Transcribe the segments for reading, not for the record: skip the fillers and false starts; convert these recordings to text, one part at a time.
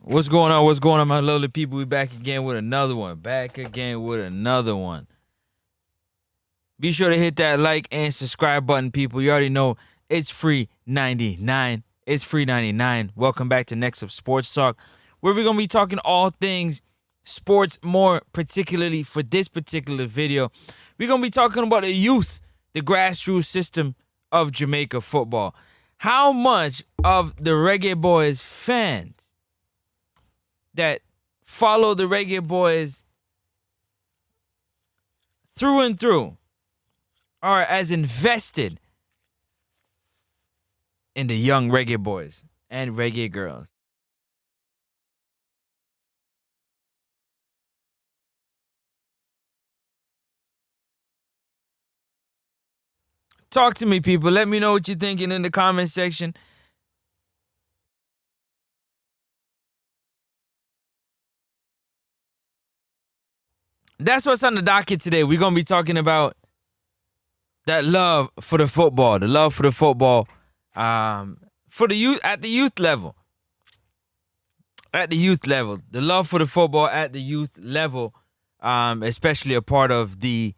What's going on? What's going on, my lovely people? We back again with another one. Be sure to hit that like and subscribe button, people. You already know it's free 99. It's free 99. Welcome back to Next Up Sports Talk, where we're gonna be talking all things sports, more particularly for this particular video. We're gonna be talking about the youth, the grassroots system of Jamaica football. How much of the Reggae Boyz fans that follow the Reggae Boyz through and through are as invested in the young Reggae Boys and Reggae girls? Talk to me, people. Let me know what you're thinking in the comment section. That's what's on the docket today. We're going to be talking about that love for the football, for the youth, at the youth level. The love for the football at the youth level, especially a part of the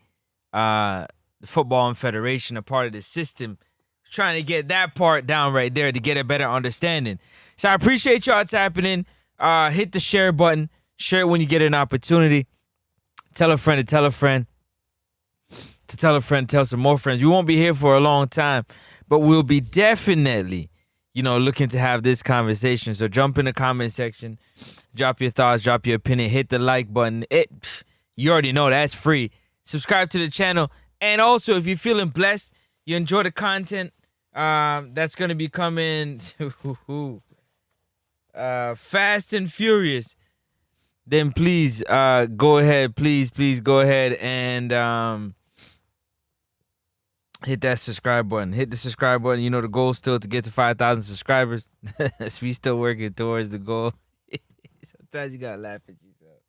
Football and Federation, a part of the system, trying to get that part down right there to get a better understanding. So I appreciate y'all tapping in. Hit the share button. Share it when you get an opportunity. Tell a friend to tell a friend to tell a friend, tell some more friends. We won't be here for a long time, but we'll be definitely, looking to have this conversation. So jump in the comment section, drop your thoughts, drop your opinion, hit the like button. You already know that's free. Subscribe to the channel. And also, if you're feeling blessed, you enjoy the content that's going to be coming fast and furious, then please go ahead. Please go ahead and hit that subscribe button. Hit the subscribe button. The goal is still to get to 5,000 subscribers. So we still working towards the goal. Sometimes you got to laugh at yourself.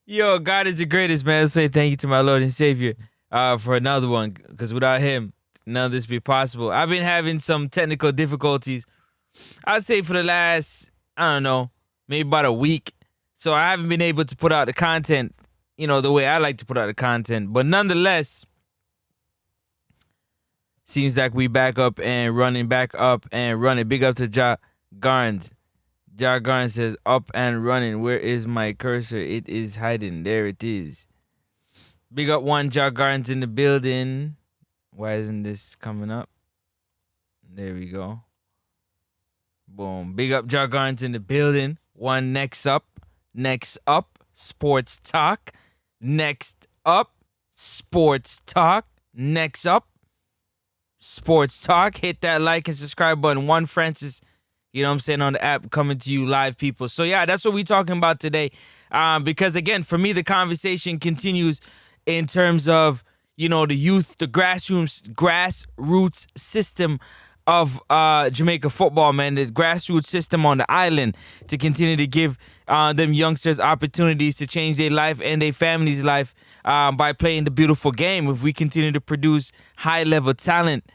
Yo, God is the greatest, man. Let's say thank you to my Lord and Savior for another one, because without him, none of this be possible. I've been having some technical difficulties, I'd say, for the last, maybe about a week. So I haven't been able to put out the content, the way I like to put out the content. But nonetheless, seems like we back up and running. Big up to Ja Garns. Ja Garns says, up and running. Where is my cursor? It is hiding. There it is. Big up one Ja Garns in the building. Why isn't this coming up? There we go. Boom. Big up Ja Garns in the building. One next up sports talk. Next up sports talk. Hit that like and subscribe button. One Francis, on the app, coming to you live, people. So yeah, that's what we're talking about today. Because again, for me, the conversation continues in terms of, the youth, the grassroots system of Jamaica football, man. The grassroots system on the island, to continue to give them youngsters opportunities to change their life and their family's life by playing the beautiful game. If we continue to produce high-level talent,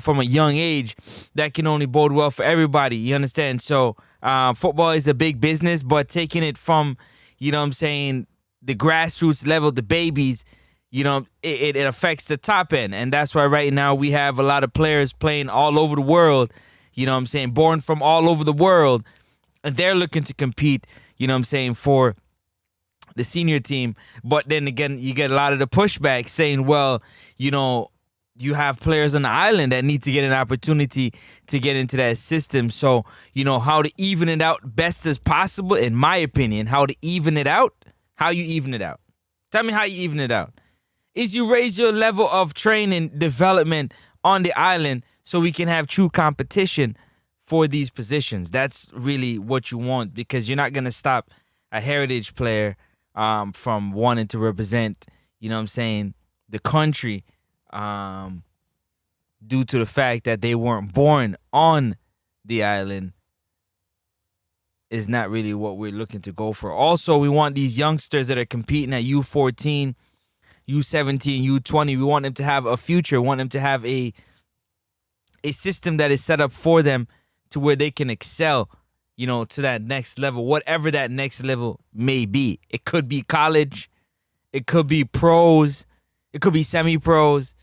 from a young age, that can only bode well for everybody. You understand? So football is a big business, but taking it from, the grassroots level, the babies, it affects the top end. And that's why right now we have a lot of players playing all over the world, born from all over the world. And they're looking to compete, for the senior team. But then again, you get a lot of the pushback saying, well, you have players on the island that need to get an opportunity to get into that system. So, how to even it out best as possible, in my opinion, how you even it out. Tell me how you even it out. Is you raise your level of training development on the island so we can have true competition for these positions. That's really what you want, because you're not going to stop a heritage player from wanting to represent, the country due to the fact that they weren't born on the island. Is not really what we're looking to go for. Also, we want these youngsters that are competing at U14, U17, U20. We want them to have a future. We want them to have a system that is set up for them to where they can excel to that next level, whatever that next level may be. It could be college, it could be pros, it could be semi-pros,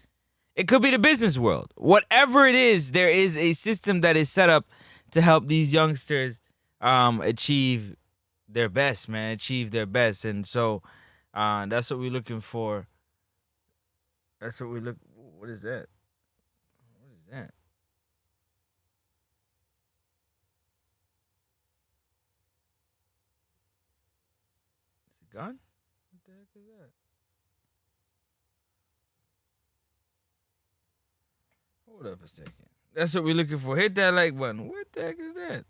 it could be the business world. Whatever it is, there is a system that is set up to help these youngsters achieve their best, man, achieve their best. And so that's what we're looking for. That's what we look. What is that? What is that? Is it gone? What the heck is that? Hold up a second. That's what we're looking for. Hit that like button. What the heck is that?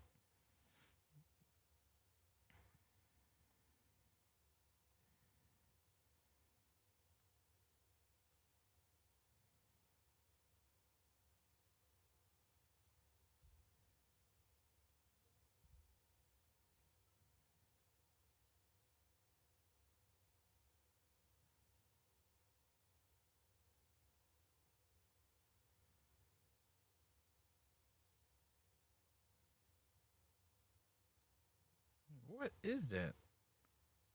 What is that?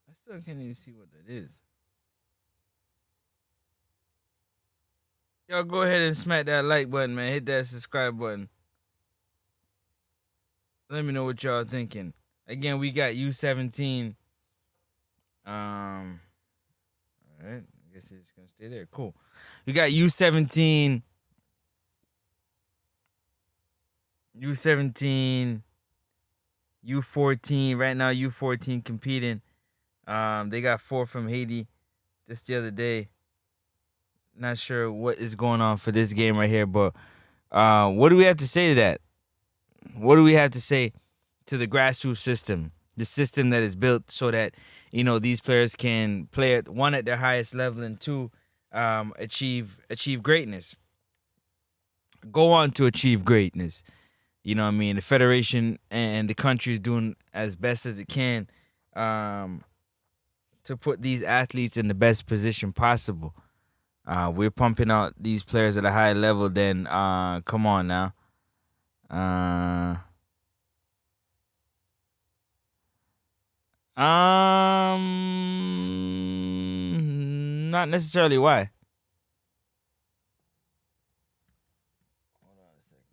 I still can't even see what that is. Y'all go ahead and smack that like button, man. Hit that subscribe button. Let me know what y'all thinking. Again, we got U17. All right. I guess it's gonna stay there. Cool. We got U17. U17. U14. Right now, U14 competing. They got 4 from Haiti just the other day. Not sure what is going on for this game right here, but what do we have to say to that? What do we have to say to the grassroots system? The system that is built so that these players can play at one at their highest level and two achieve greatness. Go on to achieve greatness. You know what I mean? The federation and the country is doing as best as it can to put these athletes in the best position possible. We're pumping out these players at a high level. Then come on now. Not necessarily. Why? Hold on a second.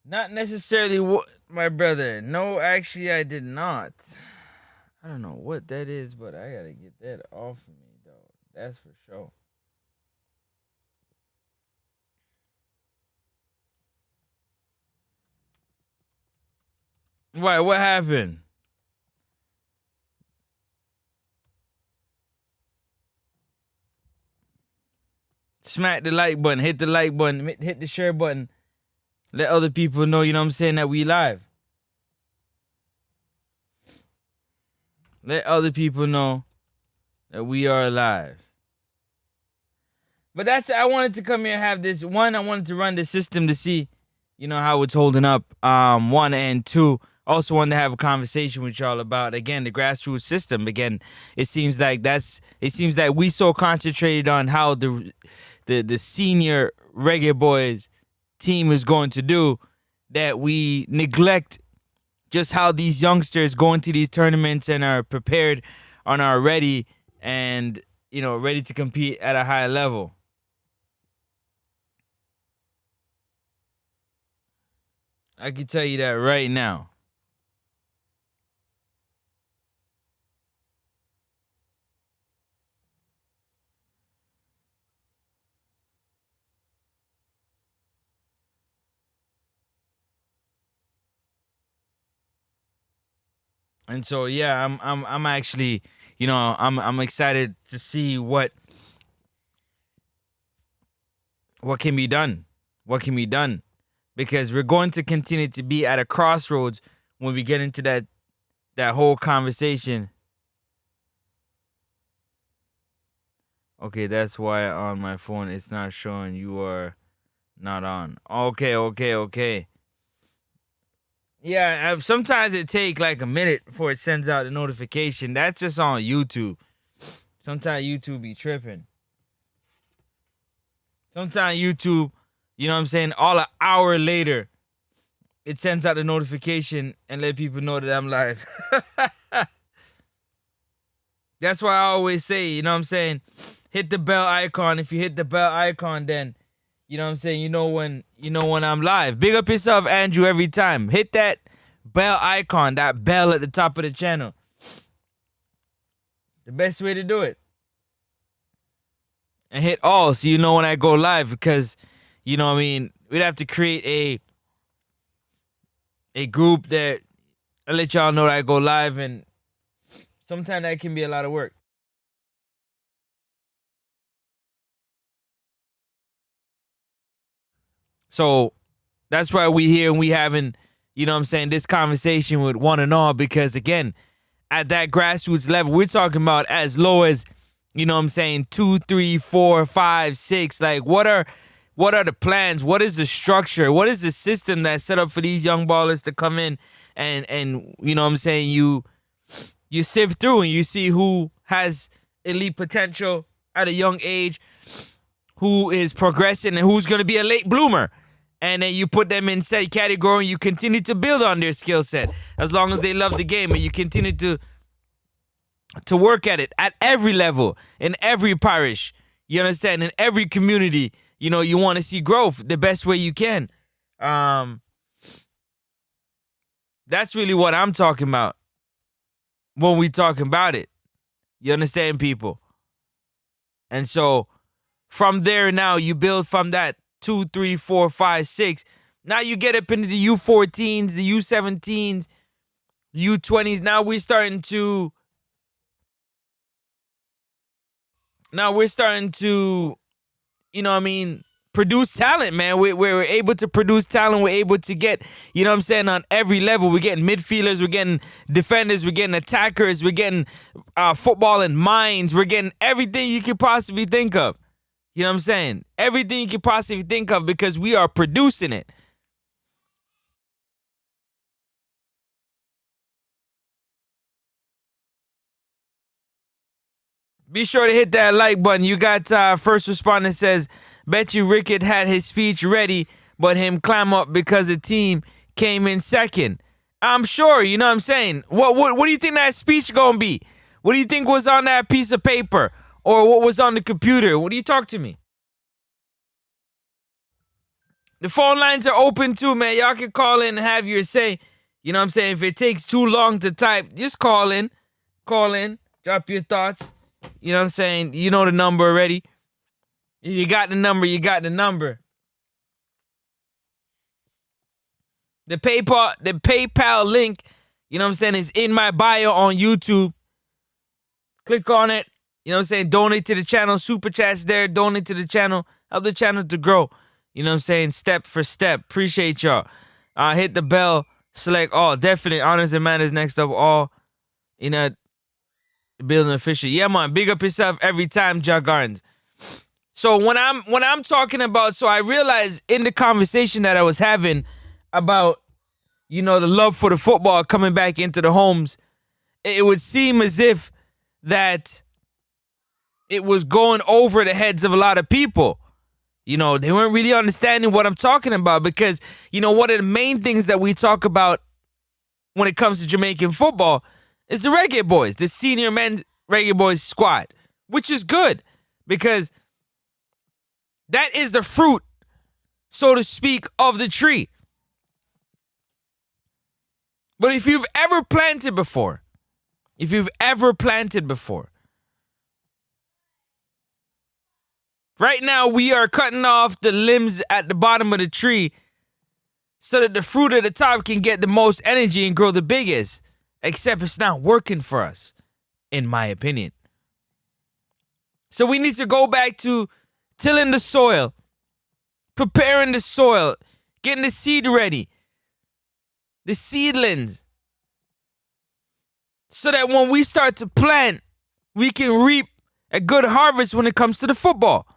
Not necessarily what, my brother. No, actually, I did not. I don't know what that is, but I gotta get that off of me, dog. That's for sure. Why? What happened? Smack the like button. Hit the like button. Hit the share button. Let other people know, you know what I'm saying, that we live. Let other people know that we are live. But I wanted to come here and have this. One, I wanted to run the system to see, how it's holding up. One, and two, also wanted to have a conversation with y'all about, again, the grassroots system. Again, it seems like we so concentrated on how the senior Reggae Boyz team is going to do that we neglect just how these youngsters go into these tournaments and are prepared and are ready and ready to compete at a high level. I can tell you that right now. And so yeah, I'm actually, I'm excited to see what can be done. What can be done? Because we're going to continue to be at a crossroads when we get into that whole conversation. Okay, that's why on my phone it's not showing you are not on. Okay. Yeah, sometimes it take like a minute before it sends out a notification. That's just on YouTube. Sometimes YouTube be tripping. Sometimes YouTube, you know what I'm saying, all an hour later, it sends out the notification and let people know that I'm live. That's why I always say, you know what I'm saying, hit the bell icon. If you hit the bell icon, then you know what I'm saying, you know when I'm live. Big up yourself, Andrew, every time. Hit that bell icon, that bell at the top of the channel. The best way to do it. And hit all so you know when I go live, because you know what I mean, we'd have to create a group that I let y'all know that I go live, and sometimes that can be a lot of work. So that's why we here and we having, you know what I'm saying, this conversation with one and all, because again, at that grassroots level, we're talking about as low as, you know what I'm saying, 2, 3, 4, 5, 6. Like, what are the plans? What is the structure? What is the system that's set up for these young ballers to come in and you know what I'm saying, you sift through and you see who has elite potential at a young age, who is progressing, and who's going to be a late bloomer. And then you put them in said category and you continue to build on their skill set as long as they love the game, and you continue to work at it at every level, in every parish, you understand, in every community. You know, you want to see growth the best way you can. That's really what I'm talking about when we talking about it. You understand, people? And so from there, now you build from that 2, 3, 4, 5, 6. Now you get up into the U14s, the U17s, U20s. Now we're starting to, you know what I mean, produce talent, man. We're able to produce talent. We're able to get, you know what I'm saying, on every level. We're getting midfielders, we're getting defenders, we're getting attackers, we're getting football and minds. We're getting everything you could possibly think of. You know what I'm saying? Everything you could possibly think of, because we are producing it. Be sure to hit that like button. You got first responder says, bet you Rickett had his speech ready, but him climb up because the team came in second. I'm sure, you know what I'm saying? What do you think that speech gonna be? What do you think was on that piece of paper? Or what was on the computer? What do you talk to me? The phone lines are open too, man. Y'all can call in and have your say. You know what I'm saying? If it takes too long to type, just call in. Call in. Drop your thoughts. You know what I'm saying? You know the number already. If you got the number, you got the number. The PayPal link, you know what I'm saying, is in my bio on YouTube. Click on it. You know what I'm saying? Donate to the channel. Super chats there. Donate to the channel. Help the channel to grow. You know what I'm saying? Step for step. Appreciate y'all. Hit the bell. Select all. Definitely. Honors and manners next up all. You know, building official. Yeah, man. Big up yourself every time, Ja Gardens. So when I'm talking about, so I realized in the conversation that I was having about, you know, the love for the football coming back into the homes, it would seem as if that it was going over the heads of a lot of people. You know, they weren't really understanding what I'm talking about, because, you know, one of the main things that we talk about when it comes to Jamaican football is the Reggae Boyz, the senior men's Reggae Boyz squad, which is good, because that is the fruit, so to speak, of the tree. But if you've ever planted before, right now we are cutting off the limbs at the bottom of the tree so that the fruit at the top can get the most energy and grow the biggest. Except it's not working for us, in my opinion. So we need to go back to tilling the soil, preparing the soil, getting the seed ready, the seedlings, so that when we start to plant, we can reap a good harvest when it comes to the football.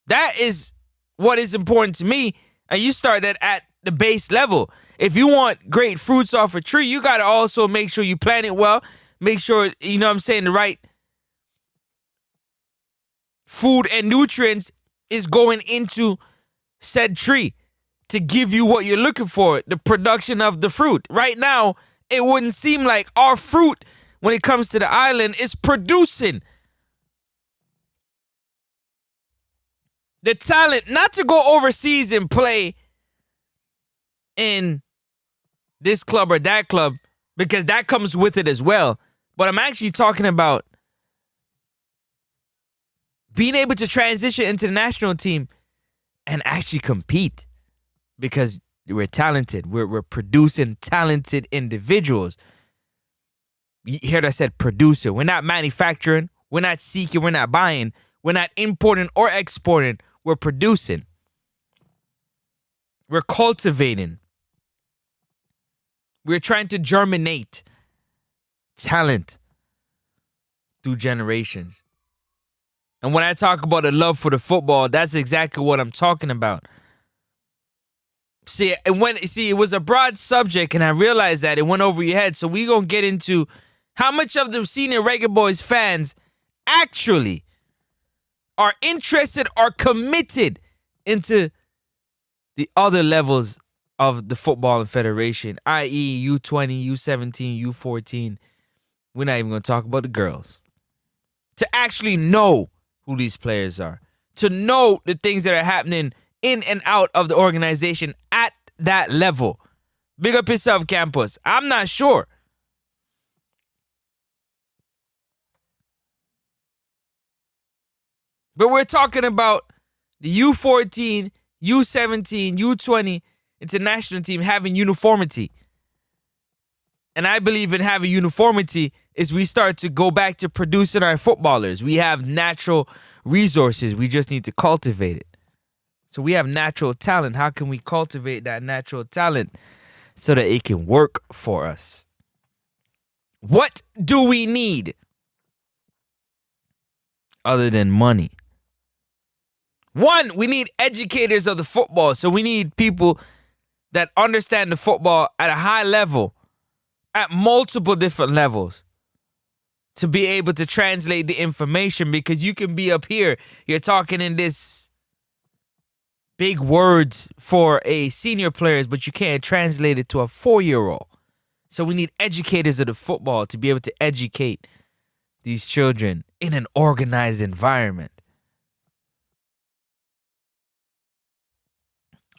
That is what is important to me. And you start that at the base level. If you want great fruits off a tree, you got to also make sure you plant it well. Make sure, you know what I'm saying, the right food and nutrients is going into said tree to give you what you're looking for, the production of the fruit. Right now, it wouldn't seem like our fruit, when it comes to the island, is producing the talent, not to go overseas and play in this club or that club, because that comes with it as well. But I'm actually talking about being able to transition into the national team and actually compete, because we're talented. We're producing talented individuals. You heard I said producer. We're not manufacturing. We're not seeking. We're not buying. We're not importing or exporting. We're producing. We're cultivating. We're trying to germinate talent through generations. And when I talk about a love for the football, that's exactly what I'm talking about. See, it was a broad subject, and I realized that it went over your head. So we're going to get into how much of the senior Reggae Boyz fans actually are interested or committed into the other levels of the football federation, i.e. U20, U17, U14. We're not even going to talk about the girls. To actually know who these players are. To know the things that are happening in and out of the organization at that level. Big up yourself, campus. I'm not sure. But we're talking about the U14, U17, U20 international team having uniformity. And I believe in having uniformity is we start to go back to producing our footballers. We have natural resources. We just need to cultivate it. So we have natural talent. How can we cultivate that natural talent so that it can work for us? What do we need other than money? One, we need educators of the football. So we need people that understand the football at a high level, at multiple different levels, to be able to translate the information, because you can be up here, you're talking in this big words for a senior players, but you can't translate it to a 4-year-old. So we need educators of the football to be able to educate these children in an organized environment.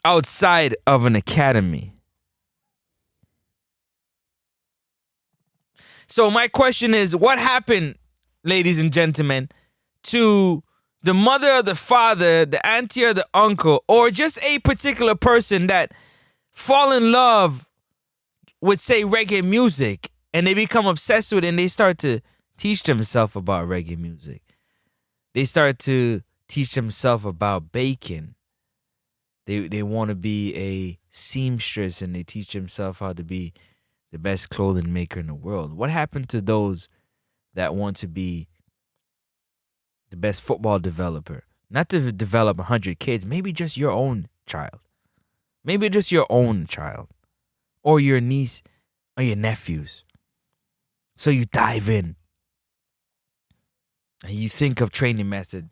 Outside of an academy. So my question is, what happened, ladies and gentlemen, to the mother or the father, the auntie or the uncle, or just a particular person that fall in love with, say, reggae music, and they become obsessed with it, and they start to teach themselves about reggae music. They start to teach themselves about baking. They want to be a seamstress, and they teach themselves how to be the best clothing maker in the world. What happened to those that want to be the best football developer? Not to develop 100 kids, maybe just your own child. Maybe just your own child. Or your niece or your nephews. So you dive in. And you think of training method.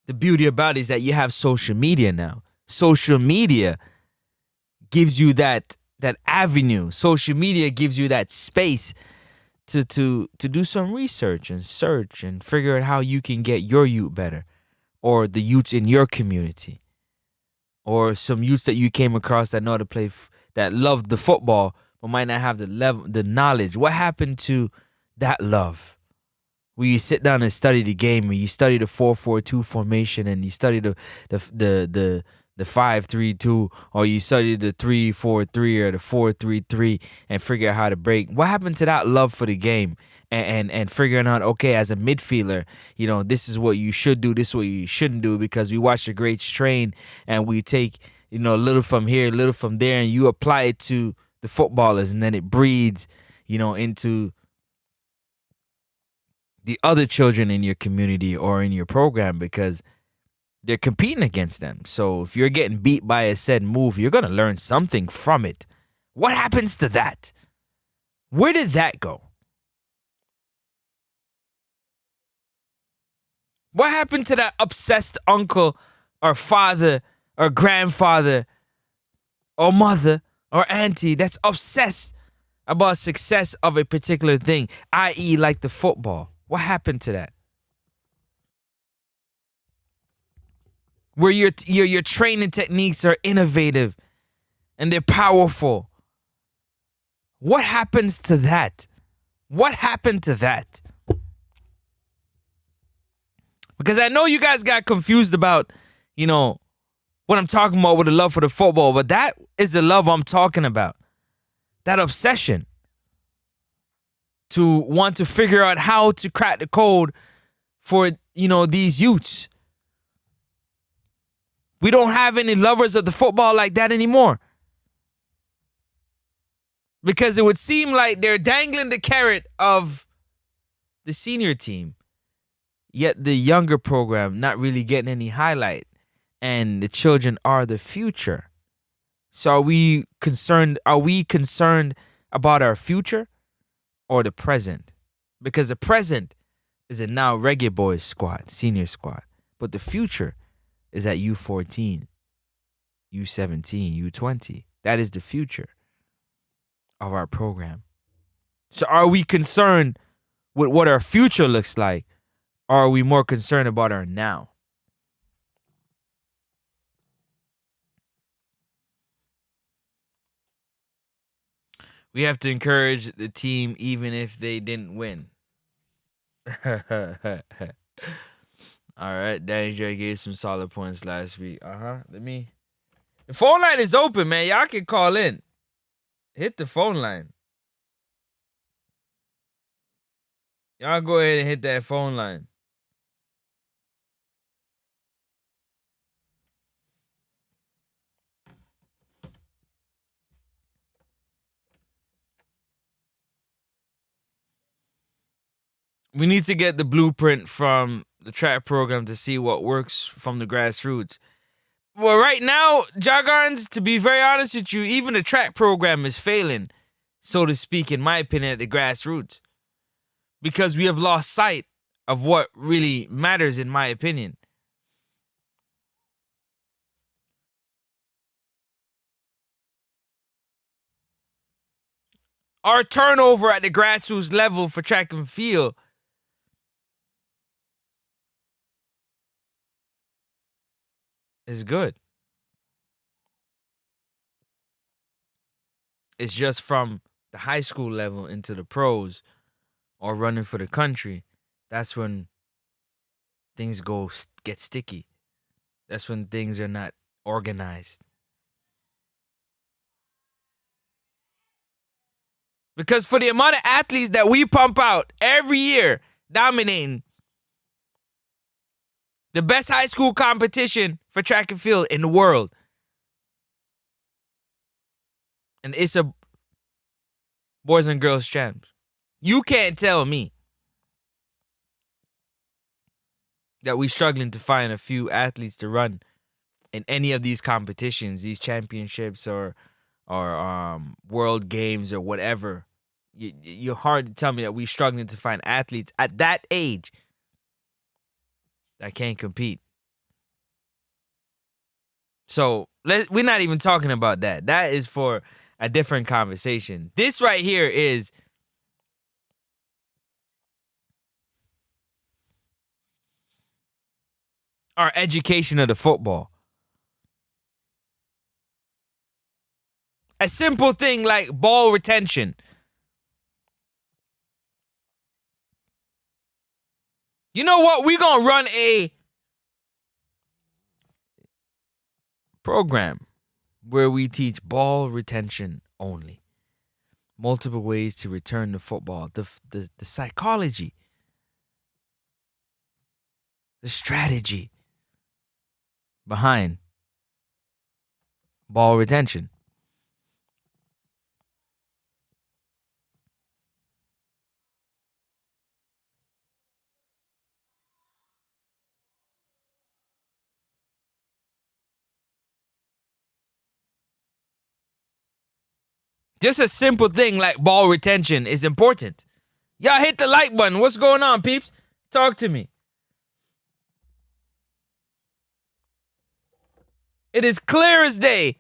The beauty about it is that you have social media now. Social media gives you that avenue. Social media gives you that space to do some research and search and figure out how you can get your youth better, or the youths in your community, or some youths that you came across that know how to play, that love the football but might not have the knowledge. What happened to that love? Where you sit down and study the game, and you study the 4-4-2 formation, and you study the 5-3-2, or you study the 3-4-3 or the 4-3-3 and figure out how to break. What happened to that love for the game and figuring out, okay, as a midfielder, you know, this is what you should do, this is what you shouldn't do, because we watch the greats train and we take, you know, a little from here, a little from there, and you apply it to the footballers, and then it breeds, you know, into the other children in your community or in your program, because they're competing against them. So if you're getting beat by a said move, you're going to learn something from it. What happens to that? Where did that go? What happened to that obsessed uncle or father or grandfather or mother or auntie that's obsessed about success of a particular thing, i.e., like the football. What happened to that? Where your training techniques are innovative and they're powerful. What happens to that? What happened to that? Because I know you guys got confused about, what I'm talking about with the love for the football, but that is the love I'm talking about. That obsession to want to figure out how to crack the code for, these youths. We don't have any lovers of the football like that anymore. Because it would seem like they're dangling the carrot of the senior team, yet the younger program not really getting any highlight, and the children are the future. So are we concerned about our future or the present? Because the present is a now Reggae Boyz squad, senior squad, but the future is at U14, U17, U20. That is the future of our program. So are we concerned with what our future looks like, or are we more concerned about our now? We have to encourage the team even if they didn't win. All right, Danny J gave some solid points last week. The phone line is open, man. Y'all can call in. Hit the phone line. Y'all go ahead and hit that phone line. We need to get the blueprint from the track program to see what works from the grassroots. Well, right now, Joggons, to be very honest with you, even the track program is failing, so to speak, in my opinion, at the grassroots. Because we have lost sight of what really matters, in my opinion. Our turnover at the grassroots level for track and field is good. It's just from the high school level into the pros or running for the country. That's when things get sticky. That's when things are not organized. Because for the amount of athletes that we pump out every year, dominating the best high school competition for track and field in the world, and it's a boys and girls champs, you can't tell me that we're struggling to find a few athletes to run in any of these competitions, these championships or world games or whatever. You're hard to tell me that we're struggling to find athletes at that age that can't compete. So we're not even talking about that. That is for a different conversation. This right here is our education of the football. A simple thing like ball retention. You know what? We're going to run a program where we teach ball retention only. Multiple ways to return the football. The psychology. The strategy behind ball retention. Just a simple thing like ball retention is important. Y'all hit the like button. What's going on, peeps? Talk to me. It is clear as day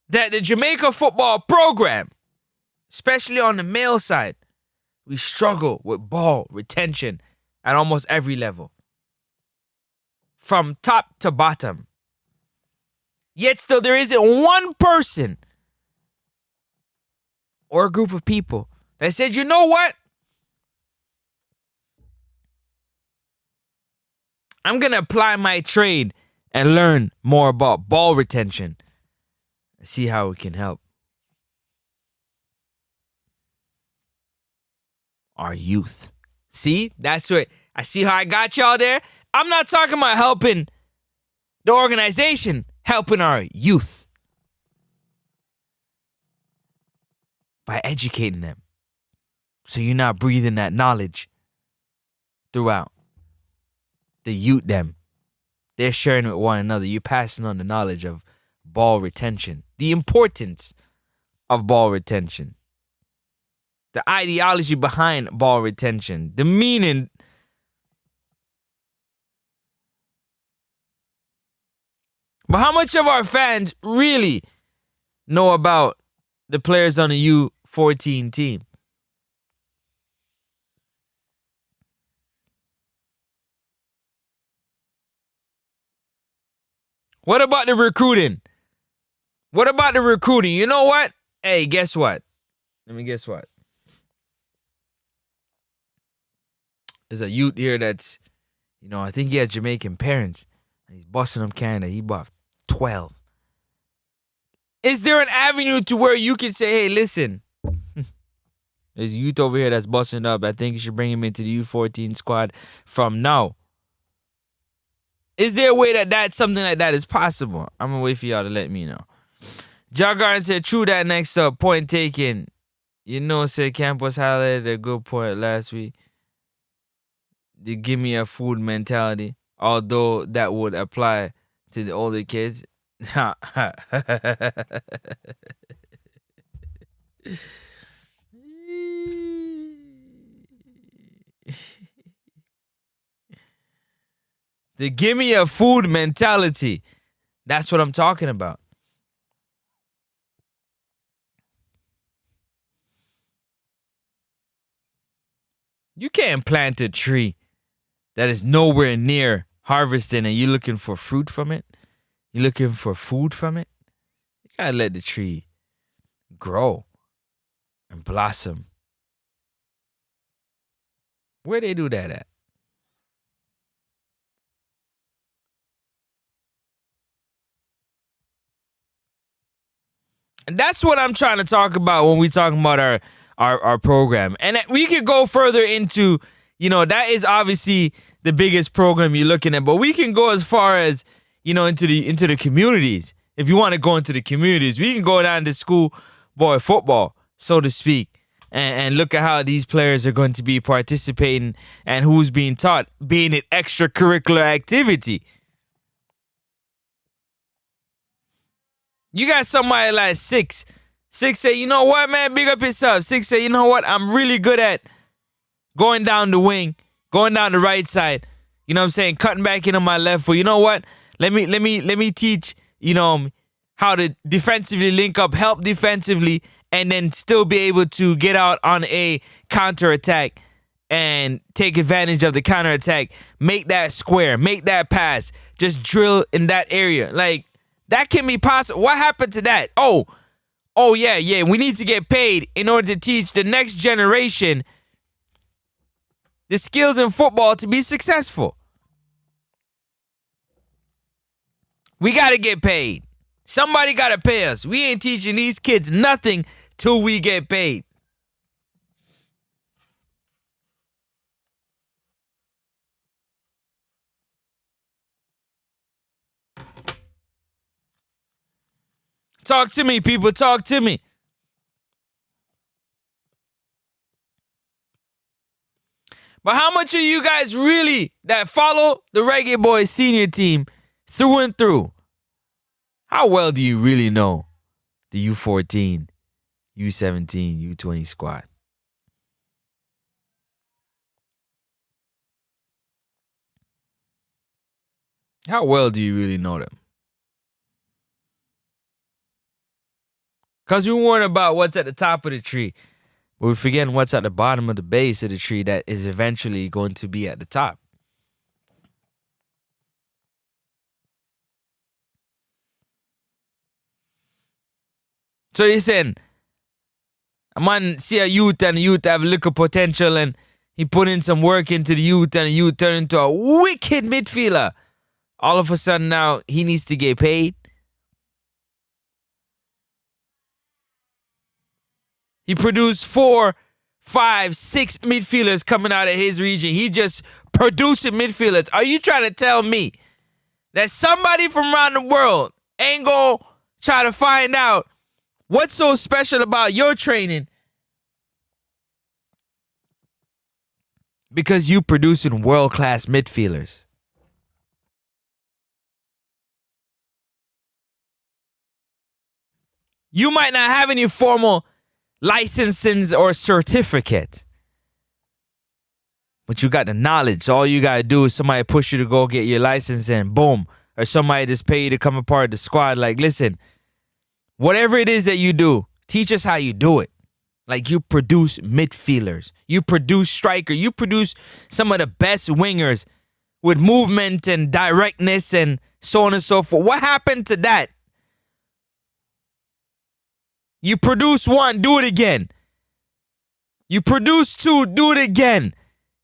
that the Jamaica football program, especially on the male side, we struggle with ball retention at almost every level, from top to bottom. Yet still there isn't one person or a group of people that said, you know what? I'm going to apply my trade and learn more about ball retention and see how it can help our youth. See, that's what I see how I got y'all there. I'm not talking about helping the organization, helping our youth by educating them. So you're not breathing that knowledge throughout the youth them. They're sharing with one another. You're passing on the knowledge of ball retention, the importance of ball retention, the ideology behind ball retention, the meaning. But how much of our fans really know about the players on the U14 team? What about the recruiting? What about the recruiting? You know what? Hey, guess what? Let me guess what. There's a youth here that's, I think he has Jamaican parents. And he's busting them Canada. He bought 12. Is there an avenue to where you can say, hey, listen, there's a youth over here that's busting up. I think you should bring him into the U14 squad from now. Is there a way that something like that is possible? I'm going to wait for y'all to let me know. Jagar said, true that next up. Point taken. Said Campos highlighted a good point last week. They give me a food mentality, although that would apply to the older kids. The give me a food mentality. That's what I'm talking about. You can't plant a tree that is nowhere near harvesting and you're looking for fruit from it. You're looking for food from it. You gotta let the tree grow and blossom. Where they do that at? And that's what I'm trying to talk about when we talking about our program. And we could go further into, that is obviously the biggest program you're looking at, but we can go as far as, into the communities. If you want to go into the communities, we can go down to school boy football, so to speak, and look at how these players are going to be participating and who's being taught, being an extracurricular activity. You got somebody like Six. Six say, you know what, man? Big up yourself. Six say, you know what? I'm really good at going down the wing, going down the right side. You know what I'm saying? Cutting back in on my left foot. You know what? Let me teach, how to defensively link up, help defensively, and then still be able to get out on a counterattack and take advantage of the counterattack. Make that square, make that pass. Just drill in that area. Like, that can be possible. What happened to that? Oh, yeah. We need to get paid in order to teach the next generation the skills in football to be successful. We got to get paid. Somebody got to pay us. We ain't teaching these kids nothing till we get paid. Talk to me, people. Talk to me. But how much of you guys really that follow the Reggae Boyz senior team through and through? How well do you really know the U14, U17, U20 squad? How well do you really know them? Because we warn about what's at the top of the tree. But we're forgetting what's at the bottom of the base of the tree that is eventually going to be at the top. So you're saying, a man see a youth and the youth have little potential and he put in some work into the youth and the youth turn into a wicked midfielder. All of a sudden now he needs to get paid. He produced 4, 5, 6 midfielders coming out of his region. He just producing midfielders. Are you trying to tell me that somebody from around the world ain't gonna try to find out what's so special about your training because you producing world-class midfielders? You might not have any formal licenses or certificate, but you got the knowledge. So all you gotta do is somebody push you to go get your license and boom, or somebody just pay you to come a part of the squad. Like, listen, whatever it is that you do, teach us how you do it. Like, you produce midfielders, you produce striker, you produce some of the best wingers with movement and directness and so on and so forth. What happened to that? You produce 1, do it again. You produce 2, do it again.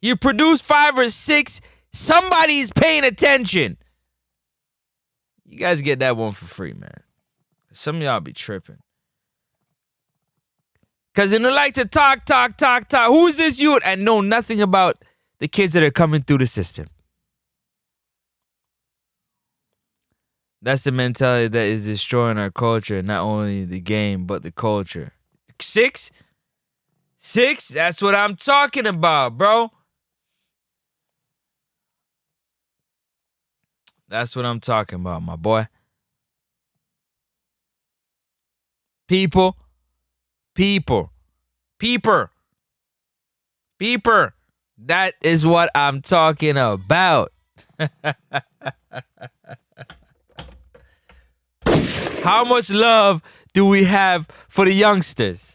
You produce 5 or 6, somebody's paying attention. You guys get that one for free, man. Some of y'all be tripping. Because they like to talk. Who's this youth? And know nothing about the kids that are coming through the system. That's the mentality that is destroying our culture. Not only the game, but the culture. 6? That's what I'm talking about, bro. That's what I'm talking about, my boy. People. That is what I'm talking about. How much love do we have for the youngsters?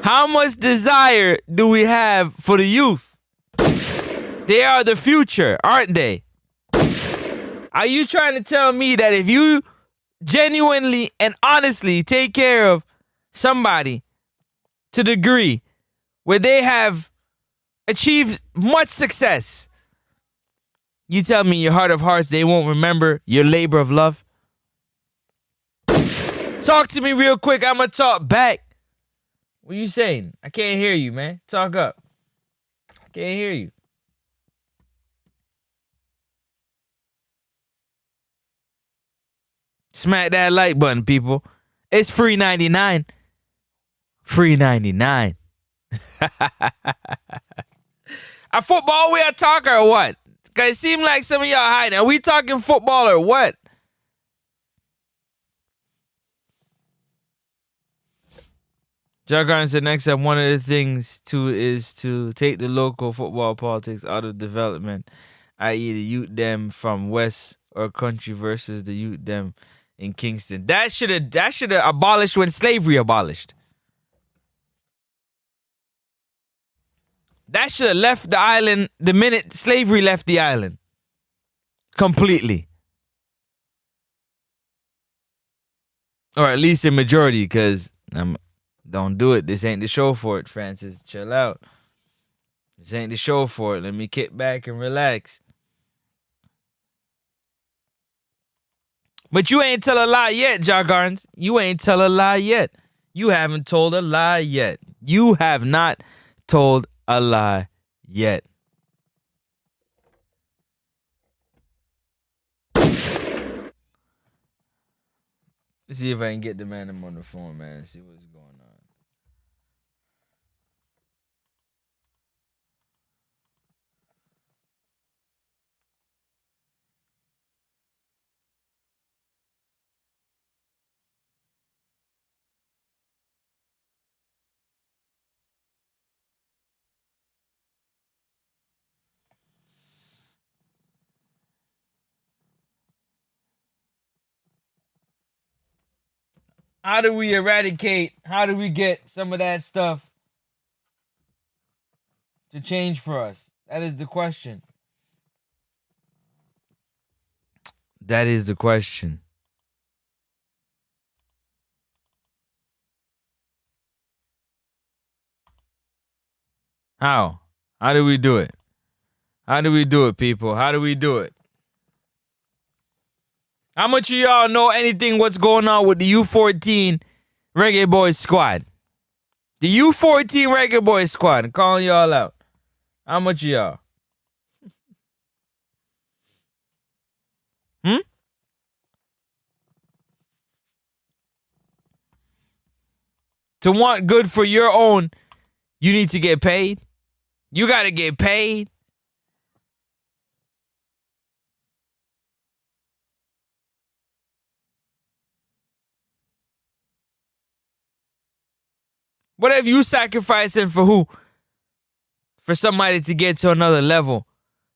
How much desire do we have for the youth? They are the future, aren't they? Are you trying to tell me that if you genuinely and honestly take care of somebody to the degree where they have achieved much success, you tell me in your heart of hearts they won't remember your labor of love? Talk to me real quick. I'm going to talk back. What are you saying? I can't hear you, man. Talk up. I can't hear you. Smack that like button, people. It's free 99. Free 99. A football we are talking or what? Because it seems like some of y'all hiding. Are we talking football or what? Jargon said next up, one of the things too is to take the local football politics out of development, i.e. the youth them from West or country versus the youth them in Kingston. That should have abolished when slavery abolished. That should have left the island the minute slavery left the island. Completely. Or at least a majority, because don't do it. This ain't the show for it, Francis. Chill out. This ain't the show for it. Let me kick back and relax. But you ain't tell a lie yet, Jargons. You ain't tell a lie yet. You haven't told a lie yet. You have not told a lie yet. Let's see if I can get the man on the phone, man, and see what's going on. How do we eradicate? How do we get some of that stuff to change for us? That is the question. That is the question. How? How do we do it? How do we do it, people? How do we do it? How much of y'all know anything what's going on with the U14 Reggae Boyz squad? The U14 Reggae Boyz squad. I'm calling y'all out. How much of y'all? To want good for your own, you need to get paid. You got to get paid. What have you sacrificing for who? For somebody to get to another level,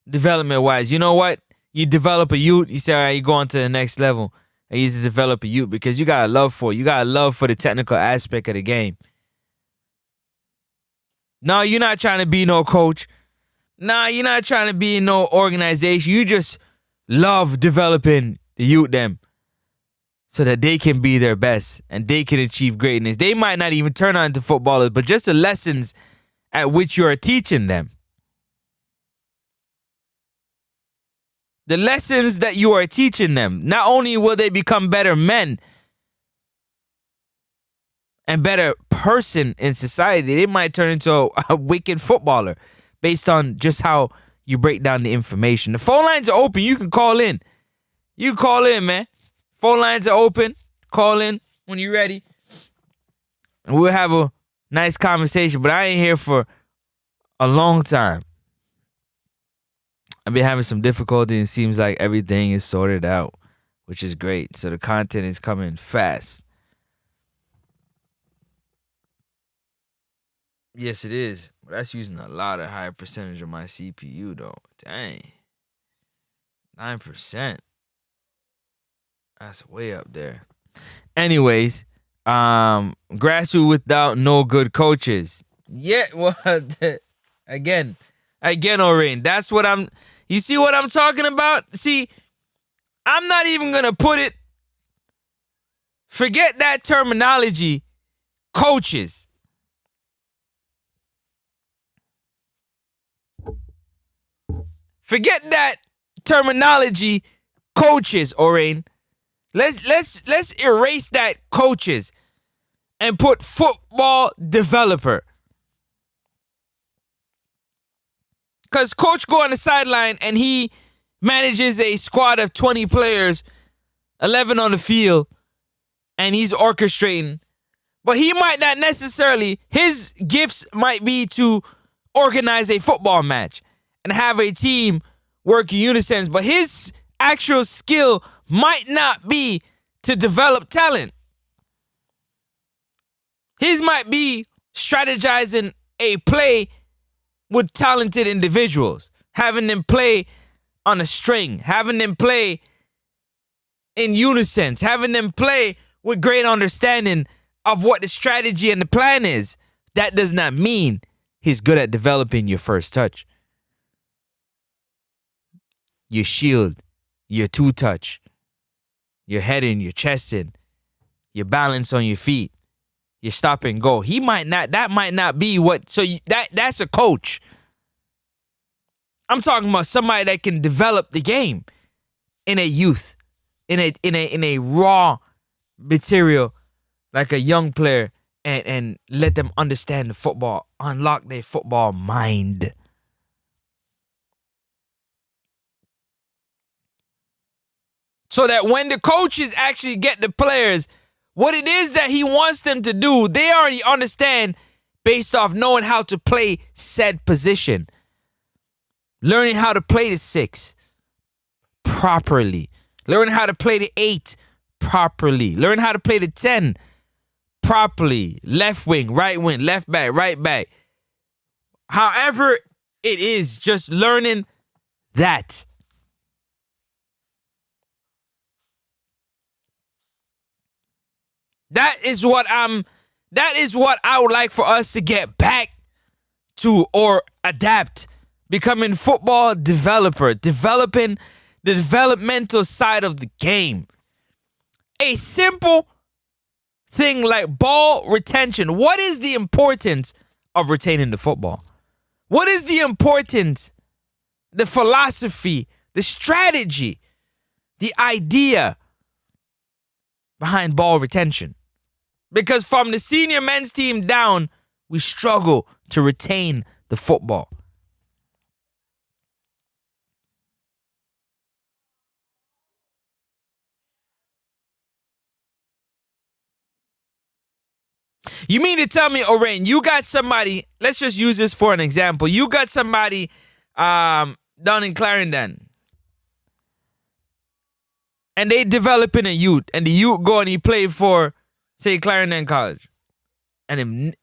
development-wise. You know what? You develop a youth, you say, all right, you go on to the next level. And you just develop a youth because you got a love for it. You got a love for the technical aspect of the game. No, you're not trying to be no coach. Nah, you're not trying to be in no organization. You just love developing the youth them so that they can be their best and they can achieve greatness. They might not even turn on into footballers, but just the lessons at which you are teaching them. The lessons that you are teaching them, not only will they become better men and better person in society, they might turn into a wicked footballer based on just how you break down the information. The phone lines are open. You can call in. You can call in, man. Phone lines are open. Call in when you're ready. And we'll have a nice conversation, but I ain't here for a long time. I've been having some difficulty and it seems like everything is sorted out, which is great. So the content is coming fast. Yes, it is. But that's using a lot of high percentage of my CPU, though. Dang. 9%. That's way up there. Anyways, Grassroots without no good coaches. Yeah, well, again, Orain, that's what I'm... You see what I'm talking about? See, I'm not even going to put it... Forget that terminology, coaches. Forget that terminology, coaches, Orain. Let's erase that coaches and put football developer. Because coach go on the sideline and he manages a squad of 20 players, 11 on the field, and he's orchestrating. But he might not necessarily, his gifts might be to organize a football match and have a team work in unison. But his actual skill might not be to develop talent. His might be strategizing a play with talented individuals, having them play on a string, having them play in unison, having them play with great understanding of what the strategy and the plan is. That does not mean he's good at developing your first touch, your shield, your two touch, your heading, your chesting, your balance on your feet, your stop and go. He might not, that might not be what, so that's a coach. I'm talking about somebody that can develop the game in a youth, in a raw material, like a young player, and let them understand the football, unlock their football mind. So that when the coaches actually get the players what it is that he wants them to do, they already understand based off knowing how to play said position. Learning how to play the 6 properly. Learning how to play the 8 properly. Learn how to play the 10 properly. Left wing, left back, right back. However it is, just learning that. That is what I would like for us to get back to or adapt. Becoming football developer, developing the developmental side of the game. A simple thing like ball retention. What is the importance of retaining the football? What is the importance, the philosophy, the strategy, the idea behind ball retention? Because from the senior men's team down, we struggle to retain the football. You mean to tell me, Orain, you got somebody, let's just use this for an example. You got somebody down in Clarendon, and they developing a youth, and the youth go and he play for, say, Clarendon College. And then,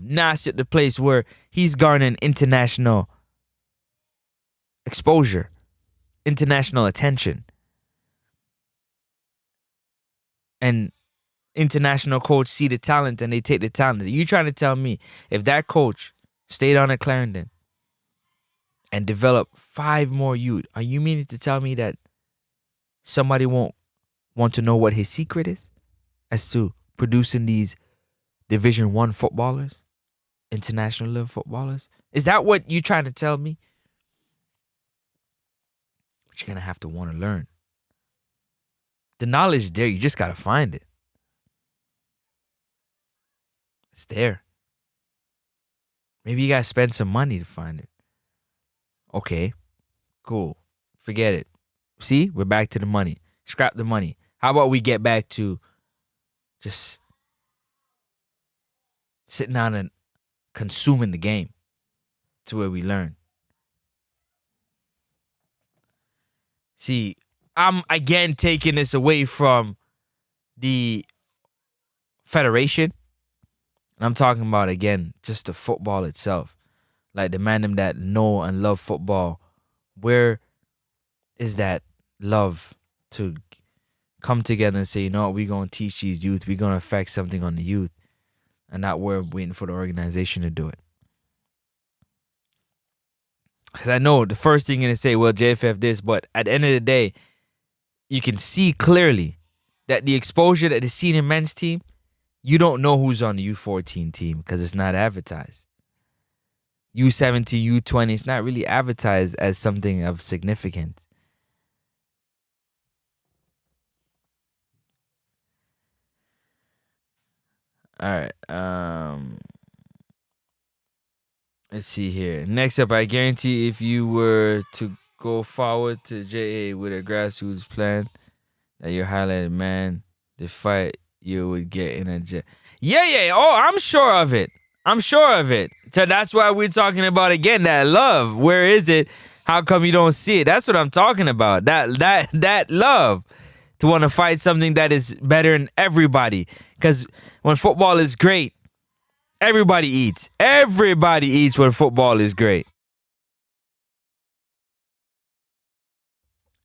now it's at the place where he's garnering international exposure, international attention. And international coach see the talent and they take the talent. You trying to tell me if that coach stayed on at Clarendon and developed 5 more youth, are you meaning to tell me that somebody won't want to know what his secret is as to producing these Division 1 footballers, international level footballers? Is that what you trying to tell me? But you're going to have to want to learn. The knowledge is there. You just got to find it. It's there. Maybe you got to spend some money to find it. Okay, cool. Forget it. See, we're back to the money. Scrap the money. How about we get back to just sitting down and consuming the game to where we learn. See, I'm again taking this away from the federation. And I'm talking about, again, just the football itself. Like the man them that know and love football. Where is that love to come together and say, you know what, we're going to teach these youth. We're going to affect something on the youth. And not we're waiting for the organization to do it. Because I know the first thing you're going to say, well, JFF this. But at the end of the day, you can see clearly that the exposure that the senior men's team, you don't know who's on the U14 team because it's not advertised. U17, U20, it's not really advertised as something of significance. All right. Let's see here. Next up, I guarantee if you were to go forward to JA with a grassroots plan that you highlighted, man, the fight you would get in a jet. Yeah. Oh, I'm sure of it. So that's why we're talking about, again, that love. Where is it? How come you don't see it? That's what I'm talking about. That love to want to fight something that is better than everybody. Because when football is great, everybody eats. Everybody eats when football is great.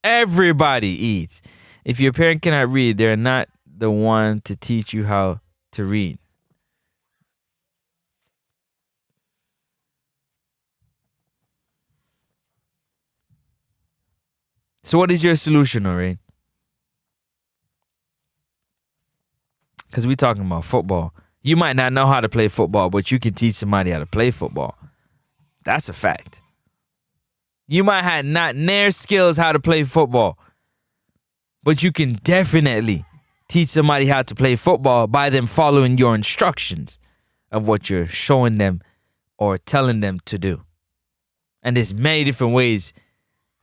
Everybody eats. If your parent cannot read, they're not the one to teach you how to read. So what is your solution, Lorraine? Because we're talking about football. You might not know how to play football, but you can teach somebody how to play football. That's a fact. You might have not near skills how to play football, but you can definitely teach somebody how to play football by them following your instructions of what you're showing them or telling them to do. And there's many different ways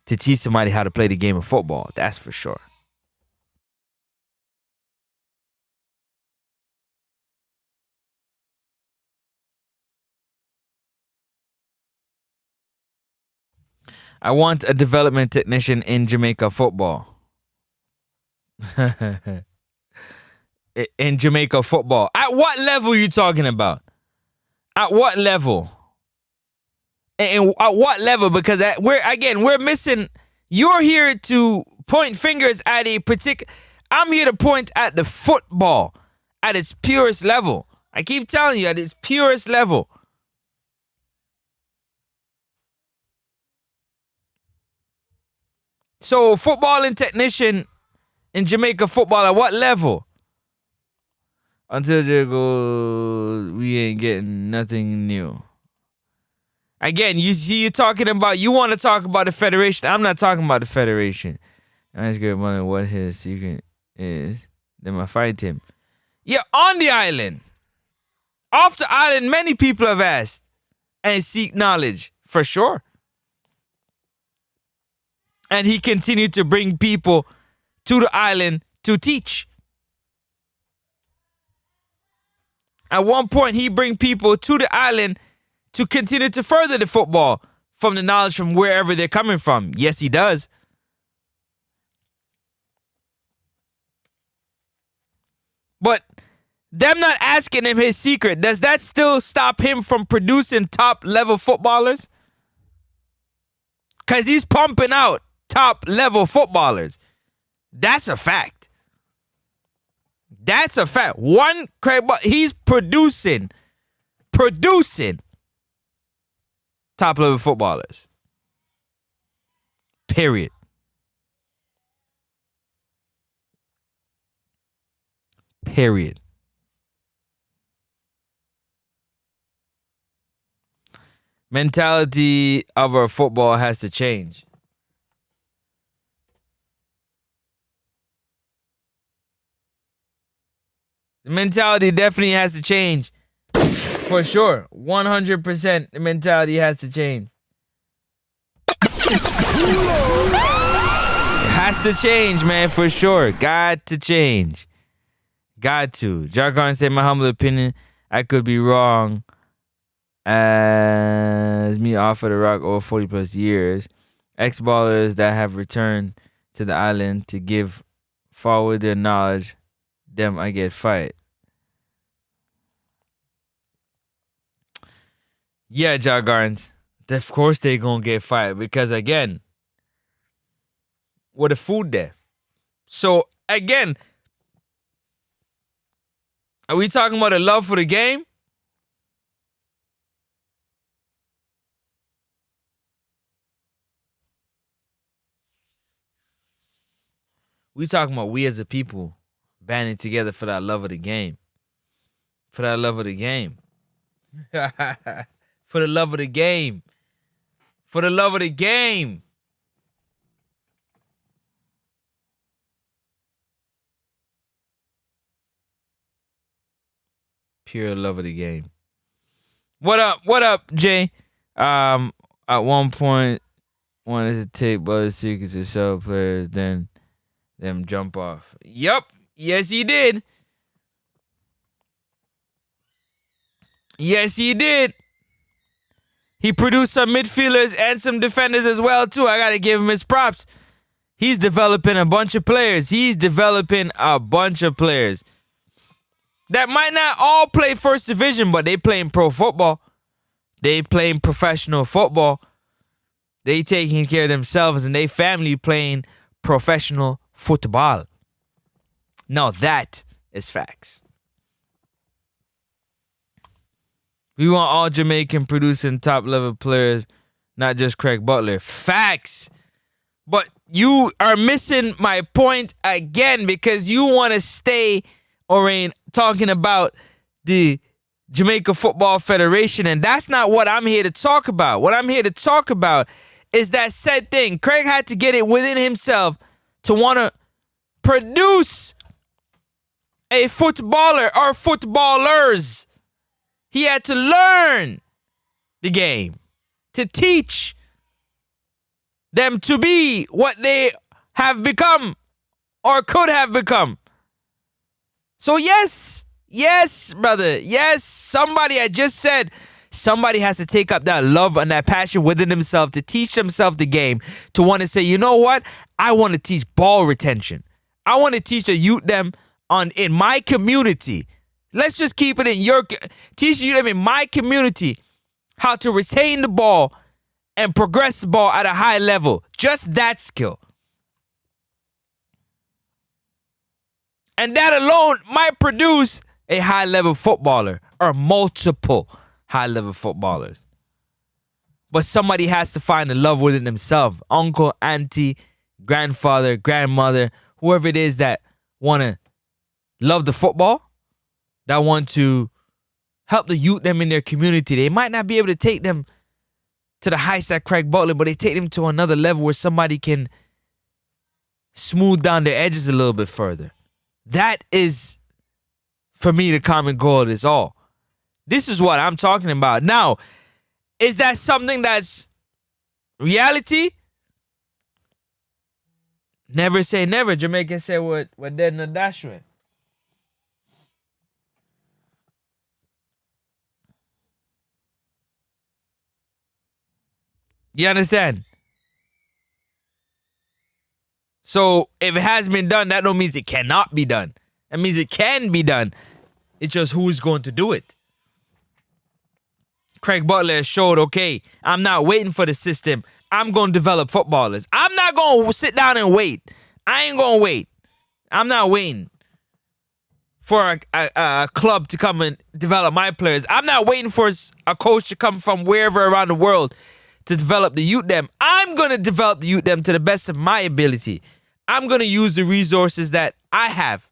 to teach somebody how to play the game of football. That's for sure. I want a development technician in Jamaica football. In Jamaica football. At what level are you talking about? At what level? And at what level? Because we're missing. You're here to point fingers at a particular. I'm here to point at the football. at its purest level. I keep telling you, at its purest level. So, footballing technician in Jamaica football at what level? Until there goes, we ain't getting nothing new. Again, you see, you want to talk about the federation. I'm not talking about the federation. I just get wondering what his secret is. Then I fight him. Yeah, on the island. Off the island, many people have asked and seek knowledge, for sure. And he continued to bring people to the island to teach. At one point, he bring people to the island to continue to further the football from the knowledge from wherever they're coming from. Yes, he does. But them not asking him his secret, does that still stop him from producing top-level footballers? Because he's pumping out top-level footballers. That's a fact. That's a fact. He's producing top-level footballers. Period. Period. Mentality of our football has to change. The mentality definitely has to change. For sure. 100% the mentality has to change. It has to change, man, for sure. Got to change. Got to. Jargon said, my humble opinion, I could be wrong. As me off of the rock over 40 plus years. Ex-ballers that have returned to the island to give forward their knowledge, them I get fight. Yeah, Jargons. Of course they gonna get fired because again, with the food there. So again, are we talking about a love for the game? We talking about we as a people banding together for that love of the game. For that love of the game. For the love of the game. For the love of the game. Pure love of the game. What up, Jay? At one point, wanted to take Buzz Secret to sell players, then them jump off. Yup. Yes, he did. Yes, he did. He produced some midfielders and some defenders as well, too. I got to give him his props. He's developing a bunch of players. That might not all play first division, but they playing pro football. They playing professional football. They taking care of themselves and they family playing professional football. Now that is facts. We want all Jamaican producing top-level players, not just Craig Butler. Facts. But you are missing my point again because you want to stay, Orain, talking about the Jamaica Football Federation, and that's not what I'm here to talk about. What I'm here to talk about is that said thing. Craig had to get it within himself to want to produce a footballer or footballers. He had to learn the game to teach them to be what they have become or could have become. So yes, brother, yes, somebody has to take up that love and that passion within themselves to teach themselves the game, to want to say, you know what? I want to teach ball retention. I want to teach the youth them in my community. Let's just keep it in teaching them in my community how to retain the ball and progress the ball at a high level. Just that skill. And that alone might produce a high-level footballer or multiple high-level footballers. But somebody has to find the love within themselves. Uncle, auntie, grandfather, grandmother, whoever it is that want to love the football, that want to help the youth them in their community. They might not be able to take them to the heights at Craig Butler, but they take them to another level where somebody can smooth down their edges a little bit further. That is, for me, the common goal of this all. This is what I'm talking about. Now, is that something that's reality? Never say never. Jamaica said what dead in the dashway. You understand? So if it has been done, that don't mean it cannot be done. That means it can be done. It's just who's going to do it. Craig Butler showed, okay, I'm not waiting for the system. I'm going to develop footballers. I'm not going to sit down and wait. I ain't going to wait. I'm not waiting for a club to come and develop my players. I'm not waiting for a coach to come from wherever around the world to develop the youth them. I'm going to develop the youth them to the best of my ability. I'm going to use the resources that I have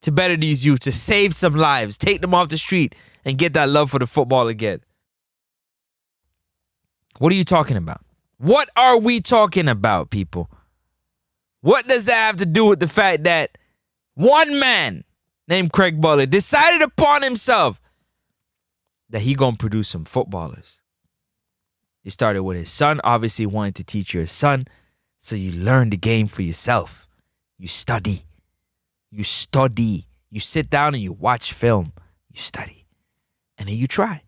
to better these youth, to save some lives, take them off the street, and get that love for the football again. What are you talking about? What are we talking about, people? What does that have to do with the fact that one man named Craig Butler decided upon himself that he gonna produce some footballers? He started with his son, obviously wanting to teach your son, so you learn the game for yourself. You study. You study. You sit down and you watch film. You study. And then you try.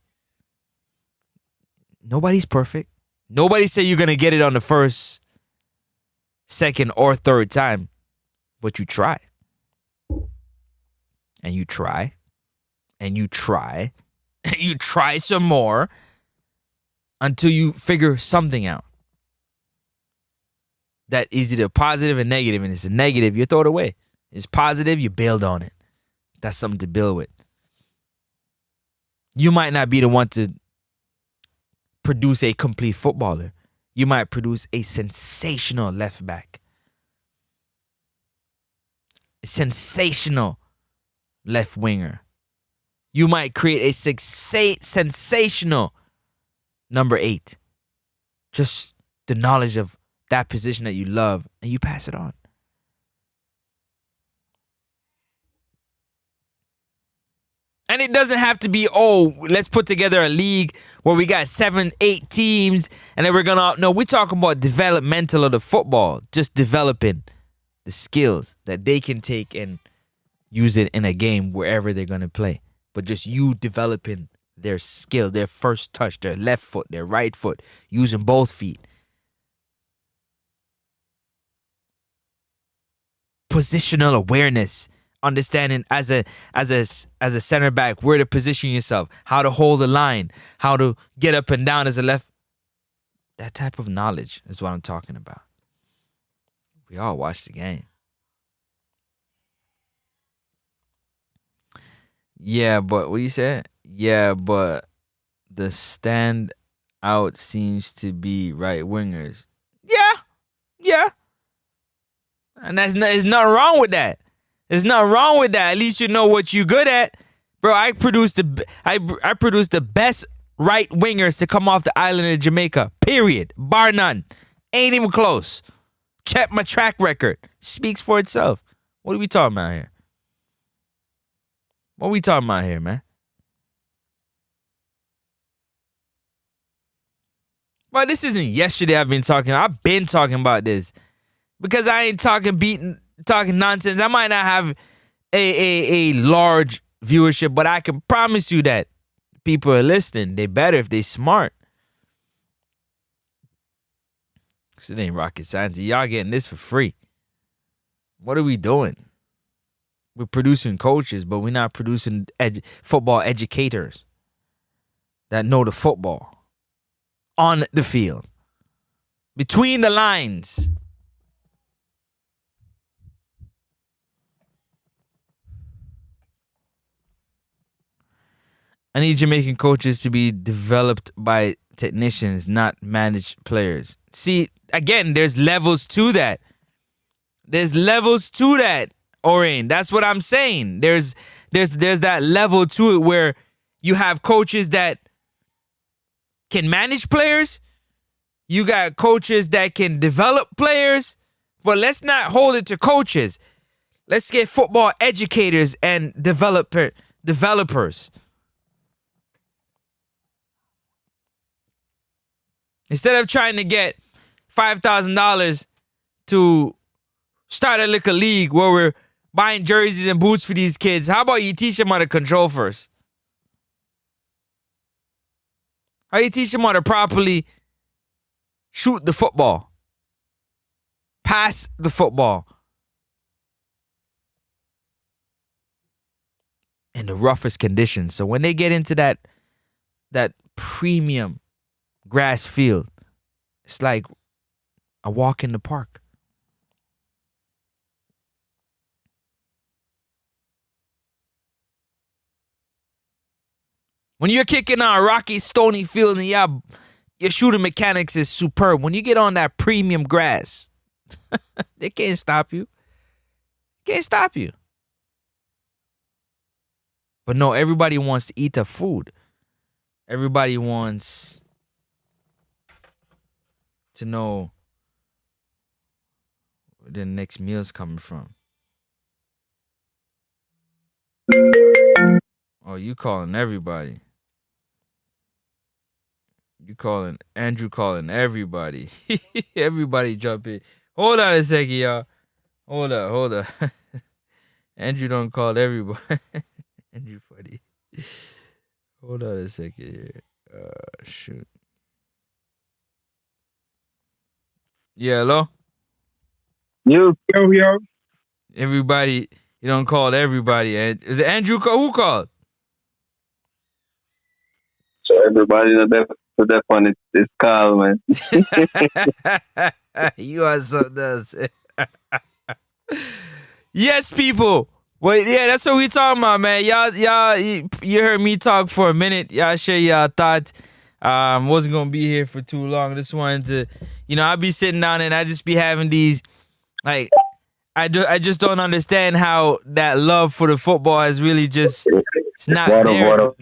Nobody's perfect. Nobody say you're going to get it on the first, second, or third time. But you try. And you try. And you try. And you try some more until you figure something out. That is either positive and negative. And it's a negative, you throw it away. It's positive, you build on it. That's something to build with. You might not be the one to produce a complete footballer. You might produce a sensational left back. A sensational left winger. You might create a sensational number 8. Just the knowledge of that position that you love, and you pass it on. And it doesn't have to be, oh, let's put together a league where we got 7, 8 teams and then we're going to... No, we're talking about developmental of the football. Just developing the skills that they can take and use it in a game wherever they're going to play. But just you developing their skill, their first touch, their left foot, their right foot, using both feet. Positional awareness. Understanding as a center back where to position yourself, how to hold the line, how to get up and down as a left. That type of knowledge is what I'm talking about. We all watch the game. Yeah, but what you said? Yeah, but the standout seems to be right wingers. Yeah. And there's nothing wrong with that. There's nothing wrong with that. At least you know what you're good at. Bro, I produced the best right wingers to come off the island of Jamaica. Period. Bar none. Ain't even close. Check my track record. Speaks for itself. What are we talking about here? What are we talking about here, man? But this isn't yesterday I've been talking about this. Because I ain't talking nonsense. I might not have a large viewership, but I can promise you that people are listening. They better if they smart. Because it ain't rocket science. Y'all getting this for free. What are we doing? We're producing coaches, but we're not producing football educators that know the football on the field. Between the lines. I need Jamaican coaches to be developed by technicians, not managed players. See, again, there's levels to that. There's levels to that, Orion. That's what I'm saying. There's that level to it where you have coaches that can manage players. You got coaches that can develop players. But let's not hold it to coaches. Let's get football educators and developers. Instead of trying to get $5,000 to start a little league where we're buying jerseys and boots for these kids, how about you teach them how to control first? How you teach them how to properly shoot the football, pass the football in the roughest conditions. So when they get into that premium grass field, it's like a walk in the park. When you're kicking on a rocky, stony field and your shooting mechanics is superb, when you get on that premium grass, they can't stop you. Can't stop you. But no, everybody wants to eat the food. Everybody wants to know where the next meal's coming from. Oh, you calling everybody. Andrew calling everybody. Everybody jump in. Hold on a second, y'all. Hold up. Andrew don't call everybody. Andrew funny. Hold on a second here. Shoot. Yeah, hello? Yo. Everybody, you don't call everybody. Is it Andrew? Who called? So everybody for that one is Carl, man. You are something else. Yes, people. Well, yeah, that's what we talking about, man. Y'all, you heard me talk for a minute. Y'all share y'all thoughts. Wasn't gonna be here for too long. Just wanted to, I'll be sitting down and I just be having these, like, I just don't understand how that love for the football is really just, it's not there. What up?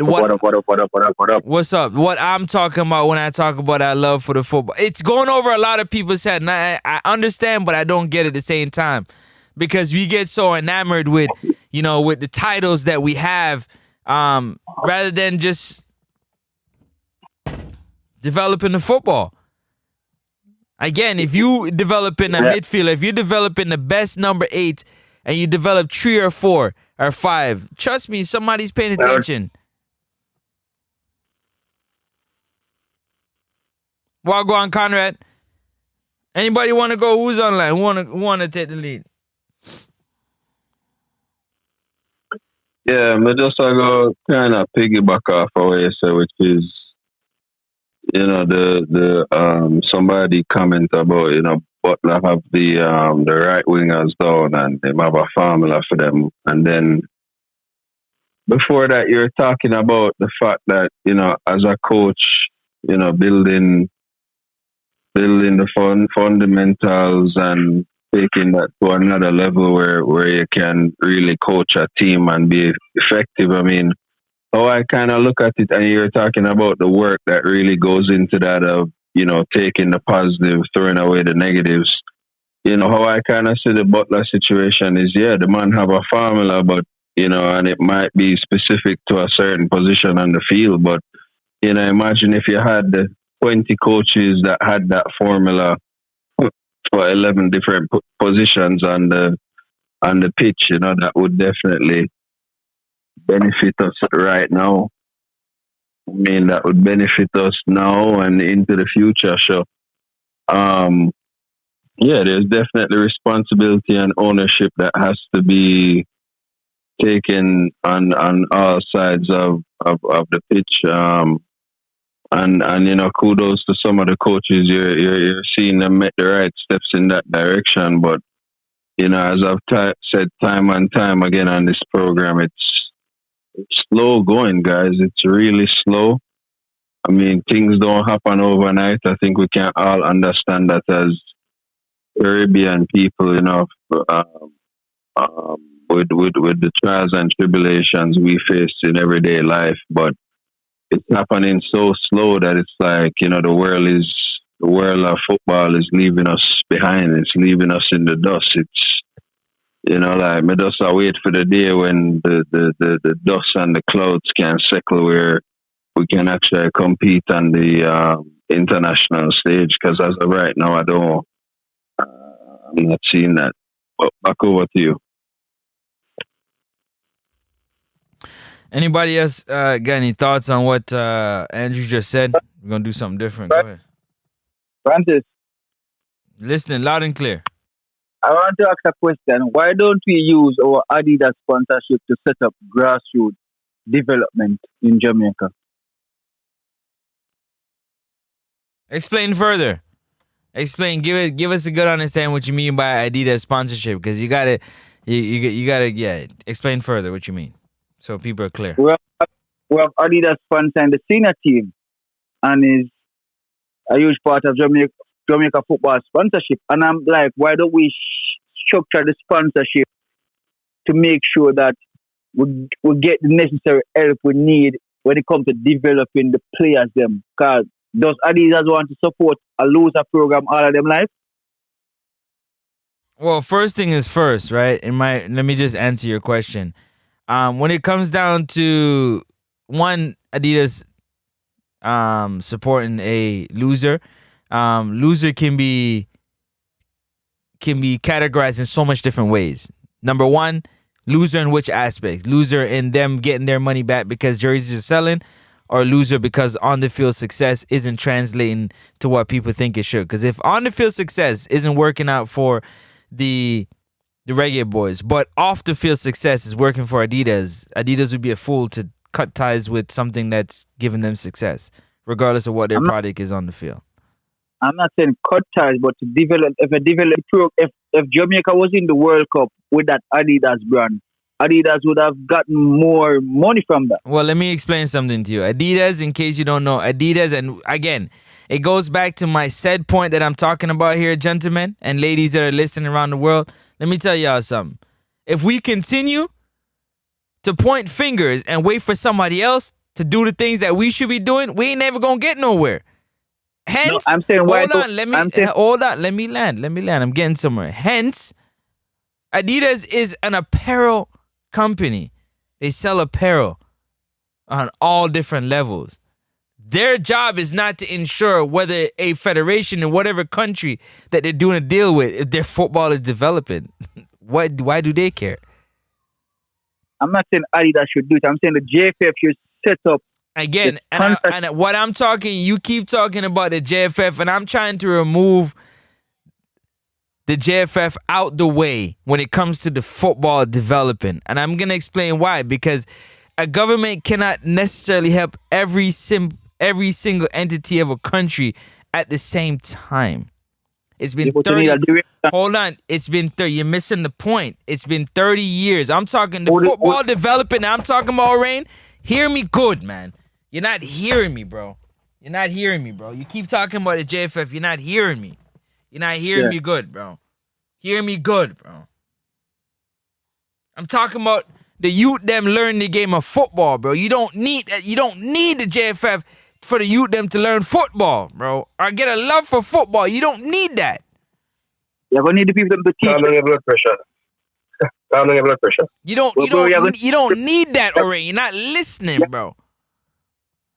What's up? What I'm talking about when I talk about that love for the football, it's going over a lot of people's head. And I understand, but I don't get it at the same time. Because we get so enamored with, with the titles that we have, rather than just developing the football. Again, if you develop in a midfield, if you develop in the best number 8, and you develop 3 or 4 or 5, trust me, somebody's paying attention. Well, go on, Conrad. Anybody want to go? Who's online? Who want to take the lead? Yeah, I just go kind of piggyback off of what you say, which is, the somebody comment about, Butler have the right wingers down and they have a formula for them. And then before that, you're talking about the fact that, as a coach, building the fundamentals and taking that to another level where you can really coach a team and be effective. I mean, how I kind of look at it, and you're talking about the work that really goes into that of, taking the positives, throwing away the negatives. How I kind of see the Butler situation is, the man have a formula, but, and it might be specific to a certain position on the field, but, imagine if you had the 20 coaches that had that formula for 11 different positions on the pitch, that would definitely benefit us right now. I mean, that would benefit us now and into the future. So, there's definitely responsibility and ownership that has to be taken on all sides of the pitch. And kudos to some of the coaches. You're seeing them make the right steps in that direction. But as I've said time and time again on this program, slow going, guys. It's really slow. I mean, things don't happen overnight. I think we can all understand that as Caribbean people, um, with the trials and tribulations we face in everyday life. But it's happening so slow that it's like, the world of football is leaving us behind. It's leaving us in the dust. It's, like, me just I wait for the day when the dust and the clouds can settle where we can actually compete on the international stage. Because as of right now, I'm not seeing that. But back over to you. Anybody else got any thoughts on what Andrew just said? We're gonna do something different. Go ahead. Francis, Listening loud and clear. I want to ask a question. Why don't we use our Adidas sponsorship to set up grassroots development in Jamaica? Explain further. Explain. Give us a good understanding what you mean by Adidas sponsorship, because you gotta explain further what you mean, so people are clear. We have Adidas sponsoring the senior team, and is a huge part of Jamaica football sponsorship. And I'm like, why don't we structure the sponsorship to make sure that we get the necessary help we need when it comes to developing the players them? Because does Adidas want to support a loser program all of them life? Well, first thing is first, right? Let me just answer your question. When it comes down to one, Adidas supporting a loser, loser can be categorized in so much different ways. Number one, loser in which aspect? Loser in them getting their money back because jerseys are selling, or loser because on the field success isn't translating to what people think it should. Because if on the field success isn't working out for the Reggae Boyz, but off the field success is working for Adidas would be a fool to cut ties with something that's giving them success, regardless of what their product is on the field. I'm not saying cut ties, but to develop. If Jamaica was in the World Cup with that Adidas brand, Adidas would have gotten more money from that. Well, let me explain something to you. Adidas, in case you don't know, Adidas, and again, it goes back to my said point that I'm talking about here, gentlemen and ladies that are listening around the world. Let me tell y'all something. If we continue to point fingers and wait for somebody else to do the things that we should be doing, we ain't never gonna get nowhere. Hence, no, I'm saying hold on, let me land. I'm getting somewhere. Hence, Adidas is an apparel company. They sell apparel on all different levels. Their job is not to ensure whether a federation in whatever country that they're doing a deal with, if their football is developing. Why do they care? I'm not saying Adidas should do it. I'm saying the JFF should set up. Again, and what I'm talking, you keep talking about the JFF, and I'm trying to remove the JFF out the way when it comes to the football developing. And I'm going to explain why. Because a government cannot necessarily help every single entity of a country at the same time. It's been 30. Hold on. It's been 30. You're missing the point. It's been 30 years. I'm talking the football developing. I'm talking about, Rain. Hear me good, man. You're not hearing me, bro. You keep talking about the JFF. You're not hearing me. You're not hearing me good, bro. Hear me good, bro. I'm talking about the youth them learn the game of football, bro. You don't need the JFF for the youth them to learn football, bro. Or get a love for football. You don't need that. You're gonna need the people to teach. Calm down your blood pressure. You don't need that already. You're not listening, bro.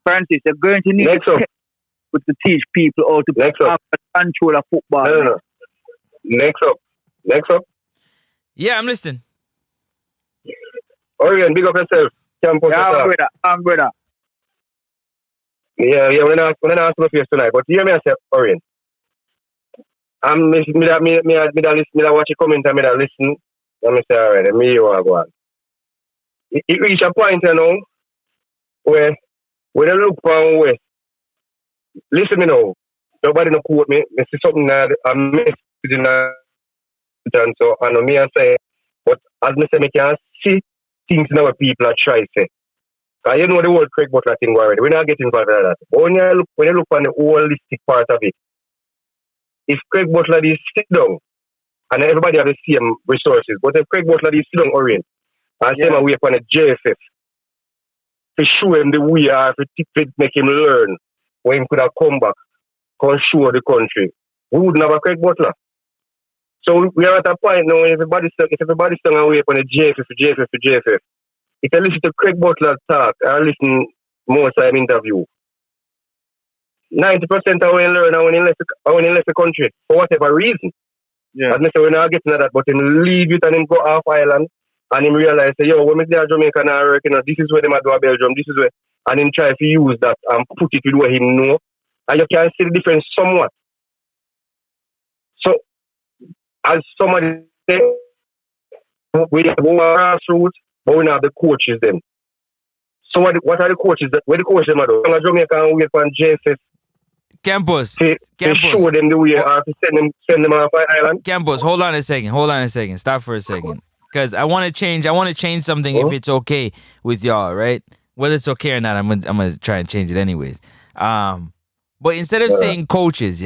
Francis, you're going to need to teach people how to control a football. No. Next up. Yeah, I'm listening. Orion, big up yourself. I'm brother. Yeah, we're not asking for you tonight, but hear me say, Orion. Me watch a comment and me listen. And me say, alright, me you are going. It reach a point, where when I look from west, listen me now. Nobody no quote me. Me see something that I missed in that, and so I know me and say, but as me say, me can see things now people are trying to say. You know the whole Craig Butler thing already. We're not getting involved in that. But when you look on the holistic part of it, if Craig Butler is sit down and everybody have the same resources, but if Craig Butler is sit down Orient and same away upon the JFF to show him the way or to make him learn when he could have come back, come show the country, we wouldn't have a Craig Butler. So we are at a point now when everybody's stung away upon the JFF. If you listen to Craig Butler talk or listen more time interview, 90% of when he learn when he left the country for whatever reason. Yeah. As I say, we're not getting at that, but him leave it and him go off island and him realize, say, yo, when we there Jamaica now work, this is where they might do a Belgium, this is where, and him try to use that and put it with what him know, and you can see the difference somewhat. So, as somebody say, we have grassroots, but we have the coaches then. So what are the coaches that where the coaches them are doing? Jamaica and wait for JFF. Campus. To show them the way or to send them off island. Campus, hold on a second. Stop for a second. Because I want to change something if it's okay with y'all, right? Whether it's okay or not, I'm gonna try and change it anyways. But instead of saying coaches,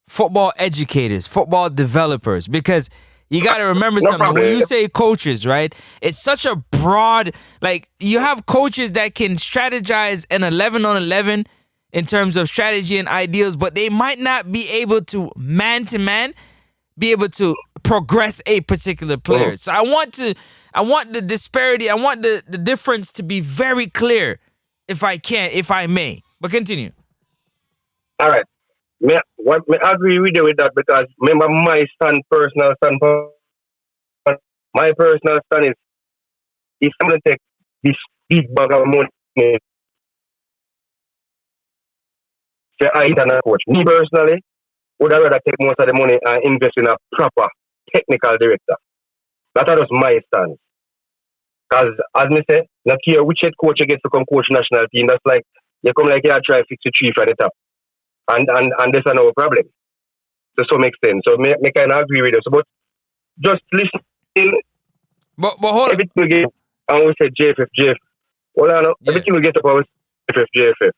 football educators, football developers, because you got to remember something. When you say coaches, right, it's such a broad, like, you have coaches that can strategize an 11 on 11 in terms of strategy and ideals, but they might not be able to man be able to progress a particular player. So I want the disparity, I want the difference to be very clear, if I may. But continue. All right. I agree with you with that, because remember my personal stand is, if I'm going to take this big bag of money, say I hit a coach, me personally would have rather take most of the money and invest in a proper technical director. That is my stance. Because as I say, not here which head coach you get to come coach national team, that's like you come like you try to fix the tree from the top. And there's no problem to some extent. So me kind of agree with you. So, but just listen. But hold on. Everything we get, and we say JFF. Hold on. Everything we get up, we say JFF.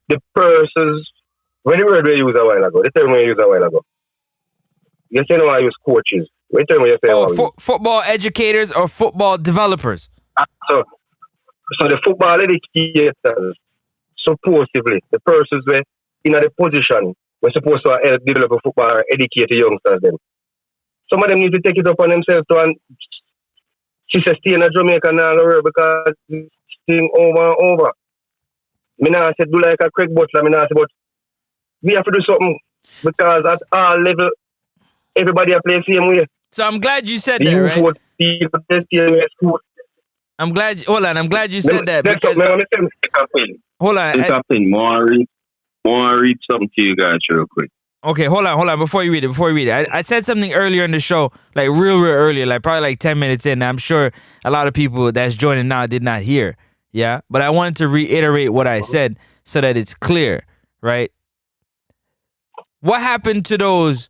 The persons, when the word we use a while ago, the term we use a while ago. You say no, I use coaches. What term you say? Football educators or football developers. So the football educators, supposedly, the persons were in a position we're supposed to help develop a football or educate the youngsters then. Some of them need to take it upon themselves to and she says stay in Jamaica now because it's thing over and over. Me now said do like a Craig Butler, me now say, but we have to do something because at all level everybody are playing same way. So I'm glad you said that, right? I'm glad you said that because hold on. More read something to you guys real quick. Okay, hold on. Before you read it, I said something earlier in the show, like real earlier, like probably like 10 minutes in. I'm sure a lot of people that's joining now did not hear. Yeah, but I wanted to reiterate what I said so that it's clear, right? What happened to those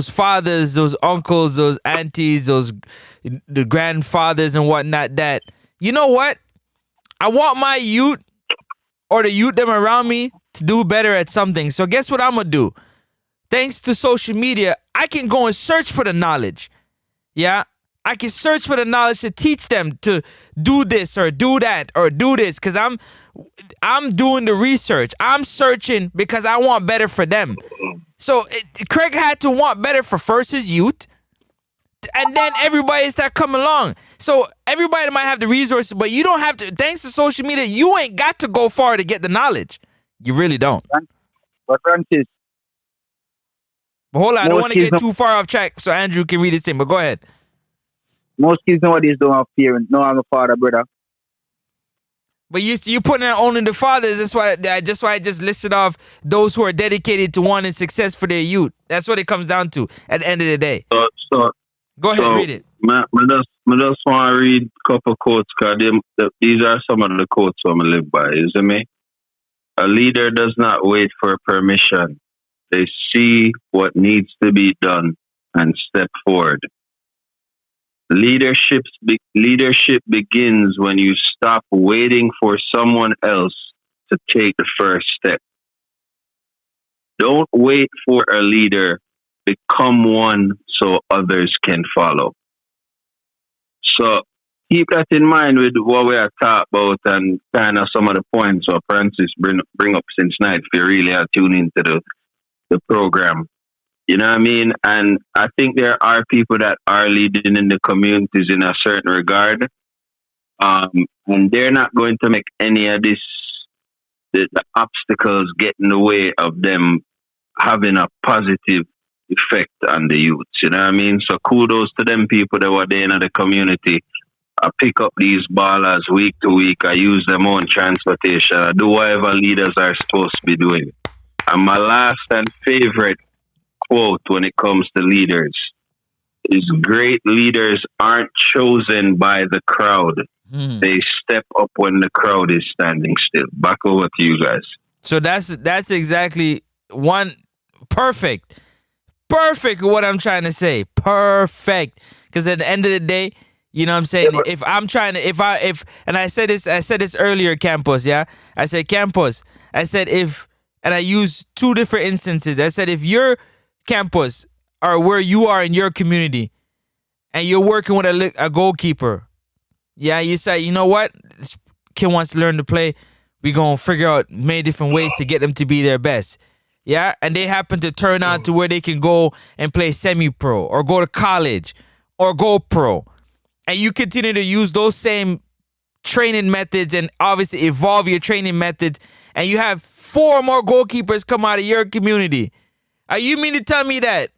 fathers, those uncles, those aunties, the grandfathers and whatnot that, you know what? I want my youth or the youth them around me to do better at something. So guess what I'm going to do? Thanks to social media, I can go and search for the knowledge. Yeah? I can search for the knowledge to teach them to do this or do that or do this because I'm doing the research. I'm searching because I want better for them. So Craig had to want better for first his youth, and then everybody start coming along. So everybody might have the resources, but you don't have to. Thanks to social media, you ain't got to go far to get the knowledge. You really don't. But Francis, but hold on, I don't want to get too far off track so Andrew can read his thing, but go ahead. Most kids nowadays don't have parents. No, I'm a father, brother. But you putting out only the fathers. That's why I just listed off those who are dedicated to wanting success for their youth. That's what it comes down to at the end of the day. So go ahead, read it. I just want to read a couple quotes because these are some of the quotes I'm live by. You see me? A leader does not wait for permission. They see what needs to be done and step forward. Leadership begins when you stop waiting for someone else to take the first step. Don't wait for a leader. Become one so others can follow. So keep that in mind with what we are talking about and kind of some of the points what Francis bring up since night if you really are tuning into the program. You know what I mean? And I think there are people that are leading in the communities in a certain regard. And they're not going to make any of the obstacles get in the way of them having a positive effect on the youth. You know what I mean? So kudos to them people that were there in the community. I pick up these ballers week to week. I use them on transportation. I do whatever leaders are supposed to be doing. And my last and favorite quote when it comes to leaders is great leaders aren't chosen by the crowd. They step up when the crowd is standing still. Back over to you guys. So that's exactly one perfect what I'm trying to say. Perfect. Because at the end of the day, you know what I'm saying? Yeah, If I'm trying to, and I said this earlier, Campos, yeah? I said, Campos, and I used two different instances. I said, if your Campos are where you are in your community and you're working with a goalkeeper, yeah, you say, you know what? This kid wants to learn to play. We're going to figure out many different ways to get them to be their best. Yeah, and they happen to turn out to where they can go and play semi-pro or go to college or go pro. And you continue to use those same training methods and obviously evolve your training methods, and you have 4 more goalkeepers come out of your community. Are you mean to tell me that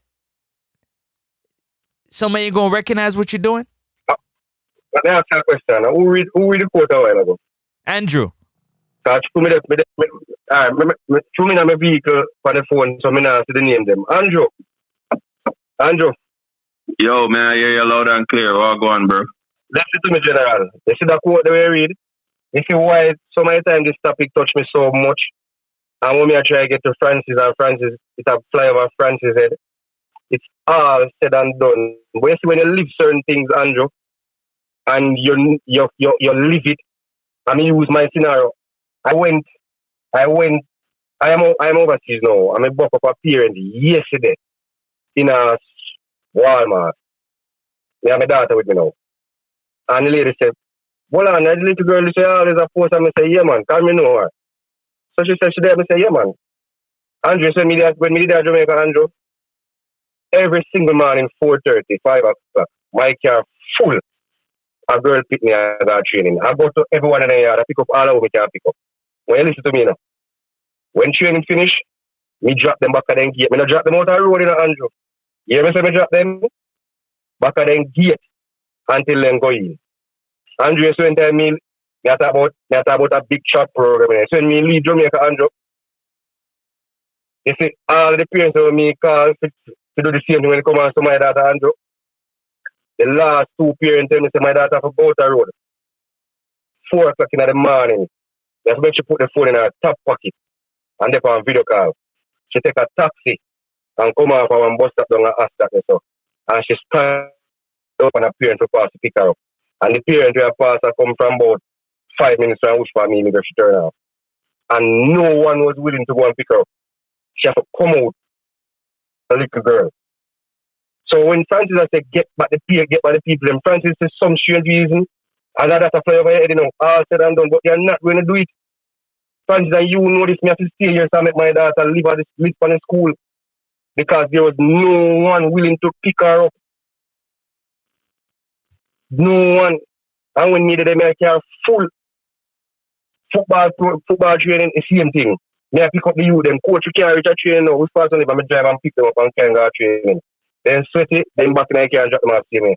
somebody ain't going to recognize what you're doing? Let me ask you a question. Who read the quote a while ago? Andrew. So through me in my vehicle on the phone, so I not see the name them. Andrew. Yo, man, I hear you loud and clear. What go on, bro? Listen to me, General. You see that quote that we read? You see why so many times this topic touched me so much? And when I try to get to Francis, and Francis, it's a fly over Francis' head. It's all said and done. But you see, when you live certain things, Andrew, and you live it, I mean, use my scenario. I am overseas now. I'm a buck up a parent yesterday in a Walmart. I have my daughter with me now. And the lady said, well, and the little girl say, oh, there's a post. And I say, yeah, man, can me know her. So she said, she there. I say, yeah, man. Andrew said, when me there Jamaica, Andrew, every single morning, 4:30, 5 o'clock, my car full. A girl pick me and I got training. I go to everyone in the yard. I pick up all of me can pick up. When you listen to me now, when training finish, me drop them back at the gate. Me not drop them out of the road in Andrew. You hear me say me drop them back at the gate until them go in. Andrew, so when tell me talk about a big shot program. So when me leave Jamaica, Andrew, you see all the parents of me call to do the same thing when they come on to my daughter, Andrew. The last 2 parents tell me say my daughter for go out the road. 4 o'clock in the morning. That's when she put the phone in her top pocket and they on video call. She take a taxi and come off of one bus stop down at Ascot and so. And she stand up and her parents will pass to pick her up. And the parents will pass her come from about 5 minutes from which for me because she turn off. And no one was willing to go and pick her up. She have to come out, a little girl. So when Francis I said get back the people, and Francis says some strange reason, and that's a fly over your head, you know, all said and done, but you're not going to do it. Francis, and you know this, me have to stay here so I make my daughter live on the school because there was no one willing to pick her up. No one. And when me they make her full football training, the same thing. Me I pick up the youth, them coach, you can't reach a training now. Which person if I drive and pick them up and can't go training. Then sweat it, then back in the car and drop them off the same.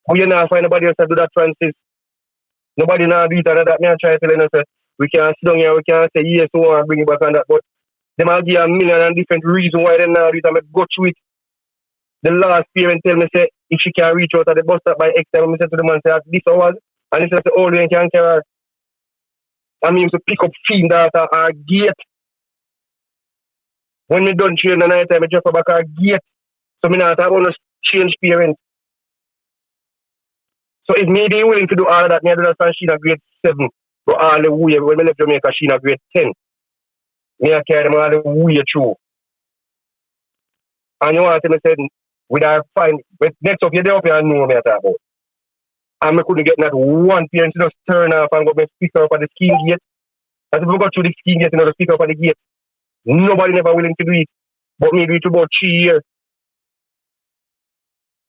But you not find nobody else to do that, Francis. Nobody now do it and that. Me I try to tell you, say, we can't sit down here, we can't say yes, we want to bring it back on that. But them will give a million and different reasons why they now do it and I go through it. The last parent tell me, say, if she can reach out at the bus stop by X time, I said to the man, say, at this hours, and he said, the old man can't carry her. I mean, to pick up fiend at our gate. When we done train the night time, I just go back our gate. So I not want to change parents. So if me be willing to do all of that, me I do that from she in grade 7, go all the way, when I left Jamaica, she in grade 10. Me I carry them all the way through. And you want to me say, with our fine, but next up, you're there up here and know me at about. And I couldn't get not one parent to just turn off and go and speak up at the scheme gate. As if we got through the scheme gate, you know, to speak up at the gate. Nobody never willing to do it. But maybe it's about 3 years.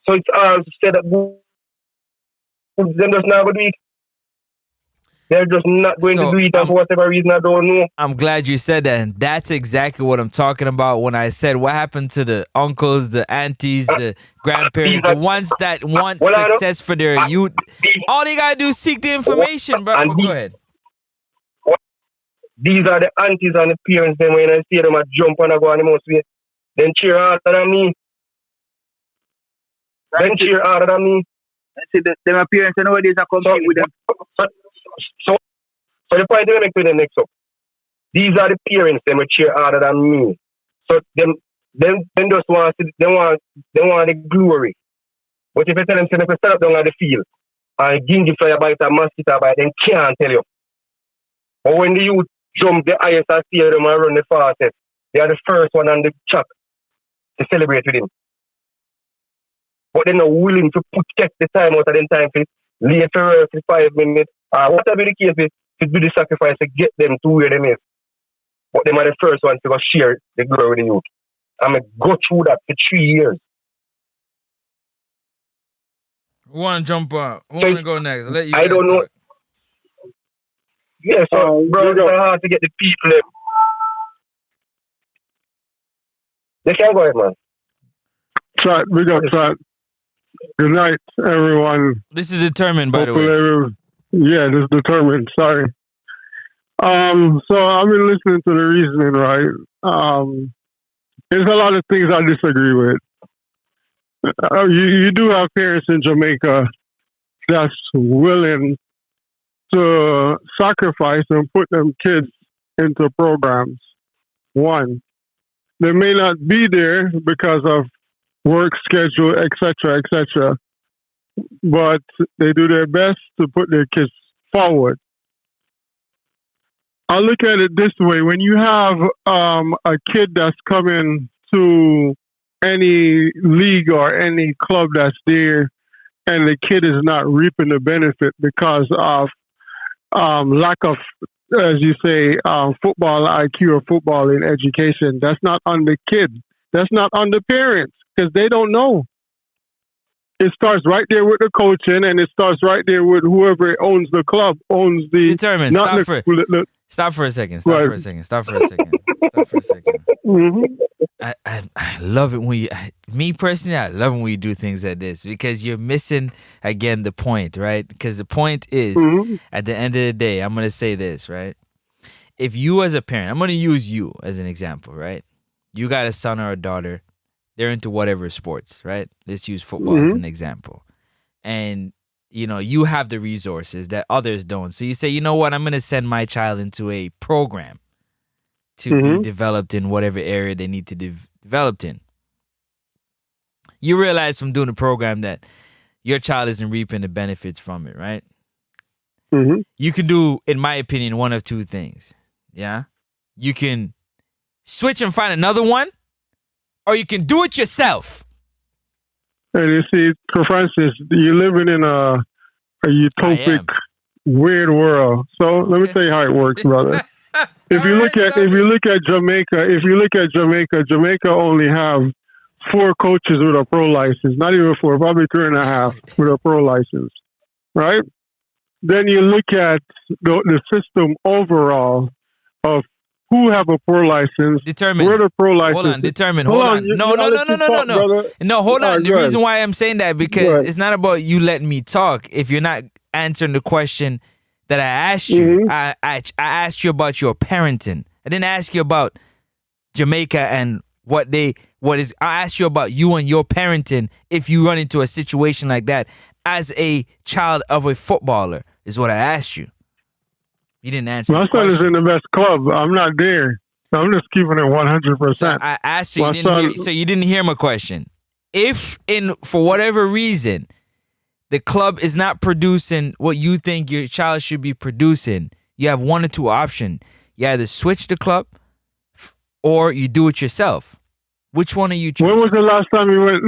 So it's all said that them just not going to do it. They're just not going to do it, and for whatever reason, I don't know. I'm glad you said that, and that's exactly what I'm talking about when I said what happened to the uncles, the aunties, the grandparents, the ones that want success for their youth. All they gotta do is seek the information, bro. Go ahead. These are the aunties and the parents, then when I see them, I jump and I go on the most way. Then cheer harder than me. Then cheer harder than me. See, them parents nowadays are competing with them. So the point I make to the next up. These are the parents them cheer harder than me. So them just want they want the glory. But if you tell them to stand up down at the field and gingy fly bite and mosquito bite, then can't tell you. But when the youth jump the highest and see them and run the fastest, they are the first one on the track to celebrate with him. But they're not willing to take the time out of them time for lay for 5 minutes. Whatever the case is, to do the sacrifice to get them to where they is. But they are the first ones to go share the glory with the youth. I'm going to go through that for 3 years. Who want to jump up? Who want to go next? I'll let you I don't know. Start. Yeah, so bro, it's hard to get the people in. They can't go ahead, man. Chat, we got chat. Good night, everyone. This is determined, by the way. Yeah, this is determined. Sorry. So I've been listening to the reasoning, right? There's a lot of things I disagree with. You do have parents in Jamaica that's willing to sacrifice and put them kids into programs. One, they may not be there because of work schedule, etc., etc., but they do their best to put their kids forward. I look at it this way: when you have a kid that's coming to any league or any club that's there, and the kid is not reaping the benefit because of lack of, as you say, football IQ or football in education, that's not on the kid. That's not on the parents because they don't know. It starts right there with the coaching, and it starts right there with whoever owns the club, owns the... Determined. Stop for a second. Stop for a second. Mm-hmm. I love it when me personally, I love it when you do things like this because you're missing, again, the point, right? Because the point is, at the end of the day, I'm going to say this, right? If you as a parent, I'm going to use you as an example, right? You got a son or a daughter, they're into whatever sports, right? Let's use football as an example. And, you know, you have the resources that others don't. So you say, you know what, I'm going to send my child into a program to be developed in whatever area they need to be developed in. You realize from doing the program that your child isn't reaping the benefits from it, right? You can do, in my opinion, one of two things. Yeah? You can switch and find another one, or you can do it yourself. And you see, Francis, you're living in a utopic, weird world. So let me tell you how it works, brother. If you look at Jamaica, Jamaica only have 4 coaches with a pro license, not even 4, probably 3.5 with a pro license, right? Then you look at the system overall of who have a pro license. Determined. Where the pro license. Hold on. Determined. Hold on. No. No, hold on. The reason why I'm saying that because it's not about you letting me talk. If you're not answering the question that I asked you, I asked you about your parenting. I didn't ask you about Jamaica and I asked you about you and your parenting if you run into a situation like that as a child of a footballer is what I asked you. You didn't answer. My son is in the best club. I'm not there. I'm just keeping it 100%. So I asked you, so you didn't hear my question. If for whatever reason the club is not producing what you think your child should be producing, you have one or two options. You either switch the club or you do it yourself. Which one are you choosing? When was the last time you went?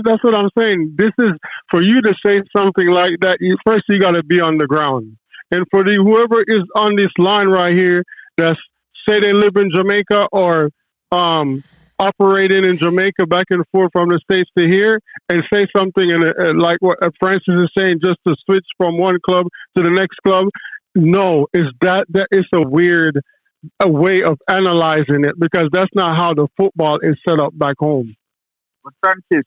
That's what I'm saying. This is for you to say something like that. First, you got to be on the ground. And for whoever is on this line right here, that's say they live in Jamaica or operating in Jamaica back and forth from the States to here, and say something like what Francis is saying, just to switch from one club to the next club. No, is that is a weird way of analyzing it, because that's not how the football is set up back home. But Francis.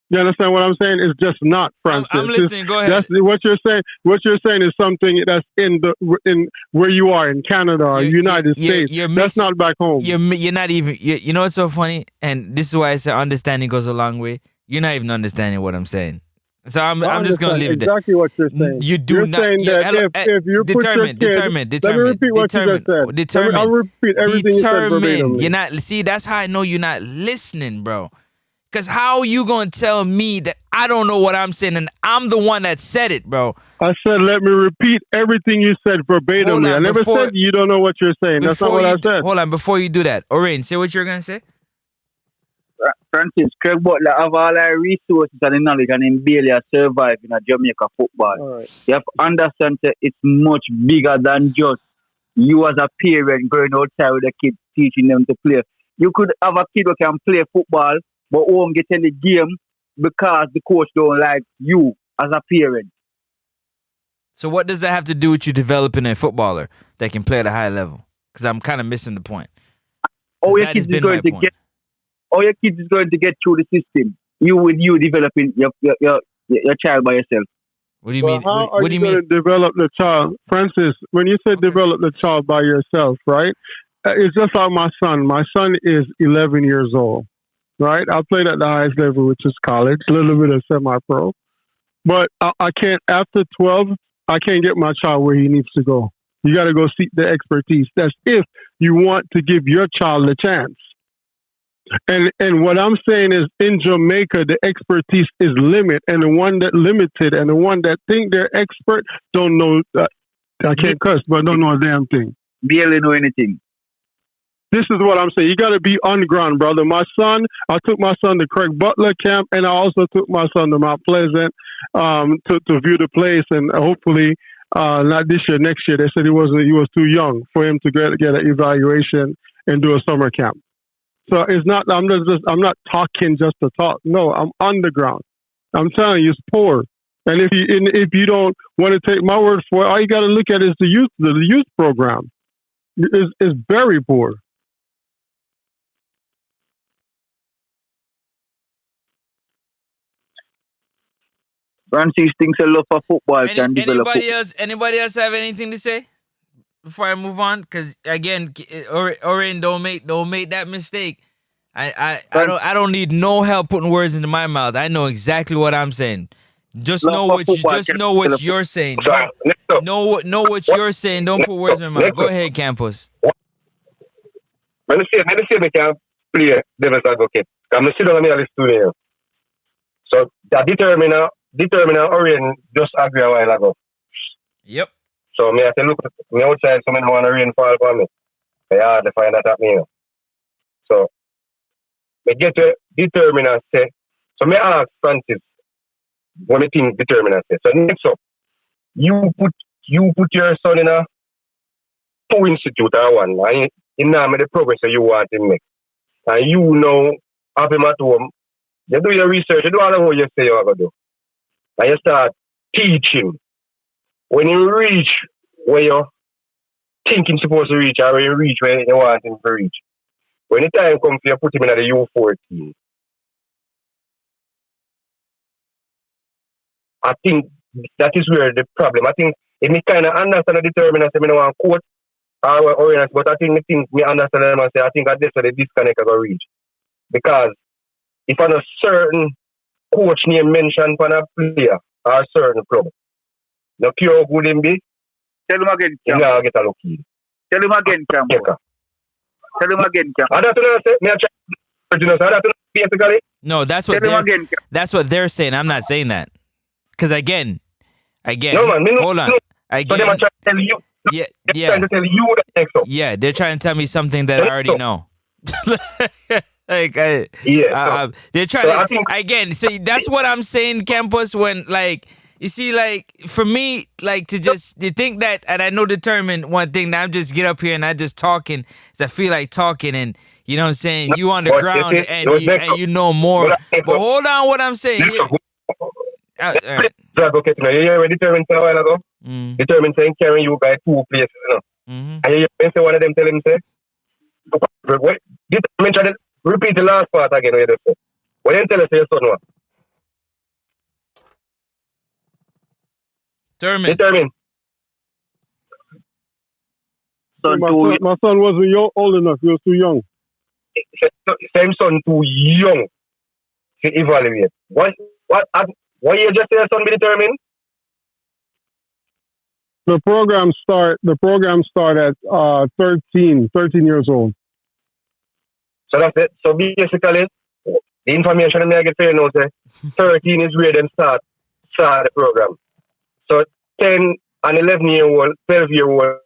You understand what I'm saying? It's just not, Francis. I'm listening. Go ahead. That's what you're saying. What you're saying is something that's in where you are in Canada or United States. That's not back home. You're not even. You know what's so funny? And this is why I say understanding goes a long way. You're not even understanding what I'm saying. So I'm just gonna leave it there. Exactly what you're saying. You're not saying that if you determined. Let me repeat what you just said. Determined. I'll repeat everything you said verbatim. You're not. See, that's how I know you're not listening, bro. Because how are you going to tell me that I don't know what I'm saying and I'm the one that said it, bro? I said, let me repeat everything you said verbatimly. I never said you don't know what you're saying. That's not what I said. Hold on, before you do that. Orain, say what you're going to say. Francis, Craig Butler have all our resources and the knowledge, and in barely survive in a Jamaica football. Right. You have to understand that it's much bigger than just you as a parent going outside with a kid teaching them to play. You could have a kid who can play football but won't get in the game because the coach don't like you as a parent. So what does that have to do with you developing a footballer that can play at a high level? Because I'm kind of missing the point. All your kids is going to get. All your kids is going to get through the system. You developing your child by yourself. What do you mean? How what are do you going mean? to develop the child, Francis? When you said develop the child by yourself, right? It's just like my son. My son is 11 years old, right? I played at the highest level, which is college, a little bit of semi-pro. But I can't, after 12, I can't get my child where he needs to go. You got to go seek the expertise. That's if you want to give your child a chance. And what I'm saying is, in Jamaica, the expertise is limited, and the one that limited and the one that think they're expert don't know. I can't cuss, but don't know a damn thing. Barely know anything. This is what I'm saying. You got to be on the ground, brother. I took my son to Craig Butler camp, and I also took my son to Mount Pleasant to view the place, and hopefully not this year, next year. They said he was too young for him to get an evaluation and do a summer camp. So it's not. I'm not talking just to talk. No, I'm on the ground. I'm telling you, it's poor. And if you don't want to take my word for it, all you got to look at is the youth program. Is very poor. Francis thinks a lot for football can develop. Anybody else have anything to say before I move on? Because again, Orain, don't make that mistake. I don't need no help putting words into my mouth. I know exactly what I'm saying. Just know what you're saying. Know what you're saying. Don't put words in my mouth. Go ahead, Campos. Let me see if I can play devil's advocate. I'm sitting on the studio. So the determiner Orain just agree a while ago. Yep. So me have to look me outside, so I don't want to rain fall for me. I hard to find that happening. So me get to determiner say. So me ask Francis what me think determiner say. So next up, you put your son in a 2 institute or one, and you know the progress that you want to make. And you know have him at home. You do your research, you do all of what you say you're going to do. And you start teaching. When you reach where you're thinking supposed to reach, or when you reach where you want him to reach, when the time comes, you put him in the U14. I think that is where the problem. I think if me kind of understand the determinants, I don't want to quote or but I think me understand them and say, I think that's where the disconnect is going to reach. Because if on a certain coach name mentioned for a player or a certain club, the pure good him be, Tell him again, you Cam. get a look in. Tell him again, Cam. Tell him again, Cam. I don't know, me a check. I don't know, basically. No, that's what they're saying. I'm not saying that. because again, No, man, hold on. So Again, them are trying to tell you. yeah, They're trying to tell you that next up. yeah, they're trying to tell me something that I already know. Like, they're trying so to, I think, again, so that's what I'm saying, Campus, when, like, you see, like, for me, like, to think that, and I know determine one thing, that I'm just get up here and I just talking, because I feel like talking, and, you know what I'm saying, you on the but ground, you see, and those you know more, but hold on what I'm saying. All right. Okay, you hear what determined a while ago? Determined saying carrying you by 2 places, you know. Mm-hmm. And you say one of them tell him, say, wait, determined try to repeat the last part again. What you just say. What you tell us your son what? Determined. My son wasn't old enough. He was too young. Same son too young to evaluate. What you just say your son be determined? The program start at 13 years old. So that's it. So basically, the information I get for you now say 13 is where them start the program. So 10 and 11-year-old, 12-year-old,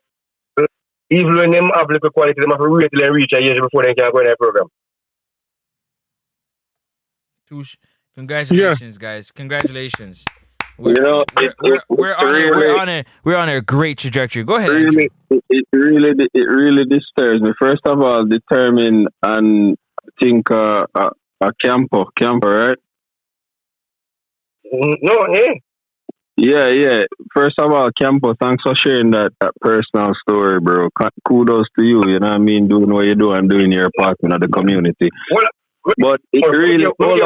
even when them have little quality, them have to wait till they reach a age before they can go in that program. Congratulations, guys! Congratulations. We're on a great trajectory. Go ahead. It really disturbs me. First of all, determine and think a camper, right? No, hey. Yeah. First of all, Campo, thanks for sharing that personal story, bro. Kudos to you. You know what I mean? Doing what you do and doing your part in the community. But it really hold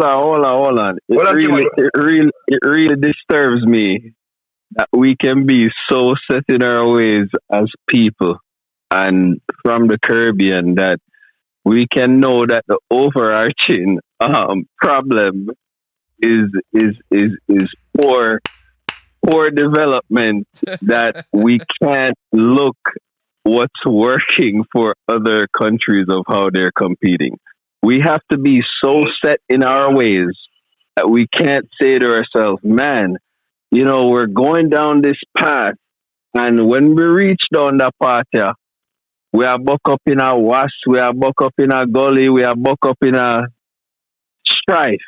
on. It really disturbs me that we can be so set in our ways as people and from the Caribbean that we can know that the overarching problem is poor development, that we can't look what's working for other countries of how they're competing. We have to be so set in our ways that we can't say to ourselves, man, you know, we're going down this path, and when we reach down that path, yeah, we are buck up in a wash, we are buck up in a gully, we are buck up in a strife.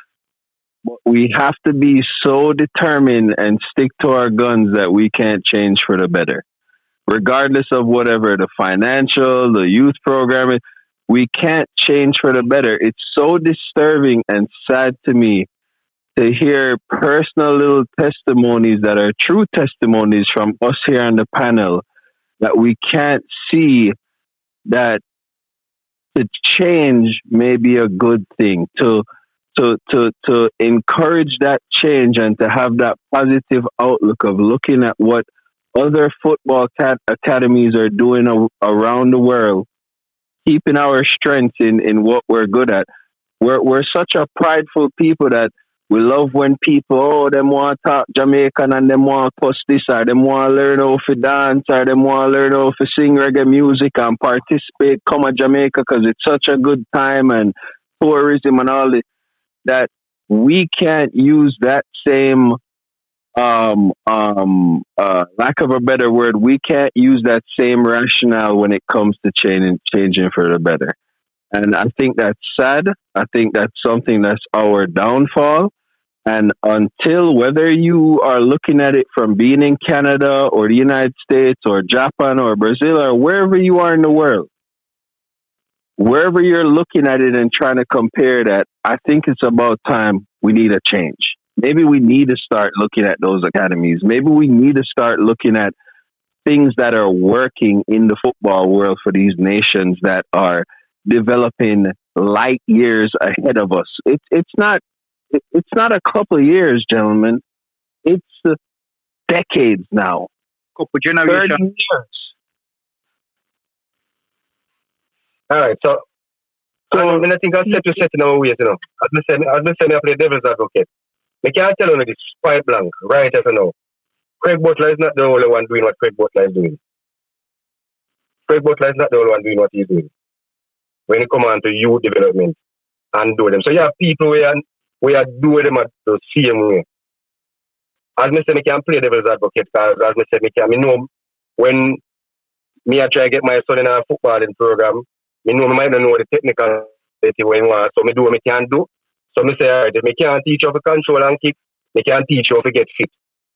But we have to be so determined and stick to our guns that we can't change for the better. Regardless of whatever the financial, the youth program, we can't change for the better. It's so disturbing and sad to me to hear personal little testimonies that are true testimonies from us here on the panel, that we can't see that to change may be a good thing, to encourage that change and to have that positive outlook of looking at what other football academies are doing around the world, keeping our strengths in what we're good at. We're such a prideful people that we love when people, them want to talk Jamaican and them want to cuss this, or them want to learn how to dance, or them want to learn how to sing reggae music and participate, come to Jamaica because it's such a good time and tourism and all this, that we can't use that same lack of a better word, we can't use that same rationale when it comes to changing for the better. And I think that's sad. I think that's something that's our downfall. And until, whether you are looking at it from being in Canada or the United States or Japan or Brazil or wherever you are in the world, wherever you're looking at it and trying to compare that, I think it's about time we need a change. Maybe we need to start looking at those academies. Maybe we need to start looking at things that are working in the football world for these nations that are developing light years ahead of us. It's not a couple of years, gentlemen. It's decades now. Couple generations. 30 years. All right, so I think I'll set in our ways, you know. As I say, I play devil's advocate. I can't tell you this point blank, right as I know. Craig Butler is not the only one doing what Craig Butler is doing. Craig Butler is not the only one doing what he's doing when it comes on to youth development and do them. So you have people we are doing them at the same way. as me say, me can play devil's advocate because as me say, me know when me I try to get my son in a footballing program, me know me might not know the technical when want, so me do what me can do. So me say, alright, if me can't teach you how to control and kick, me can teach you how to get fit.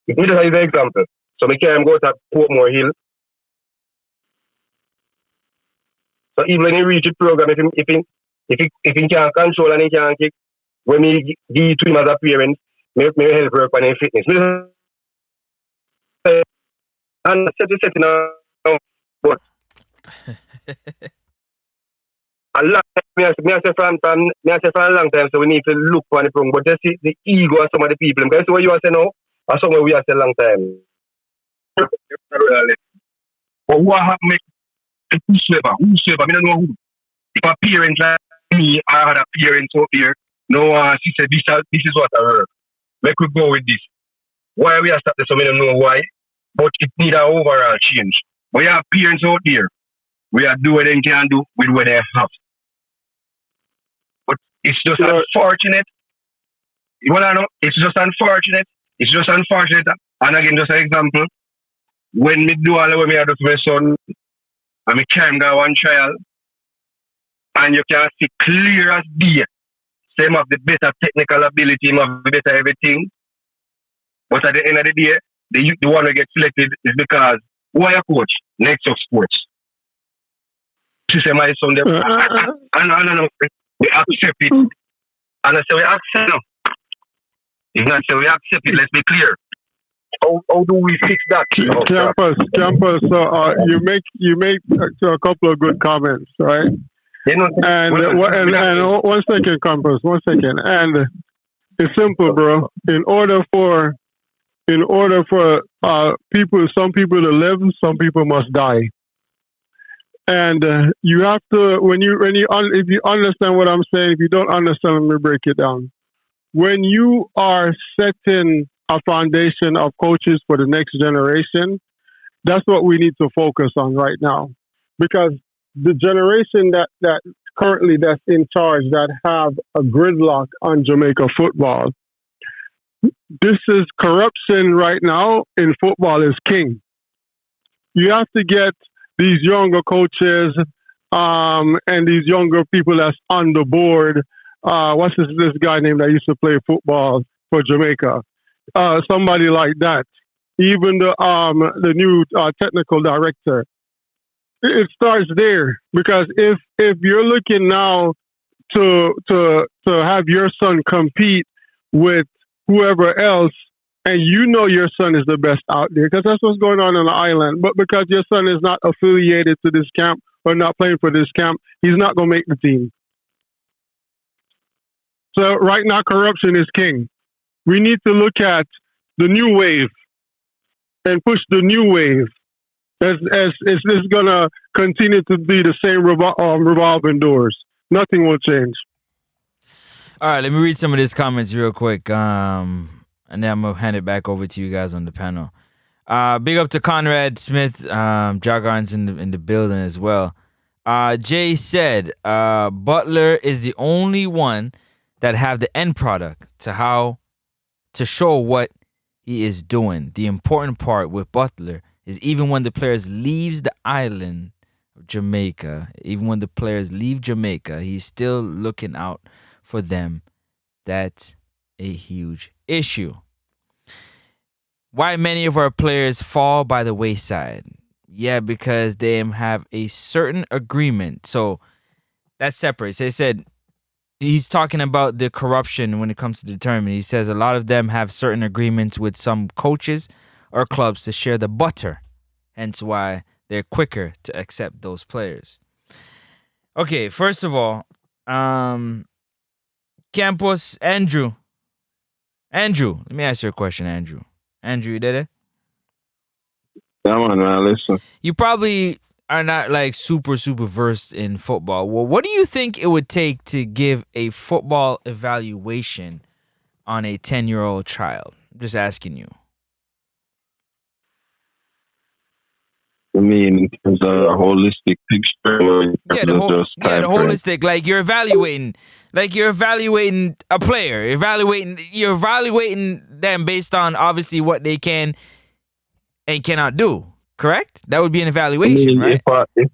If me just use an example. So me can go to Portmore Hill. So even when he reach the program, if he can't control and he can't kick, when me give to him as a parent, me help work on his fitness. Me say, and set now, but a lot me I say from a long time, so we need to look for the problem. But just see the ego of some of the people. Because what you are saying now, or somewhere we are saying a long time. But what happened? Whosoever, I don't know who. If a parent like me, I had a parent out here. No, she said this is what I heard. Let we go with this. Why we are stopped this? So I don't know why, but it need an overall change. We have parents out there. We are doing what they can do with what they have. But it's just unfortunate. You wanna know? It's just unfortunate. And again, just an example. When me do all the way me I do to my son, and me carry him go one trial, and you can see clear as day. Same of the better technical ability, of the better everything. But at the end of the day, the one who gets selected is because who are your coach? Next of sports. She said, my son, no, we accept it. And I say, we accept it. If not, say, we accept it. Let's be clear. How do we fix that? Campus. So you make a couple of good comments, right? And one second, Campus. 1 second. And it's simple, bro. In order for some people to live, some people must die. And you have to if you understand what I'm saying. If you don't understand, let me break it down. When you are setting a foundation of coaches for the next generation, that's what we need to focus on right now. Because the generation that currently that's in charge, that have a gridlock on Jamaica football, this is corruption right now in football is king. You have to get these younger coaches and these younger people that's on the board. What's this guy named that used to play football for Jamaica? Somebody like that. Even the new technical director. It starts there, because if you're looking now to have your son compete with whoever else, and you know your son is the best out there, because that's what's going on the island, but because your son is not affiliated to this camp or not playing for this camp, he's not going to make the team. So right now, corruption is king. We need to look at the new wave and push the new wave. As it's gonna continue to be the same revolving doors. Nothing will change. All right, let me read some of these comments real quick, and then I'm gonna hand it back over to you guys on the panel. Big up to Conrad Smith, Jargon's in the building as well. Jay said Butler is the only one that have the end product to show what he is doing. The important part with Butler is even when the players leaves the island of Jamaica, he's still looking out for them. That's a huge issue. Why many of our players fall by the wayside? Yeah, because they have a certain agreement. So that's separate. So he said he's talking about the corruption when it comes to the tournament. He says a lot of them have certain agreements with some coaches or clubs to share the butter, hence why they're quicker to accept those players. Okay, first of all, Campos, Andrew, let me ask you a question, Andrew. Andrew, you did it? Come on, man, listen. You probably are not like super versed in football. Well, what do you think it would take to give a football evaluation on a 10-year-old child? I'm just asking you. I mean, in terms of a holistic picture, the holistic. Like you're evaluating a player. You're evaluating them based on obviously what they can and cannot do. Correct? That would be an evaluation, right? If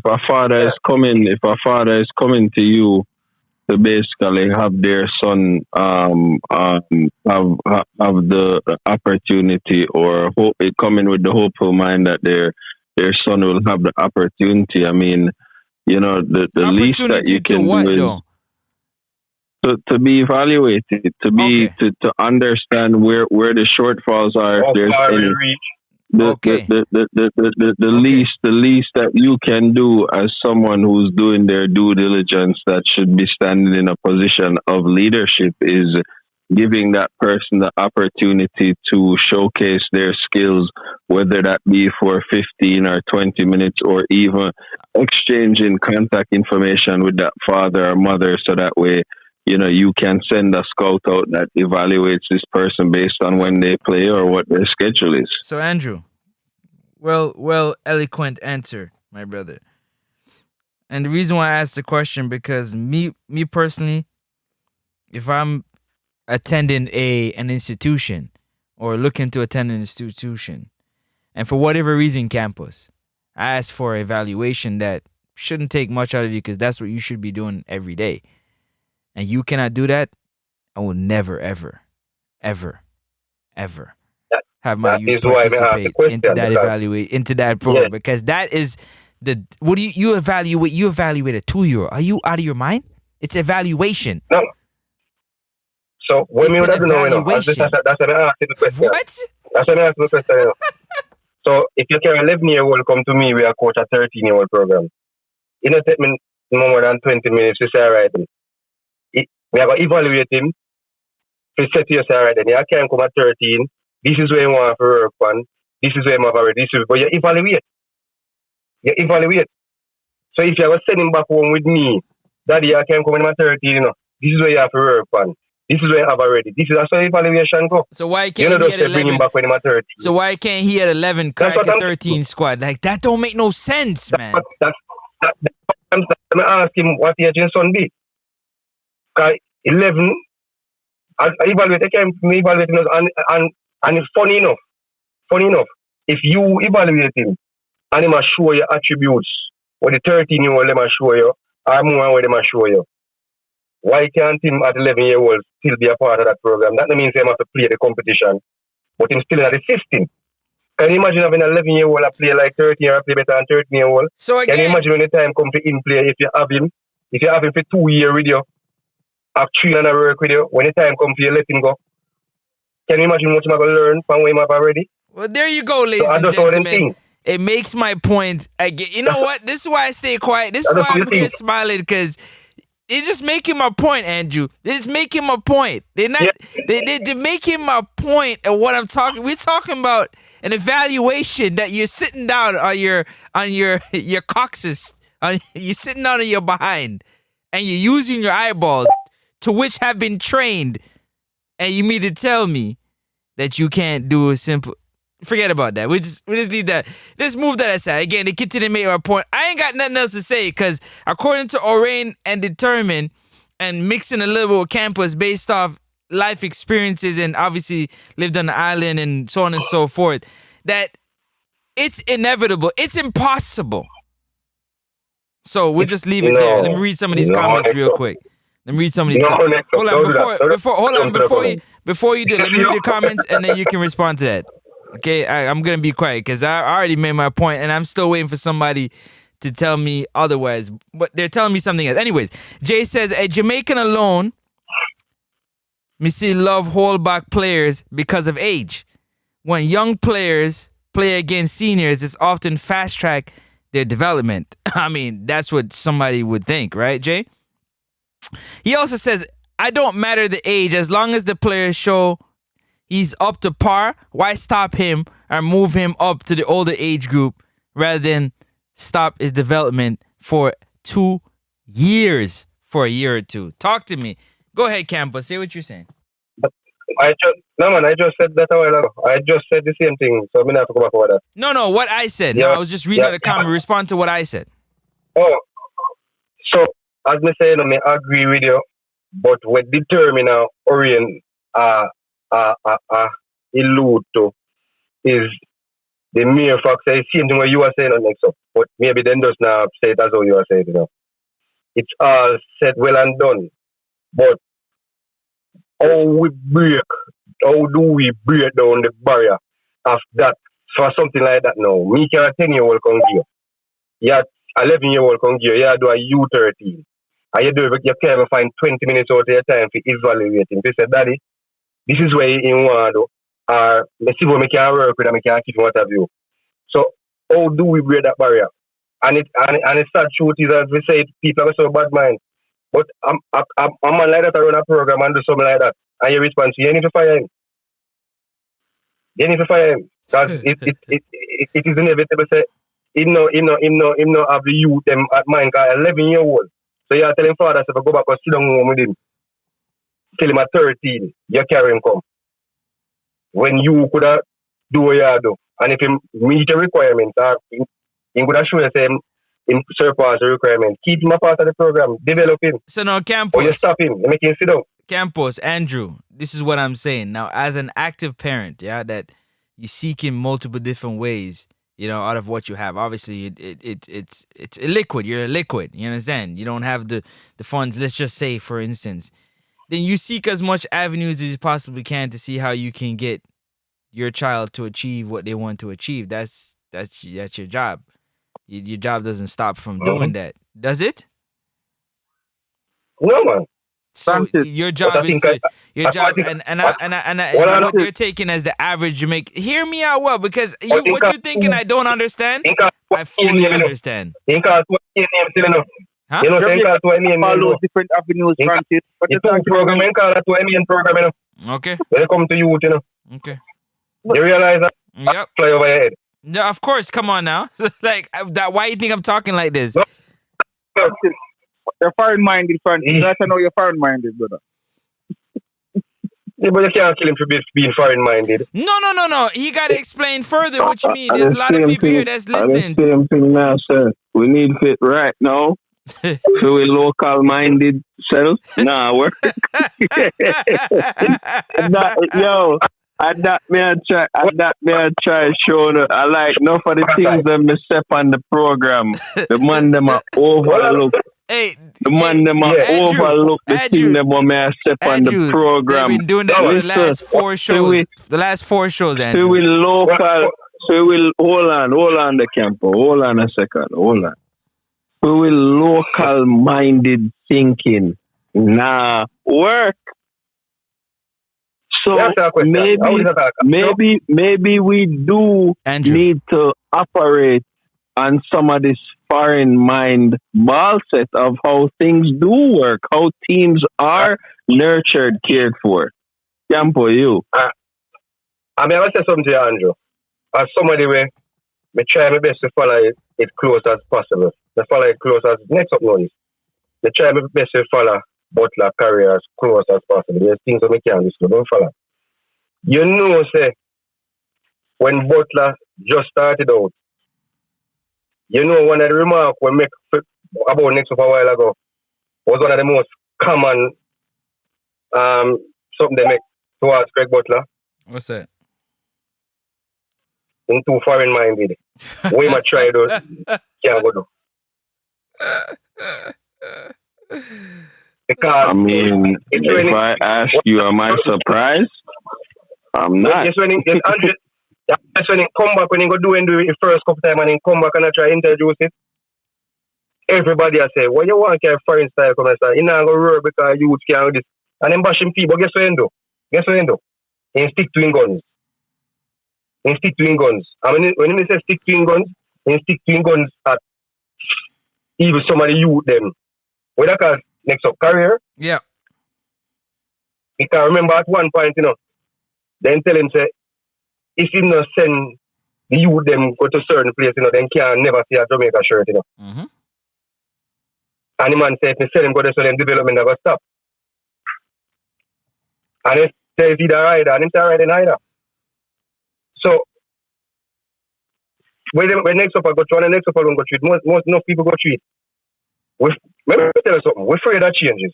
a father is coming to you to basically have their son have the opportunity, or hope, coming with the hopeful mind that their son will have the opportunity. I mean, you know, the least that you can do is to be evaluated, to understand where the shortfalls are. If there's any, the least that you can do as someone who's doing their due diligence, that should be standing in a position of leadership, is giving that person the opportunity to showcase their skills, whether that be for 15 or 20 minutes, or even exchanging contact information with that father or mother, so that way, you know, you can send a scout out that evaluates this person based on when they play or what their schedule is. So, Andrew, well, eloquent answer, my brother. And the reason why I asked the question, because me personally, if I'm attending an institution or looking to attend an institution, and for whatever reason, campus, I ask for an evaluation that shouldn't take much out of you, because that's what you should be doing every day, and you cannot do that, I will never, ever, ever, ever have my youth participate into that into that program, because that is what do you evaluate? You evaluate a 2-year-old. Are you out of your mind? It's evaluation. No. So when we would have known, that's what I asked the question. What? That's what I asked the question. So if you can 11-year-old come to me, we are coach a 13-year-old program. It don't take me no more than 20 minutes to say, all right, we have to evaluate him. To say to you, all right, then you can't come at 13. This is where you want to work on. This is where you have already. But you evaluate. So if you have to send him back home with me, Daddy, I can't come in at 13, you know. This is where you have to work on. This is where you have already. This is how evaluation go. So why can't he at 11? Bring him back when he's 13. So why can't he at 11 crack a 13 squad? Like, that don't make no sense, man. I'm ask him what age his son be. Because 11, I evaluate, I can't evaluate him, and it's funny enough, if you evaluate him and he must show you attributes what the 13-year-old must show you, or more what they must show you, why can't him at 11-year-old still be a part of that program? That means he must play the competition, but him still in the system. Can you imagine having an 11-year-old play like 13 or play better than 13-year-old? So again, can you imagine when the time comes to in play, if you have him for 2 years with you, have 3 and a work with you, when the time comes to you, let him go. Can you imagine what you're going to learn from where you have already? Well, there you go, ladies and gentlemen. It makes my point. You know what? This is why I stay quiet. This is why I'm here smiling, because they're just making my point, Andrew. They're just making my point. They're not. They're making my point of what I'm talking. We're talking about an evaluation that you're sitting down on your coccyx. You're sitting down on your behind, and you're using your eyeballs, to which have been trained, and you mean to tell me that you can't do a simple. Forget about that. We just leave that. Let's move that aside. Again, they continue to make my point. I ain't got nothing else to say, because according to Orain and Determine, and mixing a little bit with campus based off life experiences, and obviously lived on the island and so on and so forth, that it's inevitable. It's impossible. So we'll just leave it there. Let me read some of these comments real quick. Let me read some of these comments. Hold on, before you do, let me read the comments, and then you can respond to that. Okay, I'm going to be quiet, because I already made my point, and I'm still waiting for somebody to tell me otherwise. But they're telling me something else. Anyways, Jay says, a Jamaican alone, me see love hold back players because of age. When young players play against seniors, it's often fast track their development. I mean, that's what somebody would think, right, Jay? He also says, I don't matter the age, as long as the players show he's up to par, why stop him or move him up to the older age group rather than stop his development for 2 years, for a year or two? Talk to me. Go ahead, Campos. Say what you're saying. I just said that a while ago. I just said the same thing, so I'm going to have to go back over that. No, what I said. Yeah. No, I was just reading the comment. Respond to what I said. Oh, so as I say, I agree with you, but what determine orient elude to is the mere fact that it's same thing what you are saying on next up. But maybe then does not say it as how you are saying it. It's all said well and done. But how do we break down the barrier of that for something like that now? Me can 10-year-old come here. Yeah, 11-year-old come here. Yeah, do a U13. And you can't even find 20 minutes out of your time for evaluating. They say, Daddy, this is where you want to do. Or let's see what we can work with and we can keep what have you. So how do we break that barrier? And it's sad truth is as we say, people are so bad mind. But I'm man like that I run a program and do something like that. And you respond to you need to fire him. You need to fire him. Because it is inevitable say him no have the youth them at mind 11-year-old. So you are telling father to go back and sit down home with him. Till him at 13, you carry him come. When you could have do what you do. And if him meet the requirements, he could have shown him surpass the requirement. Keep him a part of the program. Develop him. So now, Or you Campos, stop him. You make him sit down. Campos, Andrew, this is what I'm saying. Now, as an active parent, yeah, that you seek in multiple different ways, you know, out of what you have. Obviously, it's illiquid. You're a liquid. You understand? You don't have the funds. Let's just say, for instance, then you seek as much avenues as you possibly can to see how you can get your child to achieve what they want to achieve. That's your job. Your job doesn't stop from doing that, does it? No, man. So Francis, your job is to what you're taking as the average Jamaican. Hear me out well, because what you're thinking I don't understand. I fully understand. Huh? You know, they call to all those different avenues, Francis. But the program, they call it to MEN program, you know. Okay. When they come to youth, you know. Okay. You realize that? Yep. Fly over your head. Yeah, of course. Come on now. Like that. Why you think I'm talking like this? No. You're foreign-minded, Francis. That's how you're foreign-minded, brother. Yeah, but you can't kill him for being foreign-minded. No. He got to explain further what you mean. There's a lot of people here that's listening. The same thing now, sir. We need fit right now. So we local-minded self. Nah, work. I try show the, I like enough of the things that me step on the program. The man them are overlook. The man them are overlook the thing them when me step on the program. They've been doing that for the last 4 shows. The last 4 shows, Andrew. So we local. So we will hold on the camper. Hold on a second. Hold on. We will local-minded thinking. Nah, work. So maybe we do need to operate on some of this foreign mind ball set of how things do work, how teams are nurtured, cared for. Campo, you. I mean, I say something to you, Andrew. As somebody where I try my best to follow it close as possible. To follow it close as next up noise. I try my best to follow Butler career as close as possible. There's things that we can't discuss. Don't follow. You know, say, when Butler just started out, you know, one of the remarks we make about next up a while ago was one of the most common something they make towards Greg Butler. What's that? In too foreign-minded. We might try those. Can't go do. Because I mean, if I ask you, am I surprised? I'm not. Just when he come back, when he go do it first couple time and he come back and I try to introduce it, everybody will say, well, you want to carry foreign style come and say, you're not going to roar because you can't do this. And then bashing people, guess what he do? He stick to his guns. I mean, when he says stick to his guns, he stick to his guns at even some of the youth them. When that cause next up career, yeah. He can remember at one point, you know, then tell him, say, if he not send the youth them go to certain place, you know, then can never see a Jamaica shirt, you know. Mm-hmm. And the man said, if he send him go to so then development never stop. And if says either rider, and he's riding either. So when next up I go through and the next up I don't go through it, most people go through it. Let me tell you something, we're afraid of changes.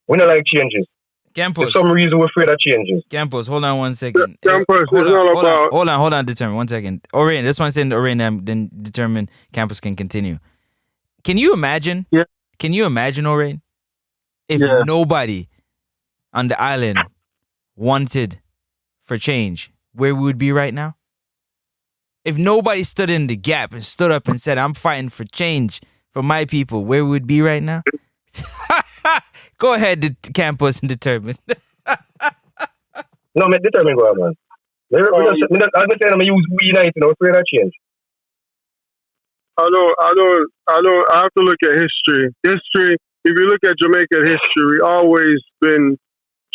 We don't like changes. Campos. For some reason, we're afraid of changes. Campos, hold on 1 second. Campos is all about. Hold on, determine 1 second. Orion, this one saying Orion, then determine Campos can continue. Can you imagine? Yeah. Can you imagine, Orion, if nobody on the island wanted for change, where we would be right now? If nobody stood in the gap and stood up and said, I'm fighting for change for my people, where we would be right now? Go ahead, Campos, and determine. No, determine go on, man. I'm saying I'm use we united, afraid of change. I have to look at history. History, if you look at Jamaican history, we always been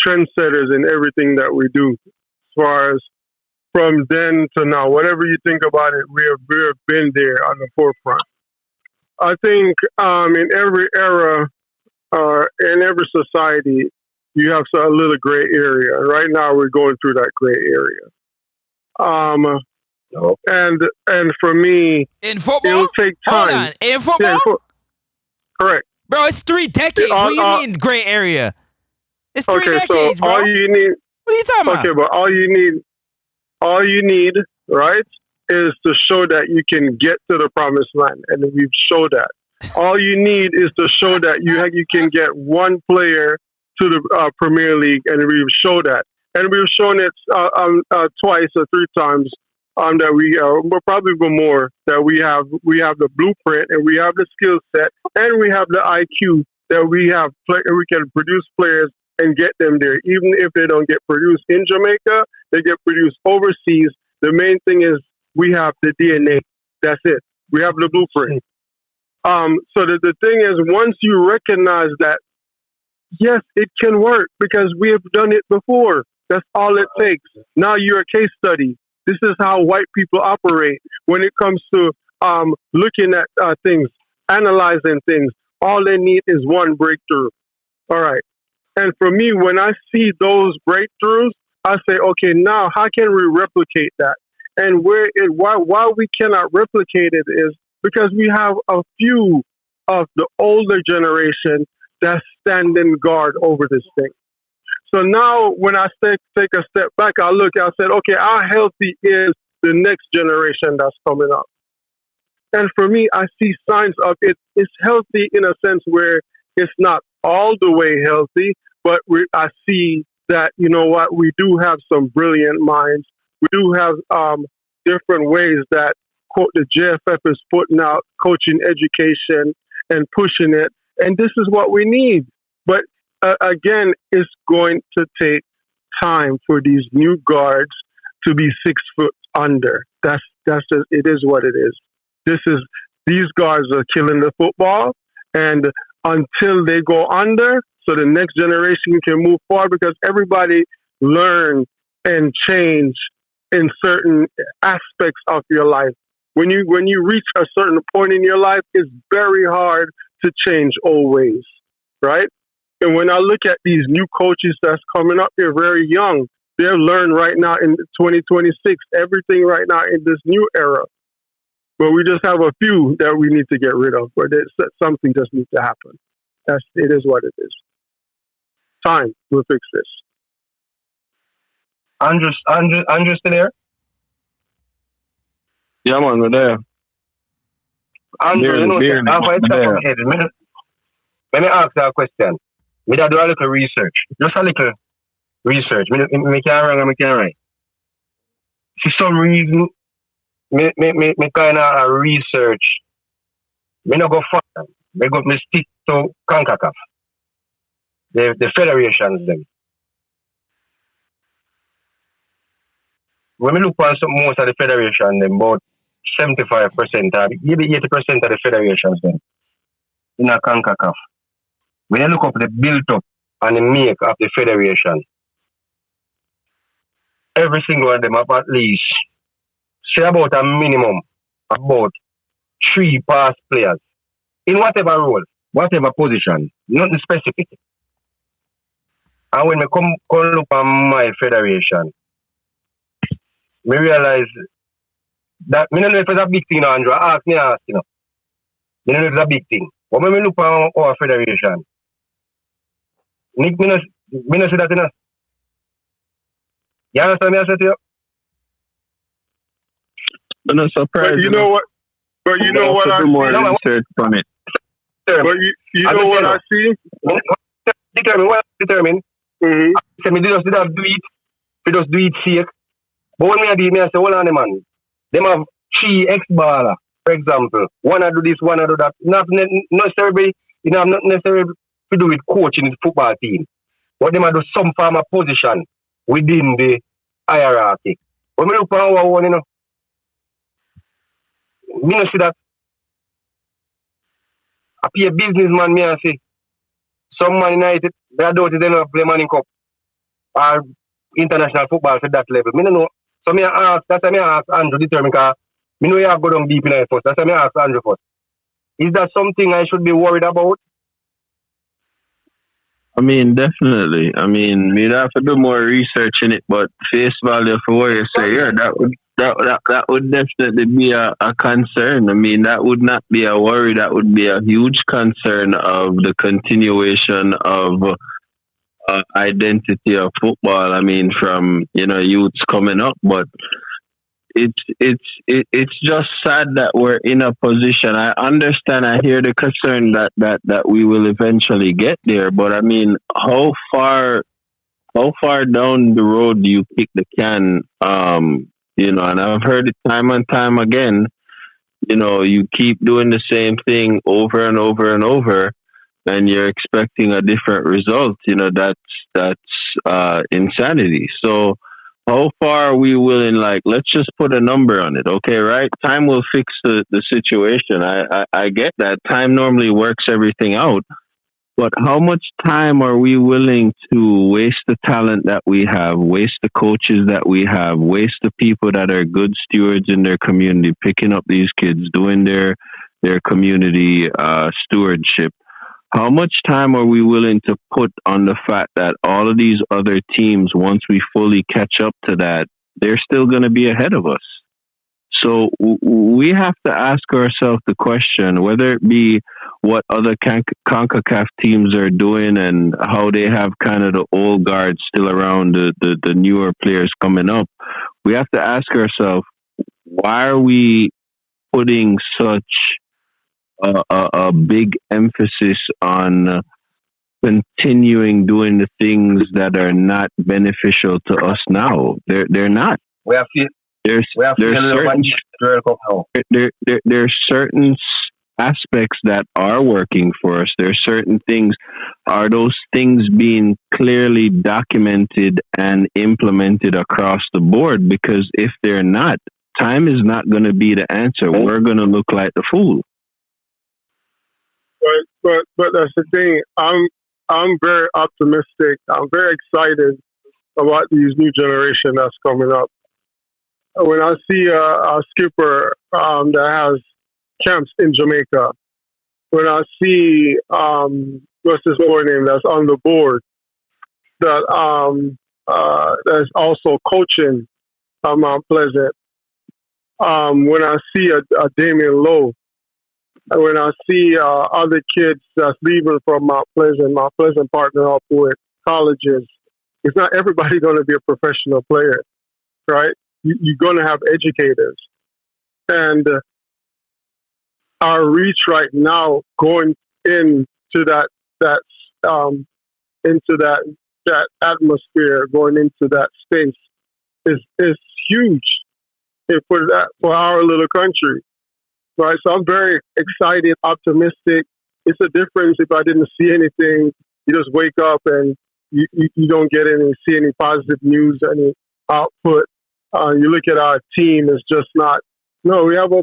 trendsetters in everything that we do. As far as from then to now, whatever you think about it, we have been there on the forefront. I think in every era, in every society, you have a little gray area. Right now, we're going through that gray area. And for me, in football, it'll take time. Hold on. In football, correct, bro. It's 3 decades. What do you mean gray area? It's 3 decades, so bro. All you need. What are you talking about? Okay, but all you need, right, is to show that you can get to the promised land, and we've showed that. All you need is to show that you can get one player to the Premier League, and we've showed that. And we've shown it twice or 3 times that we probably more, that we have the blueprint, and we have the skill set, and we have the IQ that we can produce players and get them there. Even if they don't get produced in Jamaica, they get produced overseas. The main thing is we have the DNA. That's it. We have the blueprint. So the thing is, once you recognize that, yes, it can work because we have done it before. That's all it takes. Now you're a case study. This is how white people operate when it comes to looking at things, analyzing things. All they need is one breakthrough. All right. And for me, when I see those breakthroughs, I say, okay, now how can we replicate that? And why we cannot replicate it is because we have a few of the older generation that's standing guard over this thing. So now when I take a step back, I said, okay, how healthy is the next generation that's coming up? And for me, I see signs of it. It's healthy in a sense where it's not all the way healthy, but I see that, you know what, we do have some brilliant minds. We do have different ways that the JFF is putting out coaching education and pushing it. And this is what we need. But again, it's going to take time for these new guards to be 6 foot under. That's just, it is what it is. These guards are killing the football, and until they go under, so the next generation can move forward, because everybody learn and change in certain aspects of your life. When you reach a certain point in your life, it's very hard to change old ways, right? And when I look at these new coaches that's coming up, they're very young. They're learned right now in 2026, everything right now in this new era. But we just have a few that we need to get rid of, but something just needs to happen. It is what it is. Time will fix this. Andrew still there? Yeah, man, we're there. Andrew, let me ask you a question. Me do a little research. Just a little research. Me can't wrong and me can't right. For some reason, me kind of research. Me no go far. Me stick to CONCACAF. The federations them. When we look at most of the federation, them about 75%, maybe 80% of the federations them in a CONCACAF. When you look up the build up and the make of the federation, every single one of them have at least say about a minimum about 3 past players in whatever role, whatever position, nothing specific. And when I come look at my federation, I realize that I don't know if it's a big thing, Andrew. Ask me. I don't know if it's a big thing. But when we look at our federation, Nick, me no see that, you know. You understand me, I said to you? I'm not surprised. But you know what? But you know what I do more see. research from it. But you know what I see. Determine. Mm-hmm. I say me just do it. We just do it fake. But when I say, hold on, man. Them have 3 ex-baller, for example. One I do this, one I do that. Not necessarily, not necessarily to do with coaching the football team. But them I do some form of position within the hierarchy. When we look for our one, me no see that. I be a businessman, me I say. Some Man United, they are doing it, they don't play Manning Cup or international football at that level. Me no know. So me ask, that's why me ask Andrew determine, because me know you have go down deep in it first. That's why me ask Andrew first. Is that something I should be worried about? I mean, definitely. I mean, we'd have to do more research in it, but face value for what you say, yeah, that would definitely be a concern. I mean, that would not be a worry. That would be a huge concern of the continuation of identity of football. I mean, from youths coming up, but it's just sad that we're in a position. I understand. I hear the concern that we will eventually get there, but I mean, how far down the road do you kick the can? And I've heard it time and time again. You keep doing the same thing over and over and over, and you're expecting a different result. That's insanity. So how far are we willing, let's just put a number on it, okay, right? Time will fix the situation. I get that. Time normally works everything out. But how much time are we willing to waste the talent that we have, waste the coaches that we have, waste the people that are good stewards in their community, picking up these kids, doing their community stewardship? How much time are we willing to put on the fact that all of these other teams, once we fully catch up to that, they're still going to be ahead of us? So we have to ask ourselves the question, whether it be what other CONCACAF teams are doing and how they have kind of the old guard still around the newer players coming up. We have to ask ourselves, why are we putting such a big emphasis on continuing doing the things that are not beneficial to us now? They're not. There's certain aspects that are working for us. There's certain things. Are those things being clearly documented and implemented across the board? Because if they're not, time is not going to be the answer. We're going to look like the fool. But that's the thing. I'm very optimistic. I'm very excited about these new generation that's coming up. When I see a skipper that has camps in Jamaica, when I see what's this boy name that's on the board that's also coaching Mount Pleasant, when I see a Damian Lowe, and when I see other kids that's leaving from Mount Pleasant partner up with colleges, it's not everybody going to be a professional player, right? You're going to have educators, and our reach right now going into that atmosphere, going into that space is huge for our little country, right? So I'm very excited, optimistic. It's a difference if I didn't see anything. You just wake up and you don't see any positive news, any output. You look at our team, it's just not. No, we have a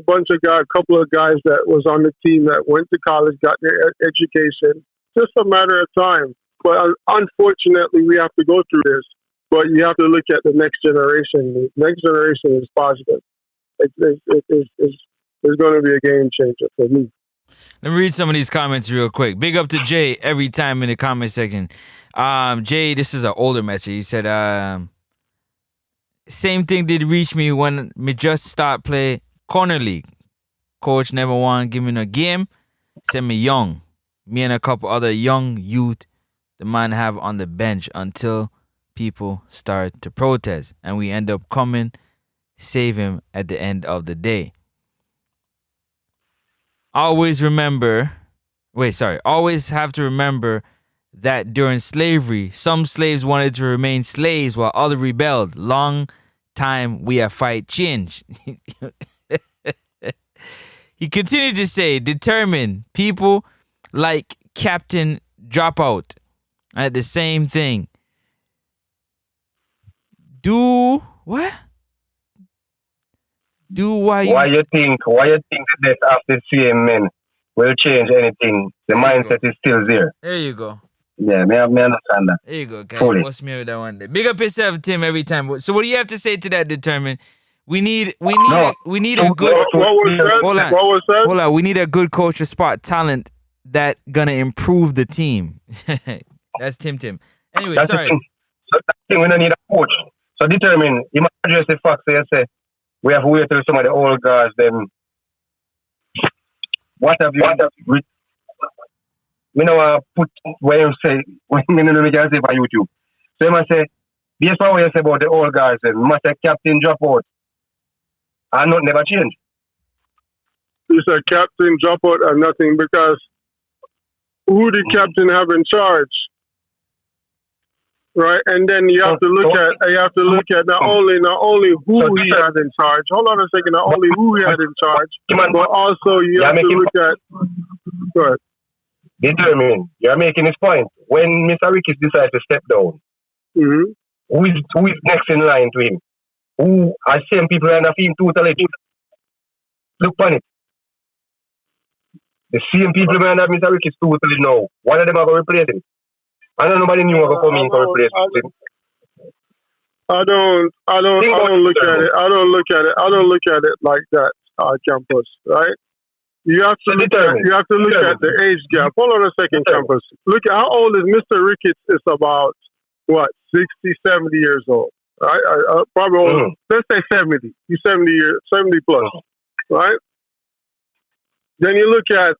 couple of guys that was on the team that went to college, got their education. Just a matter of time. But unfortunately, we have to go through this. But you have to look at the next generation. The next generation is positive. It's going to be a game changer for me. Let me read some of these comments real quick. Big up to Jay every time in the comment section. Jay, this is an older message. He said, same thing did reach me when me just start play corner league. Coach never want to give me a game. Said me young. Me and a couple other young youth the man have on the bench until people start to protest, and we end up coming save him at the end of the day. Always have to remember that during slavery, some slaves wanted to remain slaves while others rebelled. Long time we have fight change. He continued to say, determined people like Captain Dropout at the same thing. Do what? Why you think the death of the same men will change anything? The mindset is still there. There you go. Yeah, me understand that. There you go, guys. Fully. What's me with that one day? Big up yourself, Tim, every time. So what do you have to say to that, determined? We need a good What was that? Hold on. We need a good coach to spot talent that gonna improve the team. That's Tim. Anyway, that's sorry. The thing. So that thing we don't need a coach. So determine, you must address the fact. So you say we have to wait till some of the old guys. Then what have you? We know put where you say when you know me just say for YouTube. So you must say based on what you say about the old guys. Then must say captain drop out. And not never change. You said captain drop out or nothing because who the captain have in charge, right? And then you have to look at not only who he had in charge. Hold on a second. Not only who he had in charge, but also you have to look at. Good. Determine. You're making this point. When Mr. Ricketts decides to step down, who is next in line to him? Who are same people and have him totally different? Look on it. The same people and have Mr. Ricketts totally know. One of them are going to replace him. I don't know nobody new are going to come in to replace him. I don't look at it. I don't look at it like that, Campus, right? You have to look at the age gap. Hold on a second, Campus. Look at how old is Mr. Ricketts? Is about what, 60, 70 years old. Right? Probably let's say 70. He's 70 plus, right? Then you look at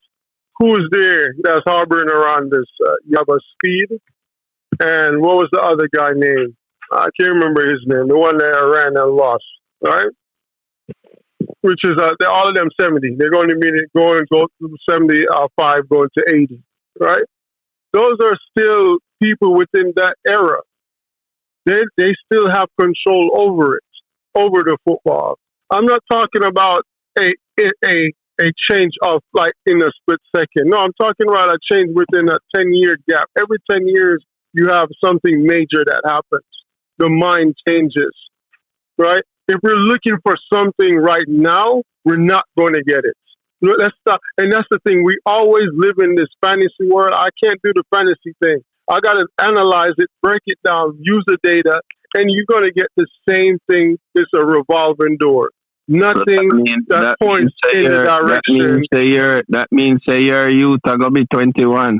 who's there that's harboring around this. You have a Speed, and what was the other guy name? I can't remember his name. The one that ran and lost, right? Which is all of them 70. They're going to be go to 75, going to 80, right? Those are still people within that era. They still have control over the football. I'm not talking about a change of like in a split second. No, I'm talking about a change within a 10-year gap. Every 10 years, you have something major that happens. The mind changes, right? If we're looking for something right now, we're not going to get it. Let's stop. And that's the thing. We always live in this fantasy world. I can't do the fantasy thing. I got to analyze it, break it down, use the data, and you're going to get the same thing. It's a revolving door. Nothing that points in the direction. That means your youth are going to be 21.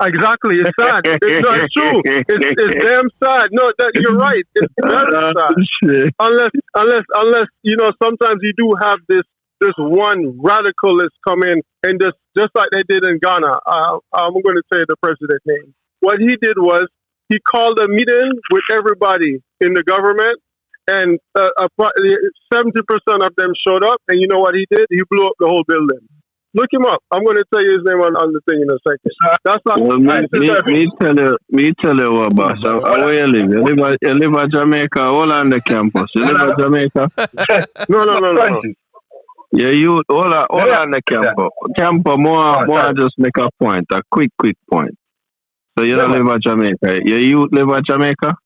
Exactly. It's sad. It's not true. It's damn sad. No, you're right. It's very sad. Unless sometimes you do have this one radicalist come in and just like they did in Ghana. I'm going to say the president name. What he did was he called a meeting with everybody in the government, and 70% of them showed up. And you know what he did? He blew up the whole building. Look him up. I'm going to tell you his name on the thing in a second. That's not. Well, me tell you what, boss. Where you live? You live at Jamaica. Hold on the campus. You live at Jamaica? No. Yeah, you hold on the campus. Campus, more just make a point, a quick point. So you don't live at Jamaica. You live at Jamaica?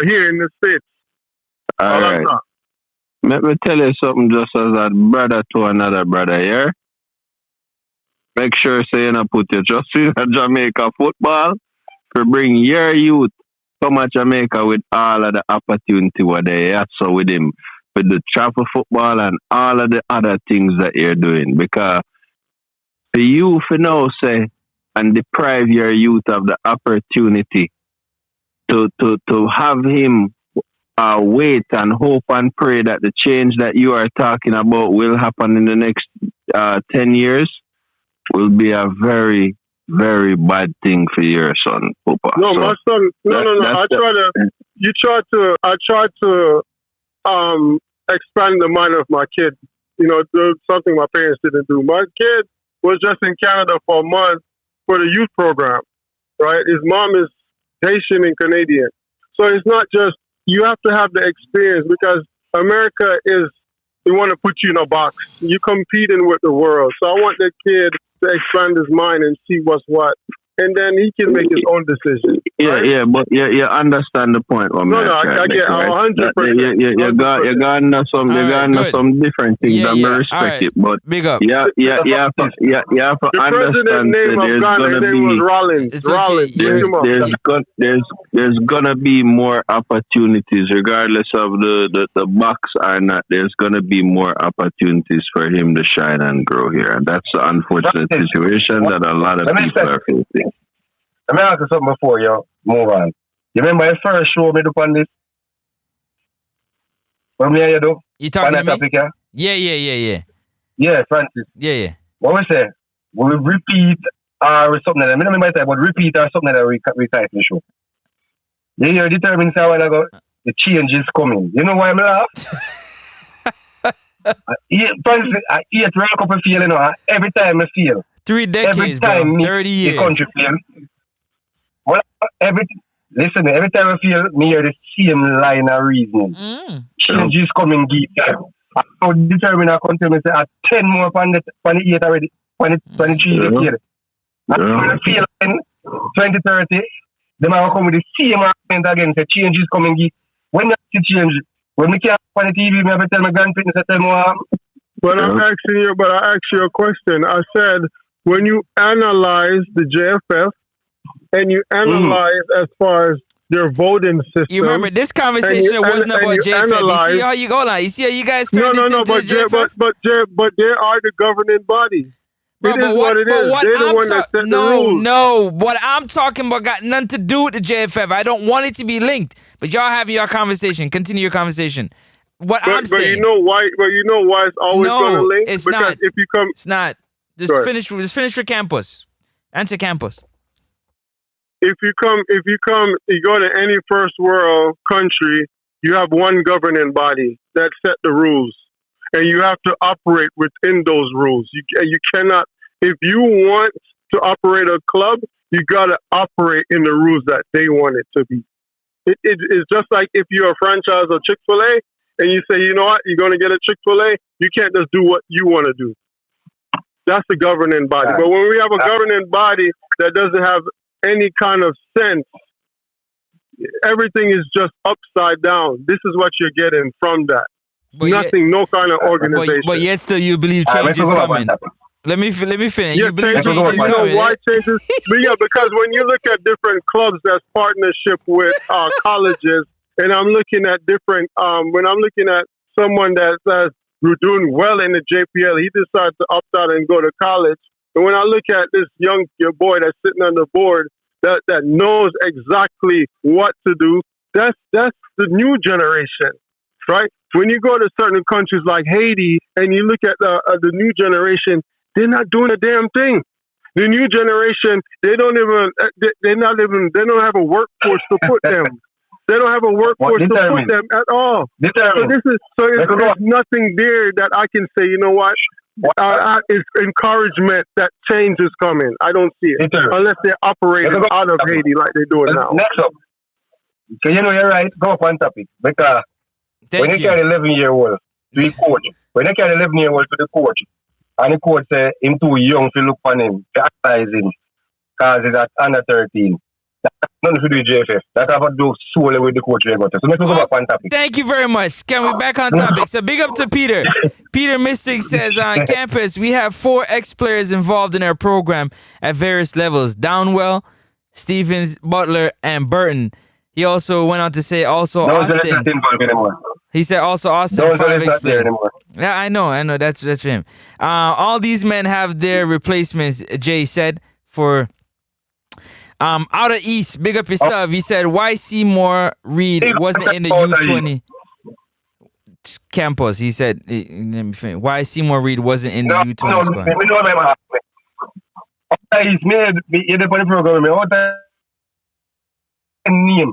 Here in the States. All right. Let me tell you something just as a brother to another brother here. Make sure you don't put your trust in Jamaica football to bring your youth come to Jamaica with all of the opportunity what they have so with him, with the travel football and all of the other things that you're doing. Because the youth now say and deprive your youth of the opportunity to have him wait and hope and pray that the change that you are talking about will happen in the next 10 years will be a very very bad thing for your son, Papa. No, So my son. No. I try to expand the mind of my kid. You know, do something my parents didn't do. My kid was just in Canada for a month for the youth program. Right, his mom is Haitian and Canadian, so it's not just you have to have the experience because America is. They want to put you in a box. You're competing with the world. So I want the kid to expand his mind and see what's what. And then he can make his own decision. Right? But you understand the point. I get 100%. You're gonna some different things. I respect it, but big up. You have to the understand name of Ghana, his name was Rollins. There's gonna be more opportunities, regardless of the box or not. There's gonna be more opportunities for him to shine and grow here, and that's the unfortunate situation that a lot of people are facing. Let me ask you something before you move on. You remember your first show me do on this? What me you do? You talking to me? Yeah. Yeah, Yeah, Francis. Yeah. What we say? We repeat or something like that. I don't remember but repeat or something like that we type the show. Yeah, you're determined a while ago. The change is coming. You know why I'm laughing? Francis, I eat very couple feel, you know, every time I feel. 3 decades, bro. 30 years. The country feel. Well, every time I feel me hear the same line of reasoning. Change is coming deep. I would determine I continue to say at 10 more on the 8 already, 23 years. I feel in 2030, they might come with the same argument again, say change is coming deep. When that change, when we can't on the TV, me have to tell my grandparents, I tell me But I asked you a question. I said, when you analyze the JFF and you analyze as far as their voting system. You remember this conversation wasn't about JFF. You see how you go now. You see how you guys turn this into JFF? But they are the governing body. It is what it is. They're the one that set the rules. No, what I'm talking about got nothing to do with the JFF. I don't want it to be linked. But y'all have your conversation. Continue your conversation. I'm saying. But you know why it's always going to link? It's because not. If you come, it's not. Just finish your campus. Answer campus. If you go to any first world country, you have one governing body that set the rules, and you have to operate within those rules. You cannot, if you want to operate a club, you got to operate in the rules that they want it to be. It's just like if you're a franchise of Chick-fil-A, and you say, you know what, you're going to get a Chick-fil-A, you can't just do what you want to do. That's the governing body. But when we have a governing body that doesn't have any kind of sense, everything is just upside down. This is what you're getting from that. But no kind of organization. But yet still you believe change is coming. Let me finish. Yeah, you believe change is coming. Why changes? Because when you look at different clubs that's partnership with colleges, and I'm looking at different, when I'm looking at someone that says you're doing well in the JPL, he decides to opt out and go to college. And when I look at this young boy that's sitting on the board that knows exactly what to do, that's the new generation, right? When you go to certain countries like Haiti and you look at the new generation, they're not doing a damn thing. The new generation, they don't have a workforce to put them. They don't have a workforce to put them at all. So there's nothing there that I can say, you know what? It's encouragement that change is coming. I don't see it. Unless they're operating out of Haiti like they're doing now. Next up. So you know you're right. Go up on topic. Because when you carry 11-year-old to the coach, when you carry 11-year-old to the coach, and the coach say him too young to look on him, to analyze him, because he's at under 13. That's nothing to do with JFF. That have to do solely with the coach. So let's go back on topic. Thank you very much. Can we back on topic? So big up to Peter. Peter Mystic says on campus, we have 4 ex-players involved in our program at various levels. Downwell, Stevens, Butler, and Burton. He also went on to say also Austin. He said also Austin, 5 ex-players. Yeah, I know. That's for him. All these men have their replacements, Jay said, for... out of East, big up yourself. He said, why Seymour Reed wasn't in the U20 campus? He said, let me finish. Why Seymour Reed wasn't in the U20 squad? He's made in the program. What name?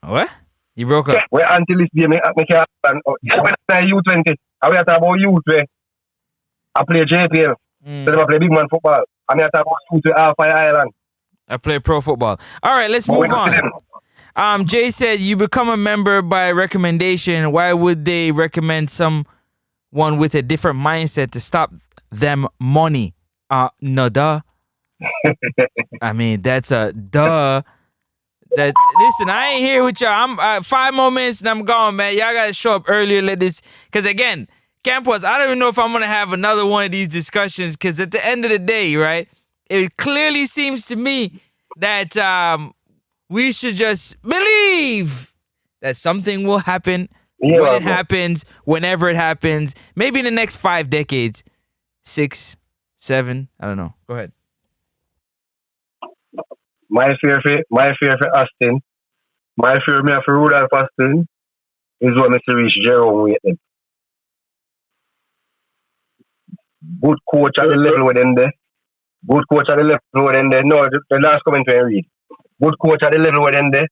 What? You broke up. Where until this day, I can't. U20. I will talk about youth where I play JPL. So I play big man football. I talk about youth to Alpha Island. I play pro football. All right, let's move on. Jay said you become a member by recommendation. Why would they recommend someone with a different mindset to stop them money? No, duh. I mean, that's a duh. That listen, I ain't here with y'all. I'm 5 more minutes and I'm gone, man. Y'all gotta show up earlier. Let this, because again, Campos, I don't even know if I'm gonna have another one of these discussions. Because at the end of the day, right, it clearly seems to me that we should just believe that something will happen when it happens, whenever it happens. Maybe in the next 5 decades, 6, 7. I don't know. Go ahead. My fear for Austin, my fear me for Rudolph Austin is what Mr. Reach Jerome waiting. Good coach at the level within there. Good coach at the level within there. No, the last comment I read. Good coach at the level within there.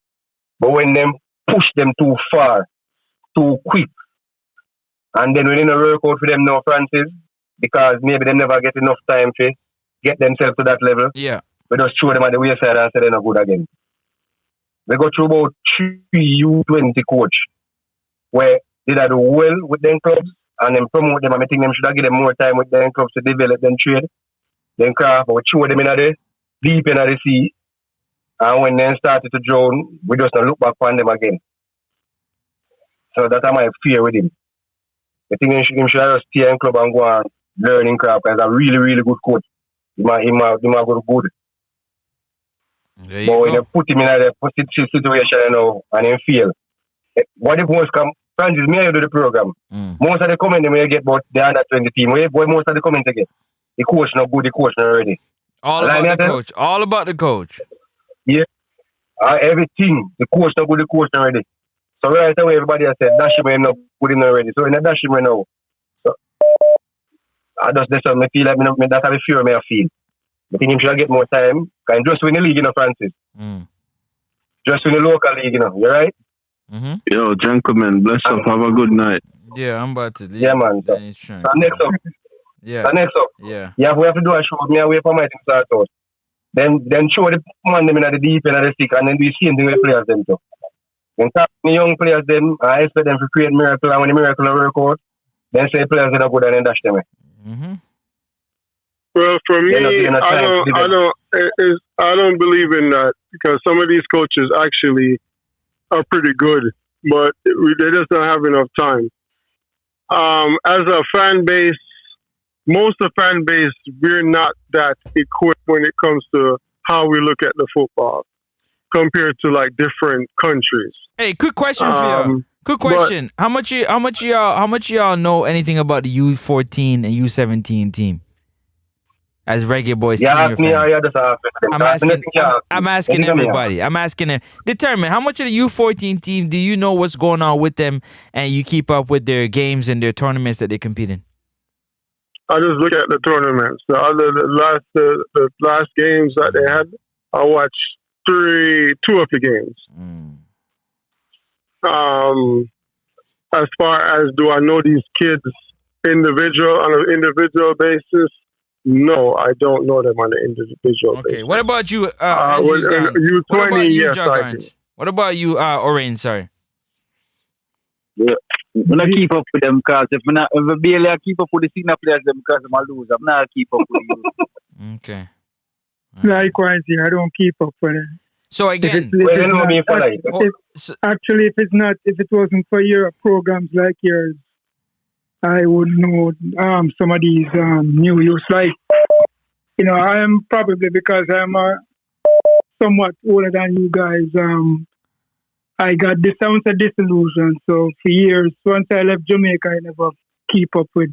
But when them push them too far, too quick, and then we didn't work out for them now, Francis, because maybe they never get enough time to get themselves to that level. Yeah. We just throw them at the wayside and say they're not good again. We go through about 3 U20 coach where they do well with them clubs and then promote them. I think them should have give them more time with them clubs to develop them trade, then craft, but we throw them in the deep in the sea. And when they started to drown, we just don't look back on them again. So that's my fear with him. I think him should just stay in club and go and learn in craft because he's a really, really good coach. He might go good. But when you put him in a situation, you know, and he fail, what if most come? Francis, may I do the program? Most of the comments when you get about the under 20 team, what most of the comments again? The coach not good, the coach not ready. All about the coach. All about the coach. Yeah. Everything. The coach not good, the coach not ready. So right away, everybody has said, dash him not good, not ready. So in a dash him now. So I just feel like that's how I fear me I feel. I think him should get more time. Can just win the league, you know, Francis. Just win the local league, you know. You right? Mm-hmm. Yo, gentlemen, bless up. Have a good night. Yeah, I'm about to leave. Yeah, man. So next up. Yeah. So next up. Yeah. Yeah, we have to do a show. Me away from my team start out. Then show the man them in the deep end of the stick and then do the same thing with the players them too. Then talk the young players them, I expect them to create miracle, and when the miracle work out, then say players are good and then dash them. Mm-hmm. Well, for me, I don't believe in that because some of these coaches actually are pretty good, but they just don't have enough time. As a fan base, most of the fan base, we're not that equipped when it comes to how we look at the football compared to like different countries. Hey, quick question for you. Quick question: How much y'all know anything about the U14 and U17 team? As Reggae Boyz senior fans. I'm asking everybody. I'm asking them. Determine how much of the U14 team do you know what's going on with them, and you keep up with their games and their tournaments that they compete in. I just look at the tournaments. The last games that they had, I watched 2 of the games. As far as do I know these kids on an individual basis? No, I don't know them on an individual basis. Okay, what about you? U20, yes, I do. What about you, Orange? Sorry. Yeah. I'm not keep up with them because if I barely keep up with the senior players them because I'm a loser. I'm not keep up with you. Okay. Likewise, I don't keep up with them. So again, actually, if it wasn't for your programs like yours, I would know some of these new youths. Like, I am probably because I'm somewhat older than you guys. I got this sounds of disillusion. So for years, once I left Jamaica, I never keep up with.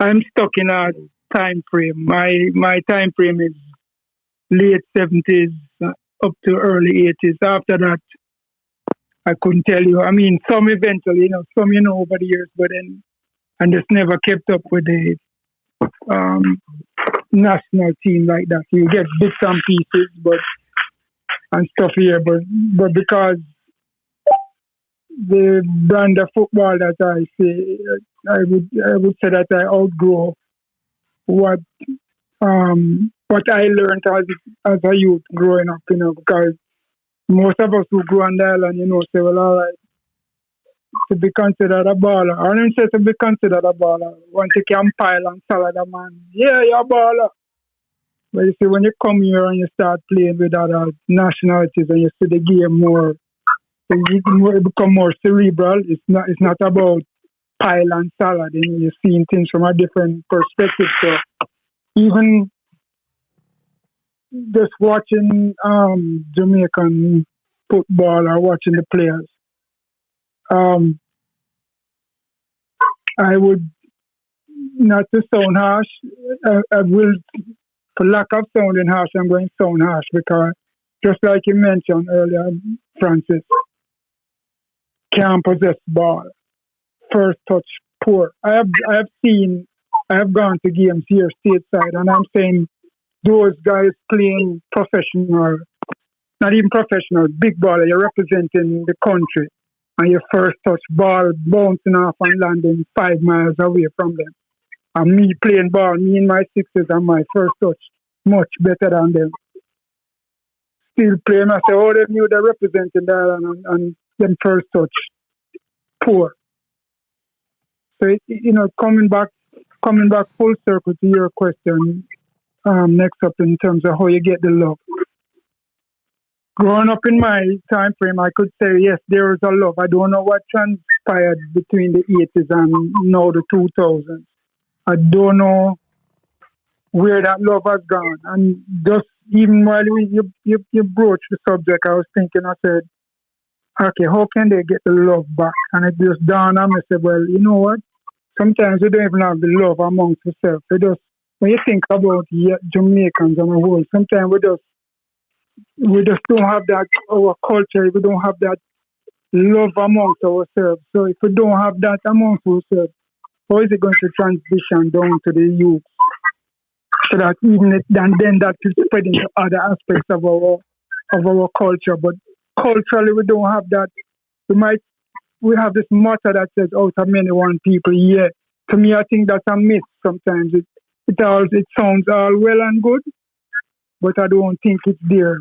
I'm stuck in a time frame. My time frame is late 70s up to early 80s. After that, I couldn't tell you. I mean, some eventually, some over the years, but then I just never kept up with the national team like that. You get bits and pieces, but and stuff here, but because the brand of football that I say, I would say that I outgrow what I learned as a youth growing up, because most of us who grew on the island, say, well, all right, to be considered a baller. I don't say to be considered a baller. Once you can pile and salad a man, yeah, you're a baller. But you see, when you come here and you start playing with other nationalities and you see the game more, it become more cerebral. It's not about pile and salad, and you're seeing things from a different perspective. So even just watching Jamaican football or watching the players, I would, not to sound harsh, I will, for lack of sounding harsh, I'm going to sound harsh because just like you mentioned earlier, Francis, can't possess ball, first touch poor. I have gone to games here stateside, and I'm saying those guys playing professional, not even professional, big ball, you're representing the country, and your first touch ball bouncing off and landing 5 miles away from them. And me playing ball, me in my sixes and my first touch, much better than them. Still playing, I say, oh, they knew they're representing that, and them first touch, poor. So, coming back full circle to your question, next up in terms of how you get the love. Growing up in my time frame, I could say, yes, there was a love. I don't know what transpired between the 80s and now the 2000s. I don't know where that love has gone. And just even while you broached the subject, I was thinking, I said, okay, how can they get the love back? And it just dawned on me, I said, well, you know what? Sometimes we don't even have the love amongst ourselves. When you think about Jamaicans on the whole, sometimes we just don't have that, our culture, we don't have that love amongst ourselves. So if we don't have that amongst ourselves, how is it going to transition down to the youth? So that then that will spread into other aspects of our culture. But culturally, we don't have that. We have this motto that says, out of many, one people. Yeah, to me, I think that's a myth sometimes. It sounds all well and good, but I don't think it's there,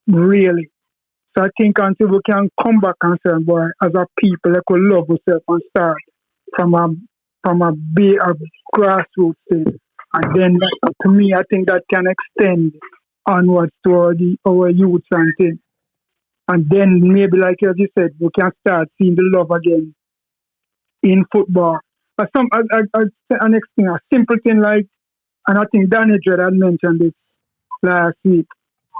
really. So I think until we can come back and say, boy, as a people, we could love ourselves and start from a grassroots thing. And then, to me, I think that can extend onwards to our youths and things. And then maybe, like as you said, we can start seeing the love again in football. But next thing, a simple thing like, and I think Danny Dredd had mentioned this last week.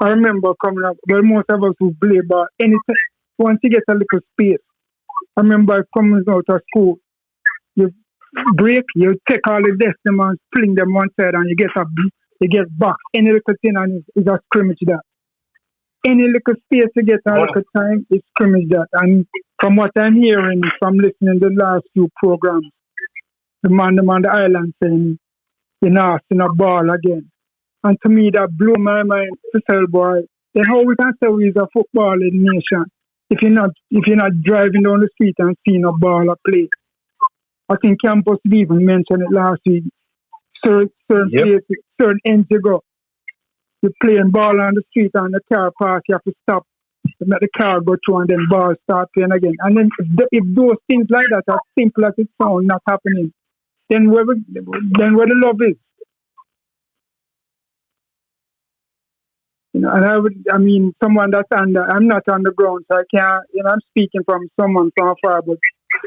I remember coming up, well, most of us who play ball, anything, once you get a little space, I remember coming out of school, you break, you take all the desks and fling them one side and you get box. Any little thing and it's a scrimmage that. Any little space you get a little time, it's scrimmage that. And from what I'm hearing, from listening to the last few programs, the man on the island saying, in a ball again. And to me, that blew my mind to tell boy, then how we can say we're a footballing nation if you're not driving down the street and seeing a baller play. I think Campus even mentioned it last week. Certain places, certain ends you go. You're playing ball on the street and the car pass, you have to stop to let the car go through and then ball start playing again. And then if those things like that, as simple as it sounds, not happening, then where the love is. And someone that's I'm not on the ground, so I can't, I'm speaking from someone from afar, but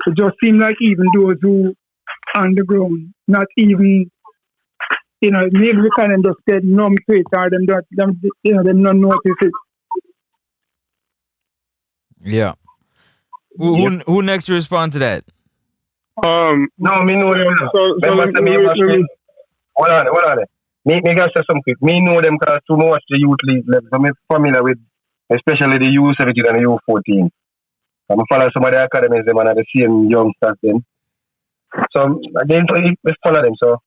it just seems like even those who on the ground, not even, maybe we can just get numb to it or them not notice it. Yeah. Who next to respond to that? No, me know them. Hold on. Me can say something. Me know them because too much the youth league level. So I'm familiar with especially the U17 and the U14. I'm follow some of the academies them and the same youngsters them. So again, we follow them. So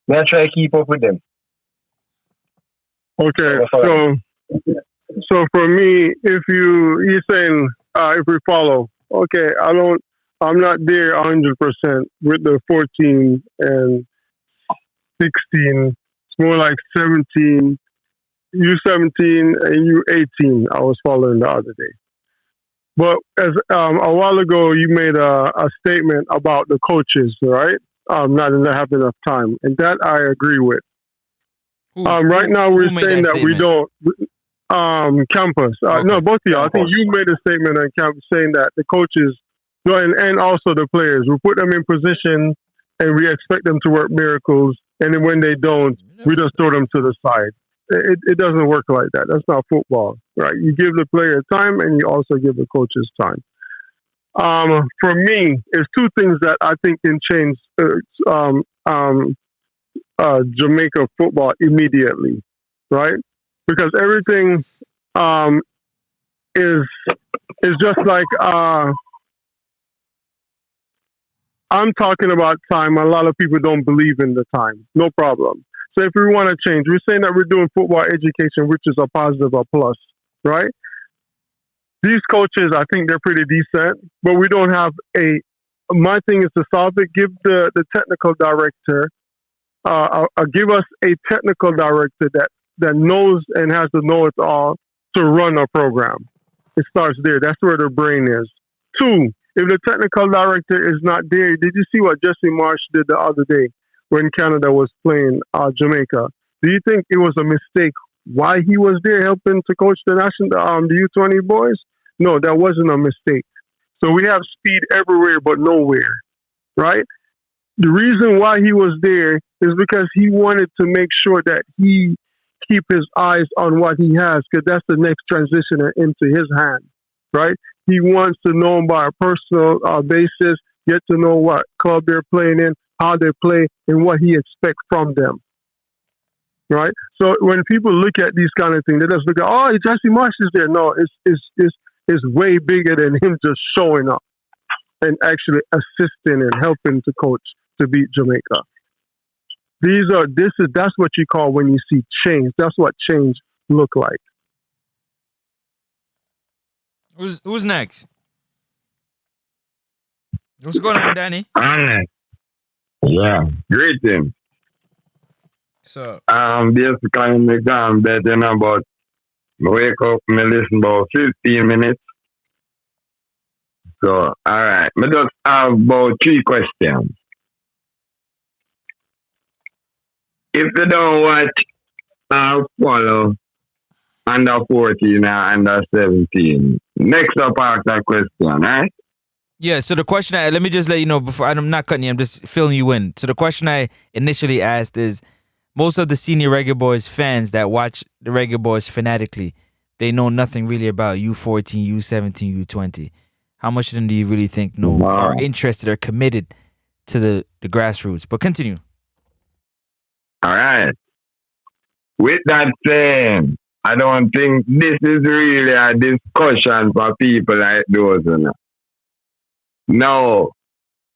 we are try to keep up with them. Okay, We follow them. so for me, if you're saying if we follow, okay, I'm not there 100% with the 14 and 16. It's more like 17, U17 and U18. I was following the other day. But as a while ago, you made a statement about the coaches, right? Not having enough time, and that I agree with. Right now, we're saying that we don't. Campus. Okay. No, both of y'all. I think you made a statement on campus saying that the coaches, and also the players, we put them in position and we expect them to work miracles, and then when they don't, we just throw them to the side. It doesn't work like that. That's not football, right? You give the player time and you also give the coaches time. For me, it's two things that I think can change Jamaica football immediately, right? Because everything is just like I'm talking about time. A lot of people don't believe in the time. No problem. So if we want to change, we're saying that we're doing football education, which is a positive, a plus, right? These coaches, I think they're pretty decent, but we don't have my thing is to solve it. Give the technical director, give us a technical director that knows and has the know-it-all to run a program. It starts there. That's where their brain is. Two, if the technical director is not there, did you see what Jesse Marsh did the other day when Canada was playing Jamaica? Do you think it was a mistake why he was there helping to coach the U20 boys? No, that wasn't a mistake. So we have speed everywhere but nowhere, right? The reason why he was there is because he wanted to make sure that he keep his eyes on what he has, because that's the next transitioner into his hand, right? He wants to know them by a personal basis, get to know what club they're playing in, how they play, and what he expects from them, right? So when people look at these kind of things, they just look at, oh, Jesse Marsh is there. No, it's way bigger than him just showing up and actually assisting and helping to coach to beat Jamaica. That's what you call when you see change. That's what change look like. Who's next? What's going on, Danny? Yeah, greetings. So basically me gone bed in about wake up, me listen about 15 minutes. So alright. Me just have about 3 questions. If you don't watch follow under 14 or under 17, next up ask that question, right? yeah, so the question let me just let you know before, I'm not cutting you, I'm just filling you in. So the question I initially asked is, most of the senior Reggae Boyz fans that watch the Reggae Boyz fanatically, they know nothing really about U14, U17, U20. How much of them do you really think know, are interested or committed to the grassroots? But continue. All right. With that saying, I don't think this is really a discussion for people like those. No.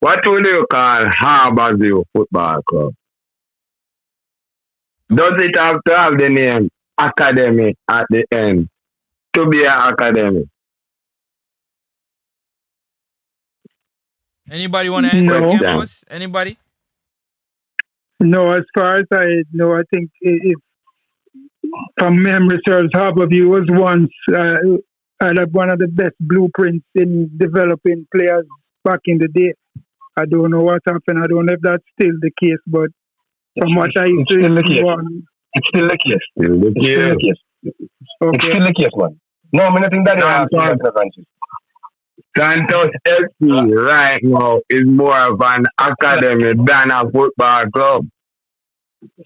What would you call Harborsview Football Club? Does it have to have the name Academy at the end to be an academy? Anybody want to answer? No. Campus? Anybody? No, as far as I know, I think if from memory serves, Harborview was once one of the best blueprints in developing players back in the day. I don't know what happened. I don't know if that's still the case, but from what I used to It's still the case. Still the case. It's still the case, man. No, I mean, I think that Santos FC right now is more of an academy than a football club.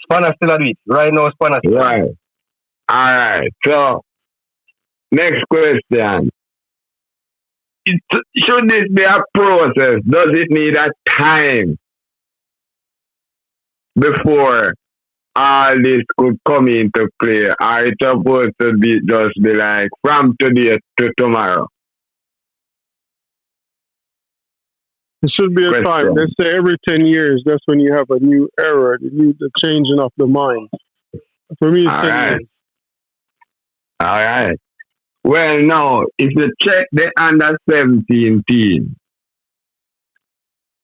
Spanner still at it. Right now, Spanner still right. All right. So, next question. Should this be a process? Does it need a time before all this could come into play? Or it's supposed to be just be like from today to tomorrow? It should be a Question. time. They say every 10 years, that's when you have a new era, the changing of the mind. For me, it's All 10 right. years. All right. Well, now, if you check the under 17 team,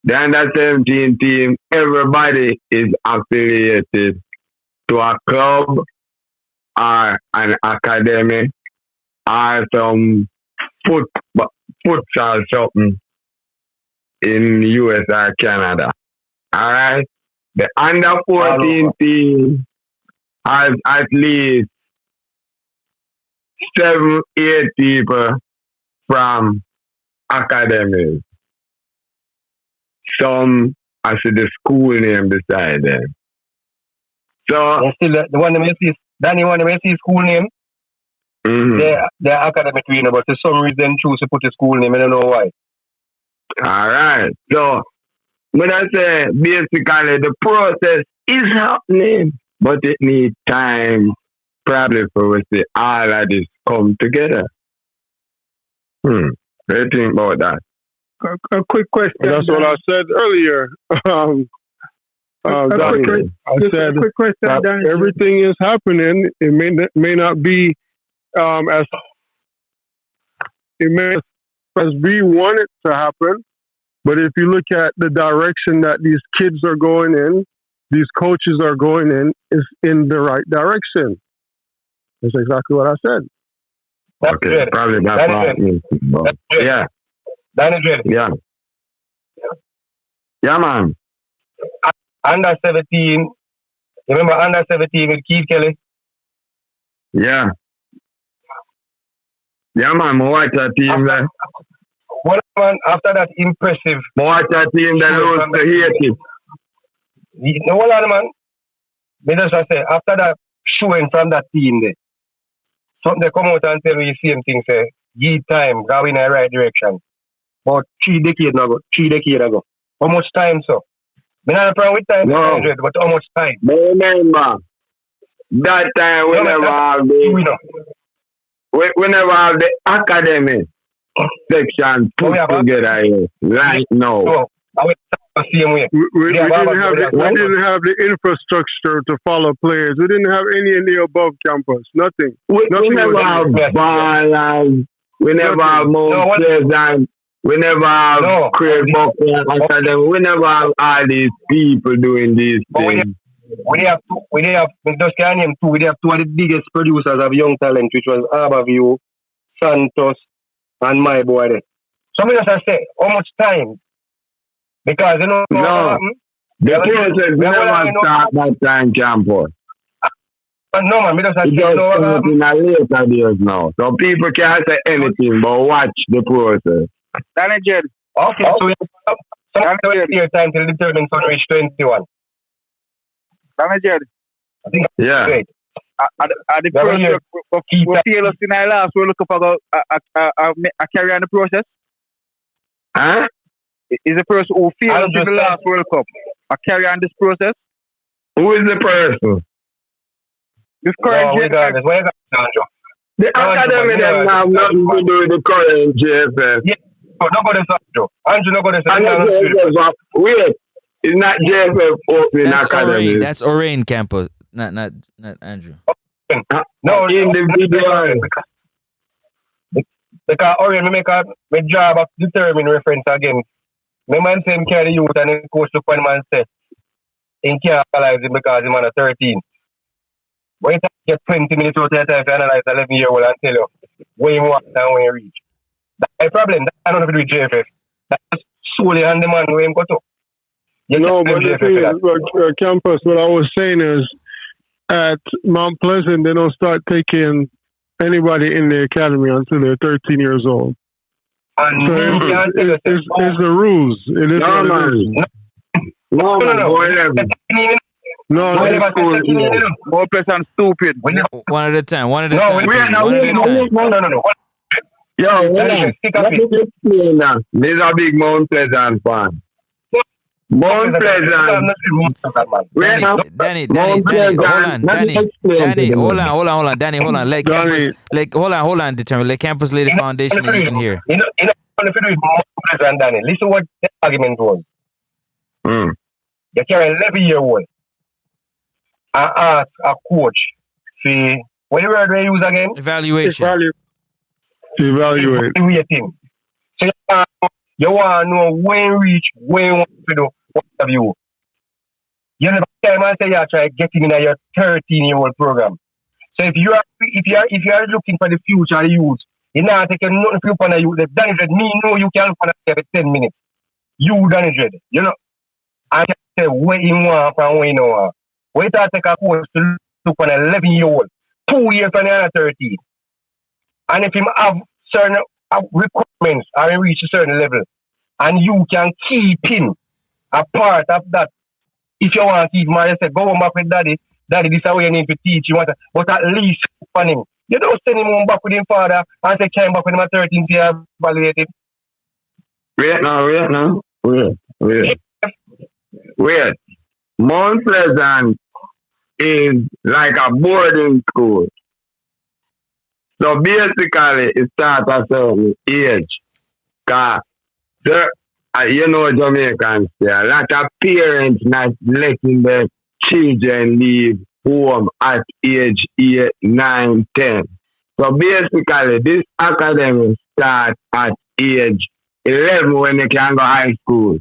the under 17 team, everybody is affiliated to a club or an academy or some futsal something in US or Canada. All right. The under 14 team has at least 7, 8 people from academies. Some I see the school name beside them. So And still, the one that see, Danny, one that see school name, they're academic trainer, but for some reason choose to put a school name. I don't know why. all right. So when I say basically the process is happening, but it needs time probably for us to all of this come together. What do you think about that? A quick question. That's what I said earlier. Danny. I said a quick question, that Danny. everything is happening. It may not be as we want it to happen, but if you look at the direction that these kids are going in, these coaches are going in, is in the right direction. That's exactly what I said. That's Okay, good. probably that's That is right. That's good. Yeah, Danny Dread. yeah. Yeah, man. Under 17. Remember under 17 with Keith Kelly? Yeah. Yeah, man. I watch that team there. What man, after that impressive. I watch that team that lose to Haiti. No, hold on, man. Me just say, after that showing from that team there, something they come out and tell me the same thing, say, give time, go in the right direction. About 3 decades ago. How much time, so? Me not a problem with time, No. but how much time? But remember, that time we never have the academy section put together here, right now. So, I will the same way. We didn't have the infrastructure to follow players. We didn't have any in the above campus. Nothing. We never have ballers. We never have Mount Pleasant. We never have Craig Buckler Academy. We never have all these people doing these things. We have just can name two. We have two of the biggest producers of young talent, which was Arborview, Santos, and my boy there. So I just say, how much time? Because you know no, the process never start that time campus. No man, just it just start in a later days now. So people can't say anything but watch the process. Manager. Okay, so your time till determine for reach 21. Manager. Yeah. Great. At the process, we feel us in our last, we're looking for a carry on the process. Huh? Is the person who failed in the last World Cup a carry on this process? Who is the person? This current JFF. The academy doesn't have nothing to do with the current JFF. Yeah. No, no go to Andrew. Andrew, no go to Wait, it's not JFF open academy. Orain. That's Orain campus, not Andrew. No, individual. Because Orain, we make a job of determining reference again. My man say him carry youth and the coach look when man say he can't analyze him because he's on a 13. But you get 20 minutes out of your time to analyze 11-year-old and tell you where you want and where you reach. That's a problem. That's not to do with JFF. That's solely on the man where you go to. No, but the thing is, campus, what I was saying is, at Mount Pleasant, they don't start taking anybody in the academy until they're 13 years old. And so it's the rules. It is no, man. No, More Pleasant stupid. One at a time. One at a time. No. Yo, let me explain that. This is a big Mount Pleasant fan. Mount Pleasant. Danny, hold on. Danny, hold on. Let campus, hold on. Determine. Let campus lay the foundation that you can hear. if you do it more than Danny. Listen what the argument was. Mm. You carry 11-year-old and ask a coach, see, what the word they use again? Evaluation. Evaluate. Evaluating. So you want to know when reach, when you want to do, what have you. You never time and say you try getting in your 13-year-old program. So if you are looking for the future youth, you not taking nothing to look on you. The Danny Dread, me know you can look on for 10 minutes. You Danny Dread, you know. I can say where you want from where you know. Wait till I take a course to look on 11-year-old, 2 years on the 13. And if you have certain requirements or reach a certain level, and you can keep him a part of that. If you want to keep him, I say go home back with daddy. Daddy, this is how you need to teach you. But at least on him. You don't send him home back with him father and say came back with him at 13 to evaluate him. Wait now. Wait. Mount Pleasant is like a boarding school. So basically, it starts at a certain age. Because, you know, Jamaicans, a lot of parents not letting their children leave home at age 8, 9, 10. So basically, this academy starts at age 11 when they can go high school.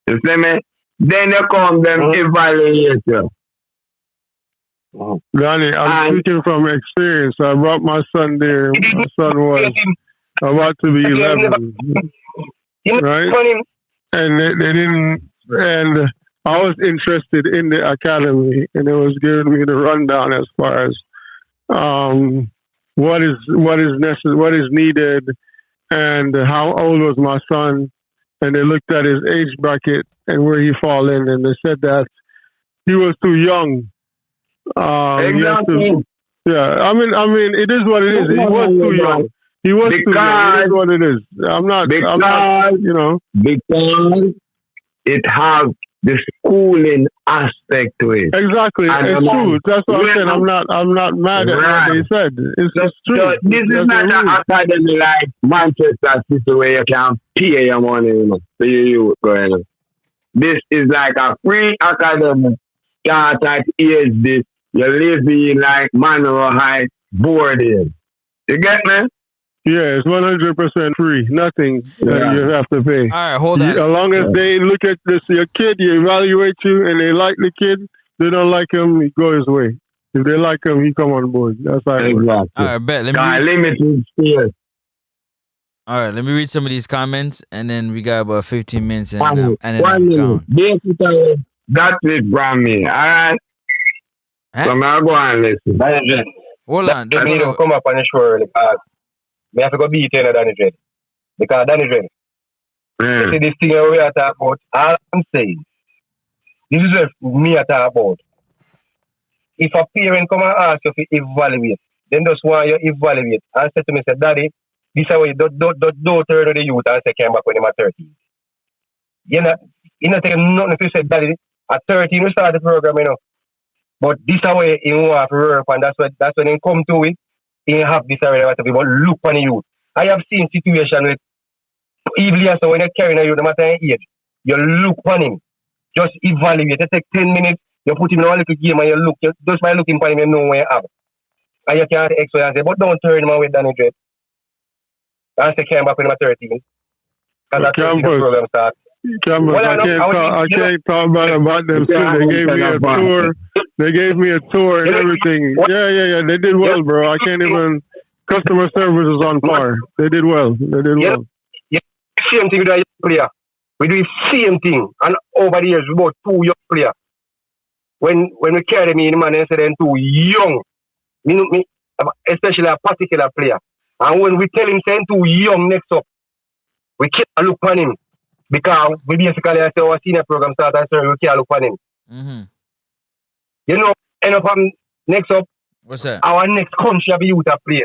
You see me? Then they come, them evaluate you. Danny, I'm speaking from experience. I brought my son there. My son was about to be 11. Right? And they didn't, and I was interested in the academy, and it was giving me the rundown as far as what is necessary, what is needed, and how old was my son. And they looked at his age bracket and where he fall in, and they said that he was too young. Exactly. I mean, it is what it is. He was too young. He was too young. It is what it is. I'm not, you know. Because it has the schooling aspect to it. Exactly. And it's true. That's what I'm saying. I'm not mad at what they said. It's true. So this is not an academy like Manchester City where you can pay your money, you know, for you going on. This is like a free academy. Start at age this. You live in like Monroe High boarding. You get me? Yeah, it's 100% free. Nothing that you have to pay. All right, hold on. As long as they look at your kid, you evaluate you, and they like the kid, they don't like him, he go his way. If they like him, he come on board. That's how it works. All right, bet. Limited space. All right, let me read some of these comments, and then we got about 15 minutes. And then 1 minute. Basically, that's it from me. All right? So I'm going to go and listen. Hold on. I need to come up on the show because I have to go beat Danny Dread. Because Danny Dread. You see this thing we are talking about, all I'm saying, this is what me I talk about. If a parent come and ask you to evaluate, then just want you evaluate and say to me, say, Daddy, this is how you don't turn to the youth and say, came back when I'm at 13. You know, taking nothing if you say, Daddy, at 13 we start the program, you know. But this is how you want to work, and that's when they come to it. You have this already, but look on the youth. I have seen situations with evilly, so when you're carrying a youth, no matter age, you look on him, just evaluate. You take 10 minutes, you put him in a little game and you look, just by looking for him, you know where you have. And you can't explain and say, but don't turn him away, Danny Dread. And say, came back when I'm 13. Because that's when the program starts. Campbell, I can't talk about them too. They gave me a tour. They gave me a tour and everything. Yeah. They did well, bro. I can't even. Customer service is on par. They did well. Yeah. Same thing with a young player. We do the same thing. And over the years, we bought 2 young players. When we carry me in the man and say they're too young, me, especially a particular player. And when we tell him saying too young next up, we can't look on him. Because we basically say our senior program starts and so we can't look on him. Mm-hmm. You know, end up next up, what's that? Our next country of youth a play.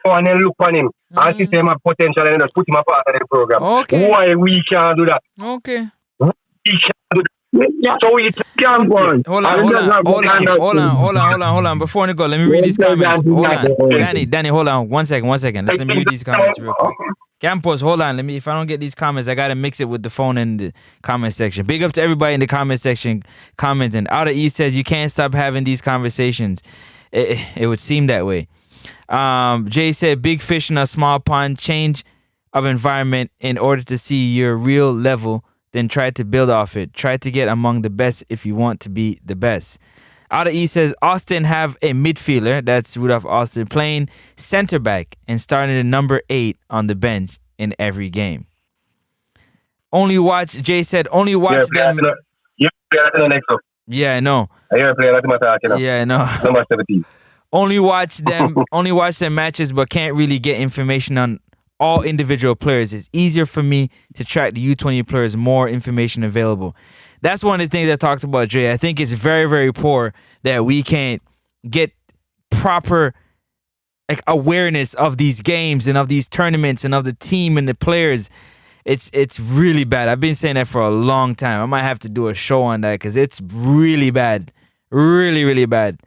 And then look on him and see him have potential and just put him a part of the program. Okay. Why we can't do that? Okay. We can't do that. So we can go. Hold on. Before we go, let me read these comments. Hold on. Danny, hold on. One second. Let me read these comments real quick. Campos, hold on. If I don't get these comments, I gotta mix it with the phone in the comment section. Big up to everybody in the comment section commenting. Outer East says you can't stop having these conversations. It would seem that way. Jay said big fish in a small pond, change of environment in order to see your real level, then try to build off it. Try to get among the best if you want to be the best. Outer East says Austin have a midfielder, that's Rudolph Austin, playing center back and starting at number 8 on the bench in every game. Jay said only watch them. Yeah, I know. Yeah, I know. Number 17. Only watch their matches, but can't really get information on all individual players. It's easier for me to track the U20 players, more information available. That's one of the things I talked about, Jay. I think it's very, very poor that we can't get proper awareness of these games and of these tournaments and of the team and the players. It's really bad. I've been saying that for a long time. I might have to do a show on that because it's really bad. Really, really bad.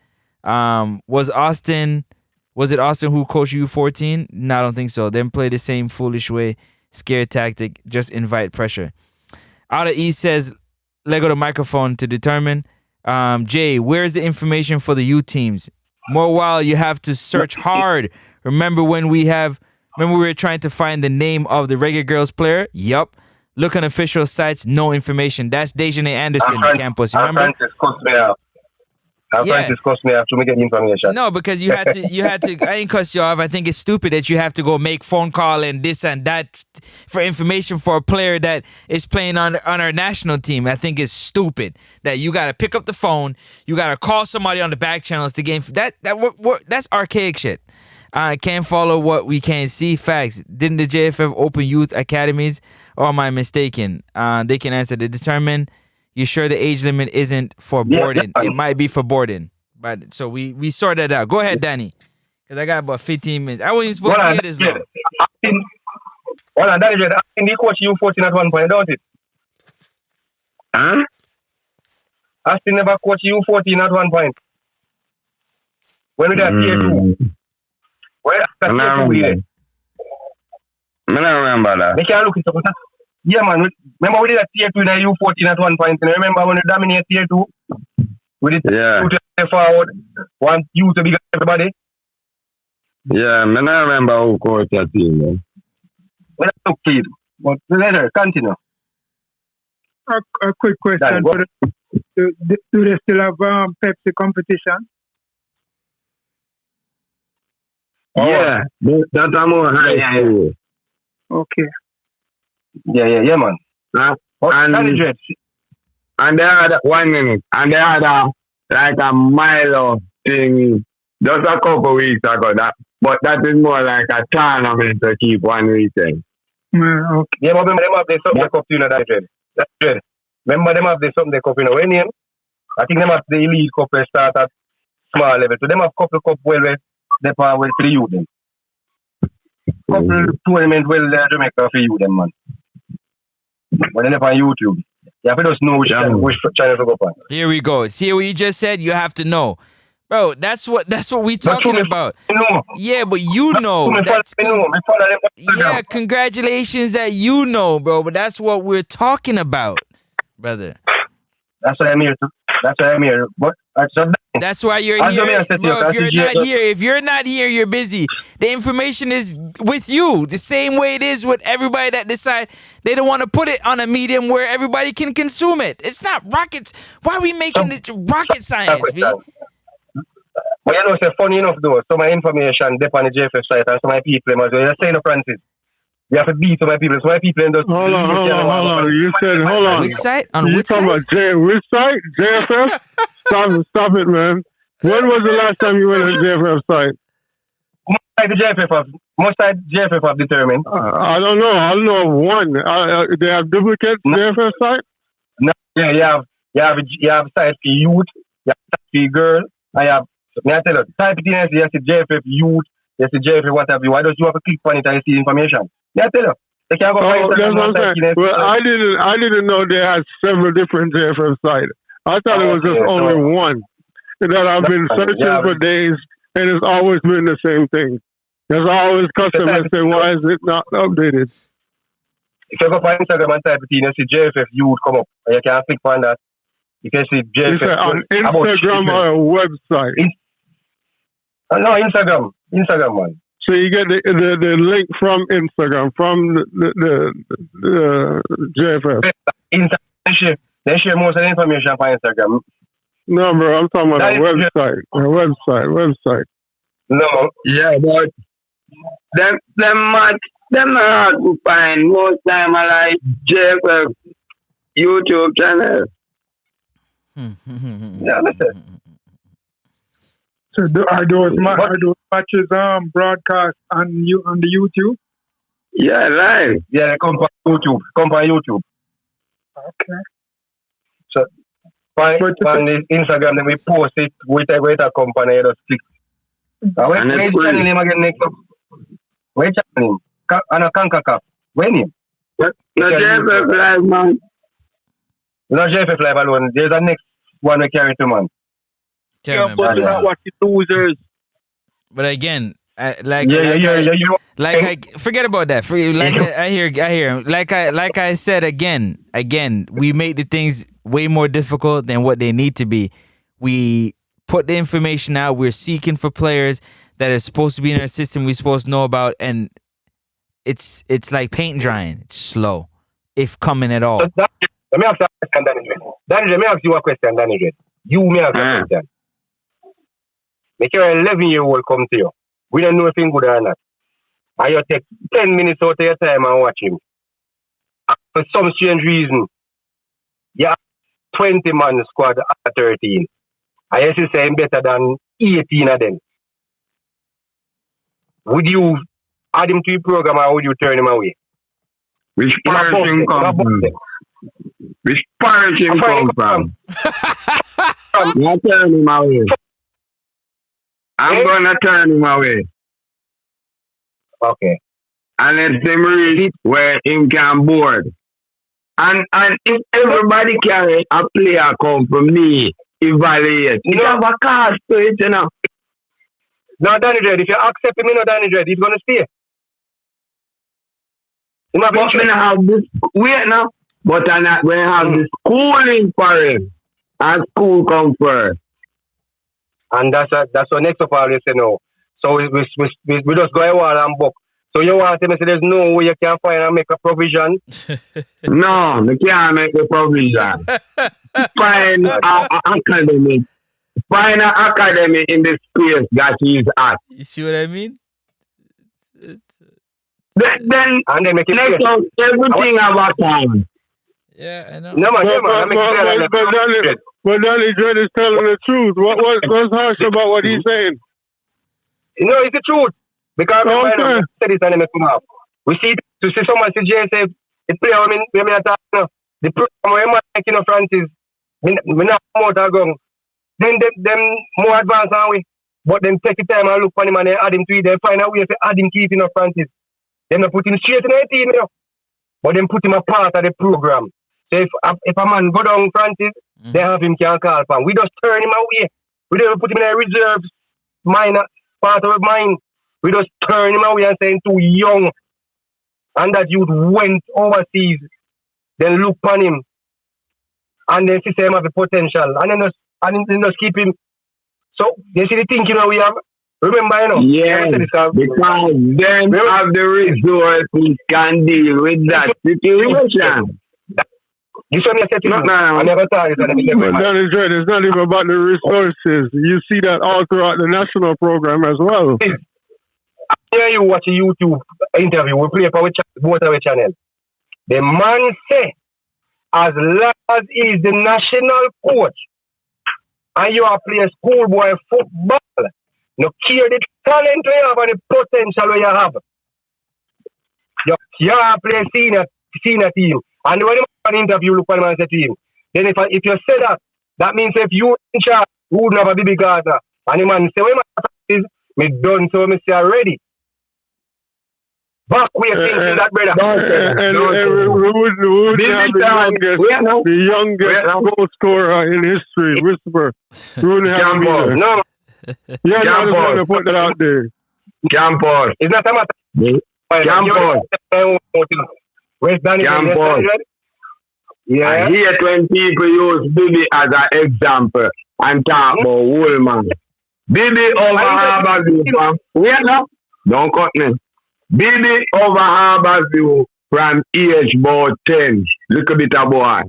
Was it Austin who coached U14? No, I don't think so. Then play the same foolish way, scare tactic, just invite pressure. Outer East says, let go the microphone to determine. Jay, where's the information for the U teams? More while you have to search hard. Remember when we were trying to find the name of the Reggae Girls player? Yup. Look on official sites, no information. That's Dejanay Anderson campus. Remember? Francis cost me after me get information. No, because you had to. I ain't cuss you off. I think it's stupid that you have to go make phone call and this and that for information for a player that is playing on our national team. I think it's stupid that you got to pick up the phone, you got to call somebody on the back channels to get that's archaic shit. I can't follow what we can't see. Facts. Didn't the JFF open youth academies? Or am I mistaken? They can answer to determine. You sure the age limit isn't for boarding? It might be for boarding. But so we sort that out. Go ahead, Danny. Because I got about 15 minutes. I wasn't supposed to hear this long. Hold on, Danny, I think he coached U14 at one point, don't it? Huh? Austin never coached U14 at one point. When we got tier 2. Where after tier 2 we did? I don't remember that. They can't look it up. Yeah, man. Remember we did a tier 2 in U14 at one point. And remember when we dominated tier 2? We did tier 2 to forward. Want you to be everybody? Yeah, I don't remember who coached that team, man. Well, that's no please. But later, continue. A quick question. Do they still have Pepsi competition? Yeah, that's a more high school. Okay. Yeah, man. And they had 1 minute, and they had like a Milo thing just a couple weeks ago. But that is more like a tournament to keep one weekend. Okay. Yeah, but remember them have the Sunday Cup, you know, that's good. Remember them have the Sunday Cup, you know, when I think them have the Elite Cup start at small level. So them have couple cup well they for you them. Couple tournament well Jamaica for you them, man. But then on YouTube. You have to just know which channel to go on. Here we go. See what you just said? You have to know. Bro, that's what we talking about. Yeah, but you know. Yeah, congratulations that you know, bro. But that's what we're talking about, brother. That's what I'm here to. But that's why you're here. Bro, if you're not here, you're busy. The information is with you. The same way it is with everybody that decide they don't want to put it on a medium where everybody can consume it. It's not rockets. Why are we making it rocket science, B? But you know, it's funny enough though. Some of my information dep on the JFF site and some of my people, you're saying, Francis, you have to beat some of my people. Some of my people in those. Hold on. You said, hold on. Which site? You talking about which site? JFF? Stop it, man. When was the last time you went to the JFF site? Most site JFF have determined. I don't know. I don't know of one. They have duplicates JFF site? No. Yeah, you have site for youth, you have site for girl, may I tell you, type it in, you see JFF youth, you see JFF what have you. Why don't you have to click on it and you see information? May I tell you? They can go find That's what I'm saying. Well, I didn't know they had several different JFF sites. I thought it was just only one. And that I've been searching for days, and it's always been the same thing. There's always customers say, "Why is it not updated?" If you go on Instagram and type it in, you see JFF, you would come up. And you can click on that. You can see JFF. On Instagram or a website? No, Instagram. Instagram, man. So you get the link from Instagram, from the JFF. They share most of the information on Instagram. No, bro, I'm talking about a website. No. Yeah, but them hard to find. Most time I like JFF YouTube channel. Yeah, listen. So are those matches broadcast on the YouTube? Yeah, live. Yeah, they come on YouTube. Okay. So on the Instagram, then we post it with a company. Just click. Where channel him again next up? Where channel him? And a CONCACAF. When him? No JFF live, man. No JFF live alone. There's a next one we carry to, man. Watch the losers. But again, forget about that. I hear. Like I said again, we make the things way more difficult than what they need to be. We put the information out. We're seeking for players that are supposed to be in our system. We're supposed to know about, and it's like paint drying. It's slow, if coming at all. Let me ask you a question, Danny. Let me ask you a question, Danny. You may ask a question. Make your 11-year-old come to you. We don't know if he's good or not. And you take 10 minutes out of your time and watch him. And for some strange reason, you have 20-man squad at 13. And you say him better than 18 of them. Would you add him to your program or would you turn him away? Which parish him come from? Which parish him come from? You turn him away. I'm gonna turn him away. Okay. And let him read where him can board. And if everybody carry a player come from me, evaluate. You have a cost to it, you know. No, Danny Dread, if you accept him, Danny Dread, he's gonna stay. But when I have this, wait now. But I'm not going to have the schooling for him. And school come first. And that's what next of all you say no. So we just go ahead and book. So you want to say there's no way you can find and make a provision? No, you can't make a provision. Find an academy. Find an academy in the space that he's at. You see what I mean? Then and then make it next out everything about time. Yeah, I know. No, man, But Danny Dread is telling the truth. What's harsh about what he's saying? No, it's the truth. Because we see someone say JSF, it's play when we attack the program where man making Francis, we not more going. Then them more advanced than we. But then take the time and look for him and they add him to it. They find a way to add him to it, Francis. Then they put him straight in the team, But then put him a part of the program. So if a man go down Francis, they have him can call upon. We just turn him away. We don't put him in a reserve minor part of mine. We just turn him away and say he's too young. And that youth went overseas. Then look upon him. And then see him have the potential. And then just keep him. So you see the thinking we have. Remember, Yeah, because them have the resources can deal with that situation. This one I never thought it's not even about the resources. You see that all throughout the national program as well. Here you watch a YouTube interview. We play for both our channel. The man say, as long as he is the national coach, and you are playing schoolboy football, no care the talent you have and the potential you have. You are playing senior team. And when you have an interview, look at him and say to him. Then if you say that means if you in charge, you wouldn't have a baby gardener. And the man say, when my is me done so me say already. Back way things in that, brother. And we would have the youngest goal scorer in history, Whisper. We wouldn't have him either. No. Yeah, no, I just want to put that out there. Campus. It's not a matter. Campus. Where's Danny? Campus. Yeah. I hear when people use Bibi as an example and talk about Woolman. Bibi over Harbourview. Wait now. Don't cut me. Bibi over Harbourview from age about 10. Look a bit of boy.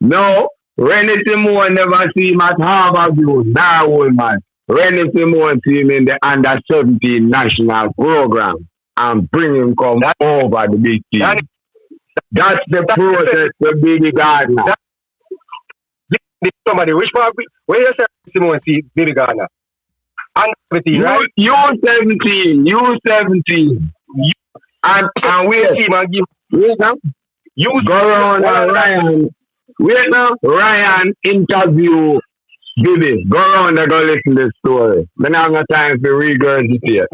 No, Rennie Simone never see him at Harbourview. Nah, Woolman. Rennie Simone see him in the under 17 national program and bring him come over the big team. That's the process for Billy Gardner. Somebody, which part? Where you say Simone see Billy Gardner? Under 17, right? U17. And wait. Wait now. Go around Ryan. Wait now. Ryan interview Billy. Go around and go listen to the story. Then I have no time for regurgitate.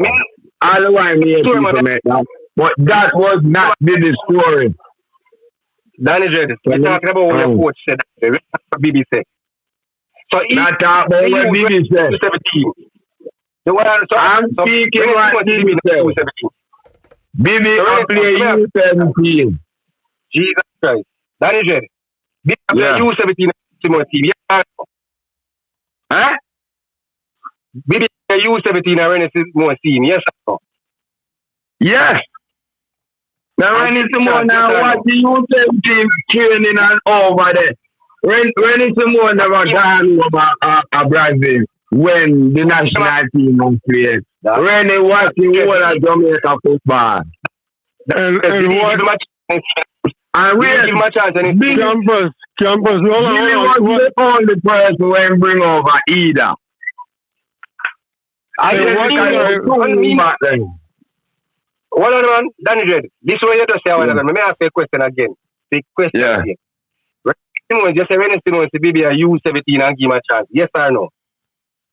All the while me people make that. But that was not Billy's story. Danny Jed, we're talking about what your coach said. BBC. So not talk about what Bibi said. 17. I'm speaking what Bibi said. Bibi play U17. Jesus Christ. Danny Jed. Bibi play U17 Simone team. Yeah. Huh? Bibi play U17 and Rennie Simone team. Yes or no? Yes. Now Rennie Simone now watch the U17 training and over there. Rennie Simone never gone over a Brazil when the national team was playing. Rennie watching all of Jamaica football. And what? And we campus. Billy was the only person when bring over either. Hold on, man. Danny Jed, this way you just say, let me ask you a question again. Big question again. Simone, just say Rennie Simone to BB a U17 and give him a chance. Yes or no?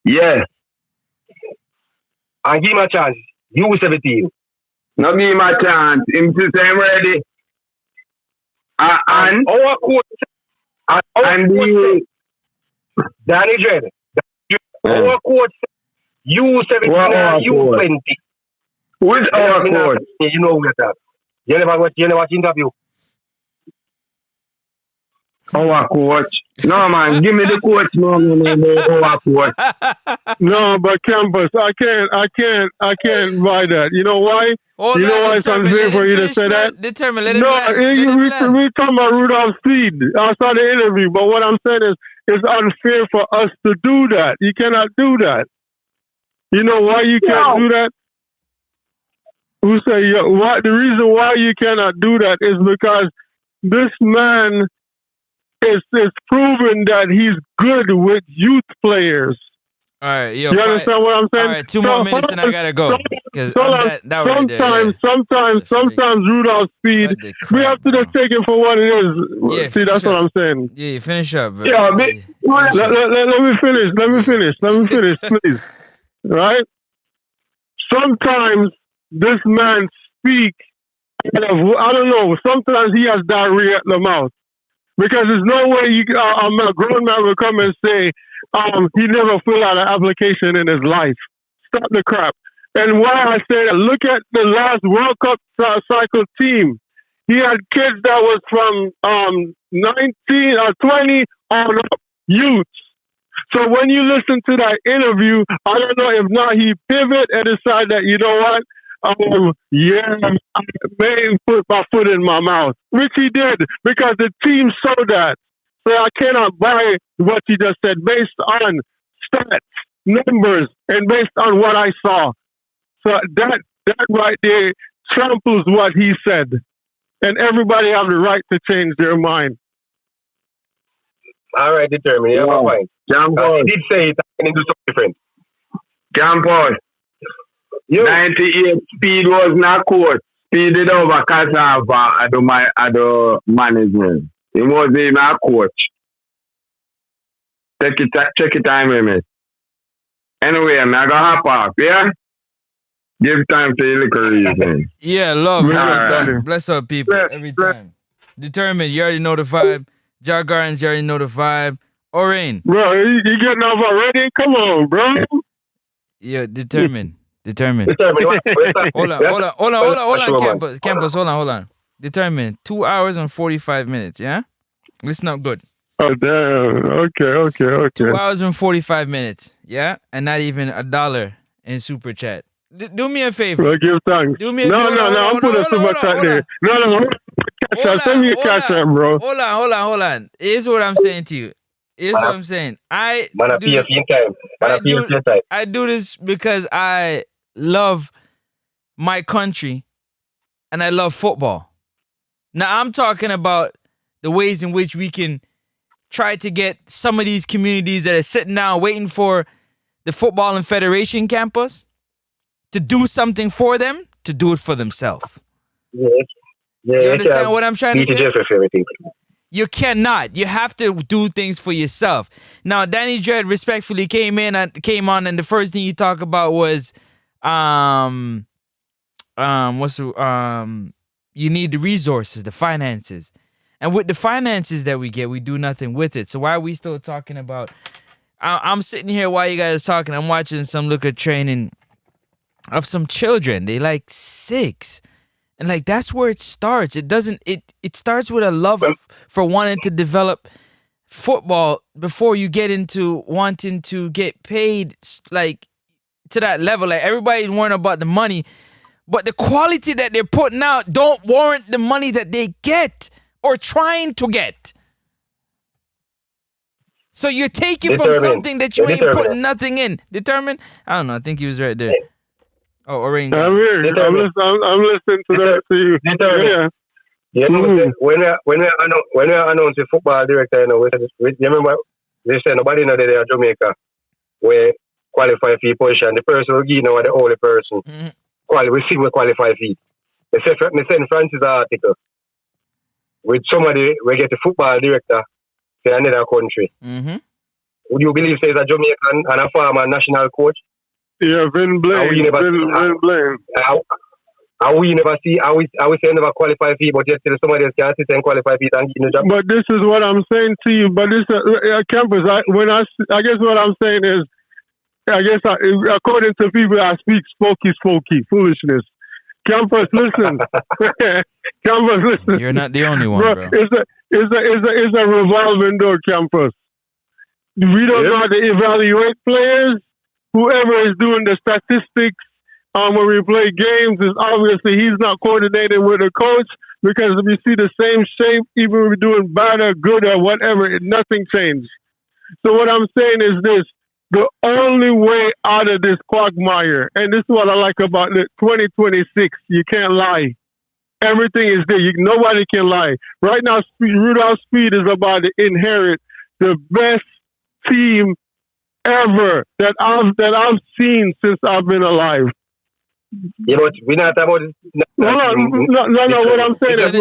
Yes. And give him a chance. U17. No give him a chance. Him to say I'm ready. And our coach Danny Jed. Our coach U17 and U20. Who is our coach? You know that. You never watch interview. Our coach. No man, give me the coach. No, our coach. No, but campus, I can't buy that. You know why? You know why it's unfair for you to say that? We talking about Rudolph Speed outside the interview, but what I'm saying is it's unfair for us to do that. You cannot do that. You know why you can't do that? Who say why? The reason why you cannot do that is because this man is proven that he's good with youth players. All right, yo, you understand what I'm saying? All right, 2 more minutes and I gotta go. Sometimes Rudolph Speed, we have to just take it for what it is. Yeah, see, that's what I'm saying. Yeah, you finish up, bro. Yeah, let me finish, please. Right? Sometimes this man speaks, I don't know, sometimes he has diarrhea at the mouth. Because there's no way a grown man will come and say he never filled out an application in his life. Stop the crap. And why I say that, look at the last World Cup cycle team. He had kids that was from 19 or 20 on up, youths. So when you listen to that interview, I don't know if not he pivot and decide that, you know what? I may put my foot in my mouth, which he did because the team showed that. So I cannot buy what you just said based on stats, numbers, and based on what I saw. So that right there tramples what he said, and everybody have the right to change their mind. All right, determined. You have a point. He did say it. I can do something different. Campos. 98 Speed was not coach. Speed did over Cassava at the management. He was even a coach. Check your time, man. Anyway, I'm going to hop off, yeah? Give time to your liquor reason. Yeah, love every Alright. time. Bless up, people, every time. Determined, you already know the vibe. Jar Gardens, you already know the vibe. Orain. Bro, you getting off already? Come on, bro. Yeah, determined. Determined. Determined. Hold on, campus, hold on. Determined. 2 hours and 45 minutes, yeah? Listen up good. Oh, damn. Okay. 2 hours and 45 minutes, yeah? And not even $1 in super chat. Do me a favor. Well, give thanks. Do me a No, favor. I'm putting a super chat there. No. Send me a cash app, bro. Hold on. Here's what I'm saying to you. Here's what I'm saying. I do this because I love my country and I love football. Now, I'm talking about the ways in which we can try to get some of these communities that are sitting down waiting for the Football and Federation campus to do something for them, to do it for themselves. Yeah, you understand what I'm trying to say? Everything. You cannot. You have to do things for yourself. Now, Danny Dredd respectfully came on, and the first thing you talk about was, you need the resources, the finances, and with the finances that we get, we do nothing with it. So why are we still talking about? I'm sitting here while you guys are talking. I'm watching some liquor training of some children. They like 6. And like that's where it starts. It doesn't. It starts with a love for wanting to develop football before you get into wanting to get paid like to that level. Like everybody's worrying about the money, but the quality that they're putting out don't warrant the money that they get or trying to get. So you're taking from something that you ain't putting nothing in. Determined? I don't know. I think he was right there. Oh, Orain. I'm here. I'm listening to that to you. Yeah. When we announced the football director, you remember they said nobody know that they are Jamaica where qualify for position. The person who give the only person we see we qualify for. They send Francis article with somebody we get a football director to another country. Would you believe say a Jamaican and a former national coach? Yeah, Vin Blaine. We never see. I we say never qualify for, but yet somebody else can sit and qualify for and give the job. But this is what I'm saying to you. But this campus. I guess what I'm saying is, according to people, I speak spooky foolishness. Campus, listen. Campus, listen. You're not the only one, bro. It's a revolving door, campus. We don't know how to evaluate players. Whoever is doing the statistics when we play games is obviously he's not coordinated with a coach because we see the same shape, even if we're doing bad or good or whatever, nothing changed. So what I'm saying is this, the only way out of this quagmire, and this is what I like about the 2026, you can't lie. Everything is there. Nobody can lie. Right now, Rudolph Speed is about to inherit the best team ever that I've seen since I've been alive. Yeah, but we're not about it. No. What I'm saying is,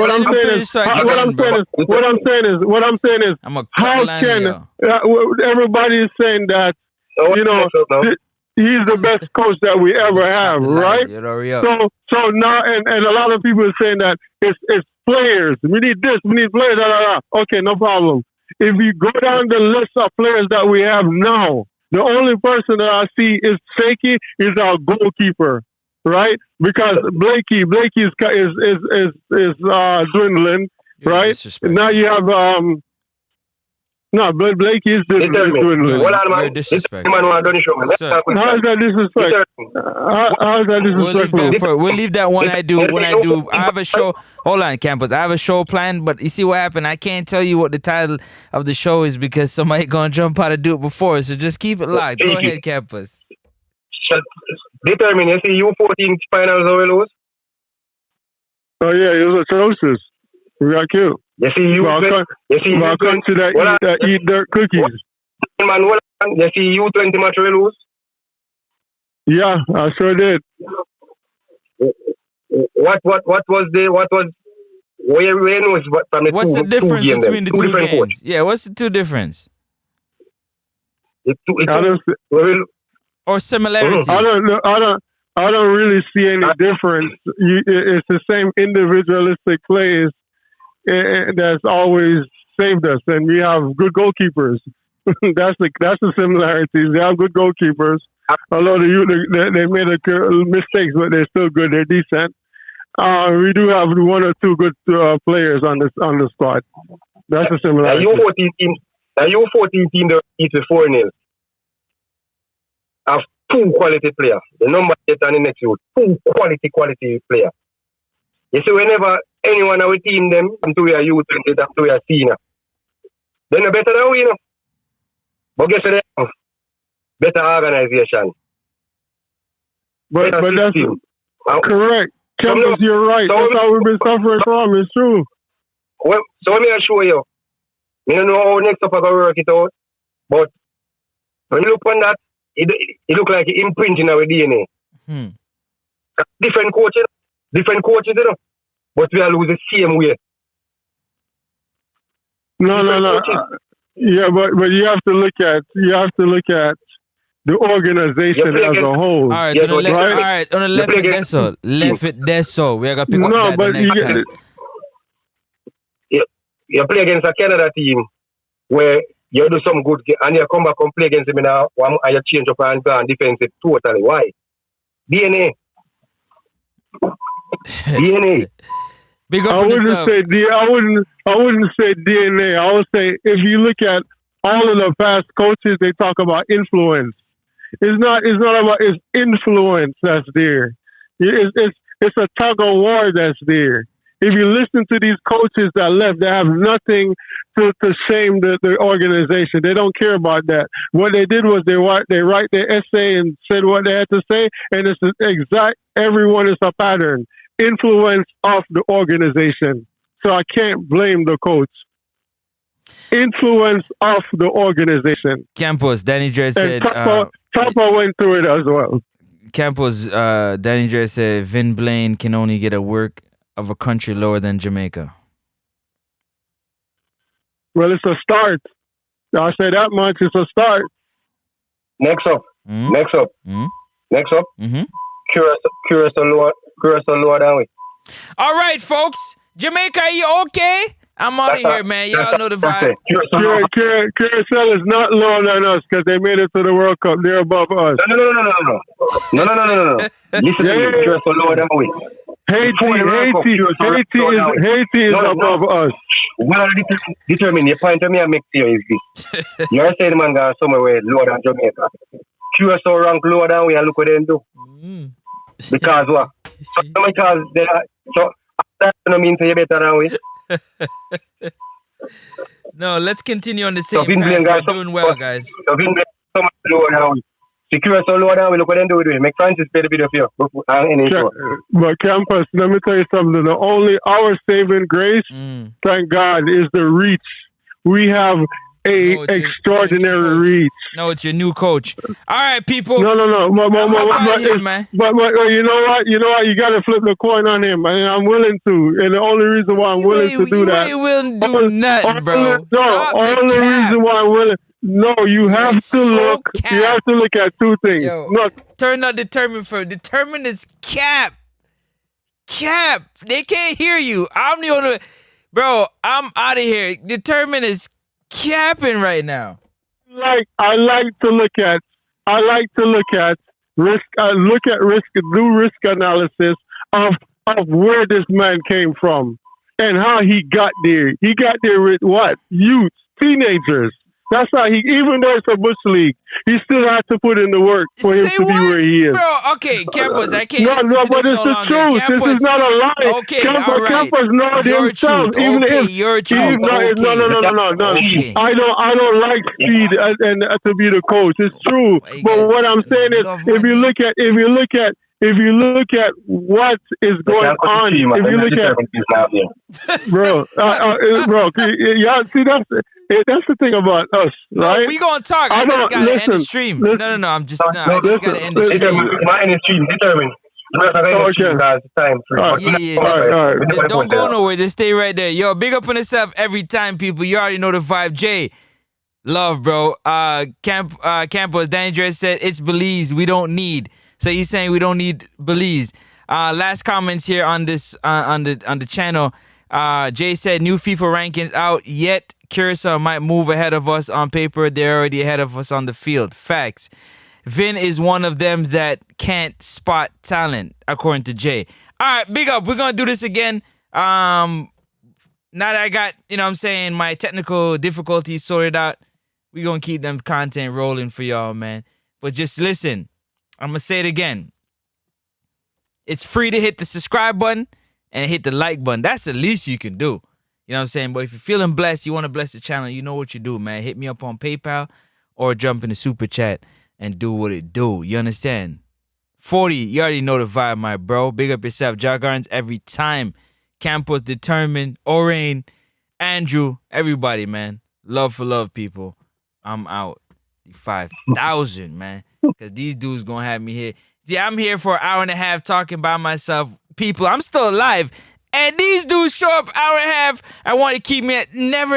how can everybody is saying that he's the best coach that we ever have, right? So now, and a lot of people are saying that it's players. We need this. We need players. Okay, no problem. If you go down the list of players that we have now, the only person that I see is shaky is our goalkeeper, right? Because Blakey is dwindling, right? Now you have Blakey is dwindling. Very disrespectful. How is that disrespect? How is that disrespectful? We'll leave that when I do. I have a show. Hold on, campus. I have a show planned, but you see what happened? I can't tell you what the title of the show is because somebody gonna jump out to do it before. So just keep it locked. Go ahead, campus. Determined. You see, U14 finals or lose? Oh yeah, it was atrocious. We got killed. You see, country that eat dirt cookies. You see, U20 match we lose? Yeah, I sure did. What's the difference between the two games? Coach? Yeah, what's the two difference? Or similarities? I I don't really see any difference. It's the same individualistic plays that's always saved us, and we have good goalkeepers. that's the similarities. They have good goalkeepers. Although they made mistakes, but they're still good. They're decent. We do have one or two good players on the squad. That's the similarity. The U14 team that beat the 4-0 have two quality players. The number 8 and the next youth, two quality players. You see, whenever anyone of our team them into your youth and to your senior, then they're better than we, you know. But guess what? Better organization. But that's correct. Campus, you're right. That's how we've been suffering from. It's true. Well, so let me assure you. I don't know how next up I can work it out. But when you look on that, it look like it imprinting our DNA. Different coaches, you know. But we are lose the same way. No. Yeah, but you have to look at the organization as a whole. All right, on the left it that's all. Left it that's all. We are gonna pick up that the next time. You play against a Canada team where you do some good and you come back and play against them now and you change up and go and defensive totally. Why? DNA. Big up I wouldn't say DNA. I would say if you look at all of the past coaches, they talk about influence. It's not about it's influence that's there. It's a tug of war that's there. If you listen to these coaches that left, they have nothing to shame the organization. They don't care about that. What they did was they write their essay and said what they had to say, and it's exact. Everyone is a pattern. Influence of the organization. So I can't blame the coach. Influence of the organization. Campos, Danny Dre said. Tapa went through it as well. Campos, Danny Dre said Vin Blaine can only get a work of a country lower than Jamaica. Well, it's a start. I'll say that much. It's a start. Next up. Curacao lower down way. All right, folks. Jamaica, are you okay? I'm out of here, man. Y'all know the vibe. Curacao is not lower than us because they made it to the World Cup. They're above us. No. Listen to me. Curacao lower down way. Haiti is above us. Well, determine your point to me and make clear is this. You're saying man got somewhere lower than Jamaica. Curacao rank lower than we and look what they do. Because what? Because they are so that don't mean to you better than we. No, let's continue on the same path. We're doing well, guys. So Vin Blaine so much lower down. Secure so lower down, we look what they do with it. Make Francis pay the bit of you. But Campus, let me tell you something. The only our saving grace, thank God, is the reach. We have extraordinary reach. No, it's your new coach. All right, people. No. But you know what? You got to flip the coin on him, and I'm willing to. And the only reason why I'm willing to do that. You ain't willing to do nothing, bro. Only reason why I'm willing. No, you have to look. You have to look at two things. Look, turn on determined first. Determined is cap. They can't hear you. I'm the only. Bro, I'm out of here. Determined is capping right now. I like to look at risk. Look at risk. Do risk analysis of where this man came from and how he got there. He got there with what? Youth, teenagers. That's how even though it's a bush league, he still had to put in the work for him to be where he is. Bro, okay, Campos, I can't No, but it's the truth. Campos, this is not a lie. Okay, all right. Campos knows himself. Even if your truth. No. Okay. I don't like Speed and to be the coach. It's true. But what I'm saying is, if you look at what is going on, if you look at bro, yeah, see that's the thing about us, right? We gonna talk. I just gotta end the stream. No. I just gotta end the stream. My end the stream. Determined. Just don't go nowhere. Just stay right there. Yo, big up on yourself every time, people. You already know the vibe. Jay, love, bro. Campos, Danny Dre said it's Belize. We don't need. So he's saying we don't need Belize. Last comments here on this on the channel. Jay said new FIFA rankings out, yet Curacao might move ahead of us on paper. They're already ahead of us on the field. Facts. Vin is one of them that can't spot talent, according to Jay. All right, big up. We're gonna do this again. Now that I got, my technical difficulties sorted out, we're gonna keep them content rolling for y'all, man. But just listen, I'm gonna say it again. It's free to hit the subscribe button and hit the like button. That's the least you can do. You know what I'm saying? But if you're feeling blessed, you want to bless the channel, you know what you do, man. Hit me up on PayPal or jump in the super chat and do what it do. You understand? 40, you already know the vibe, my bro. Big up yourself. Jaggarns every time. Campos, Determined, Orain, Andrew, everybody, man. Love for love, people. I'm out. 5,000, man. Because these dudes going to have me here. Yeah, I'm here for an hour and a half talking by myself. People, I'm still alive. And these dudes show up hour and a half. I want to keep me at never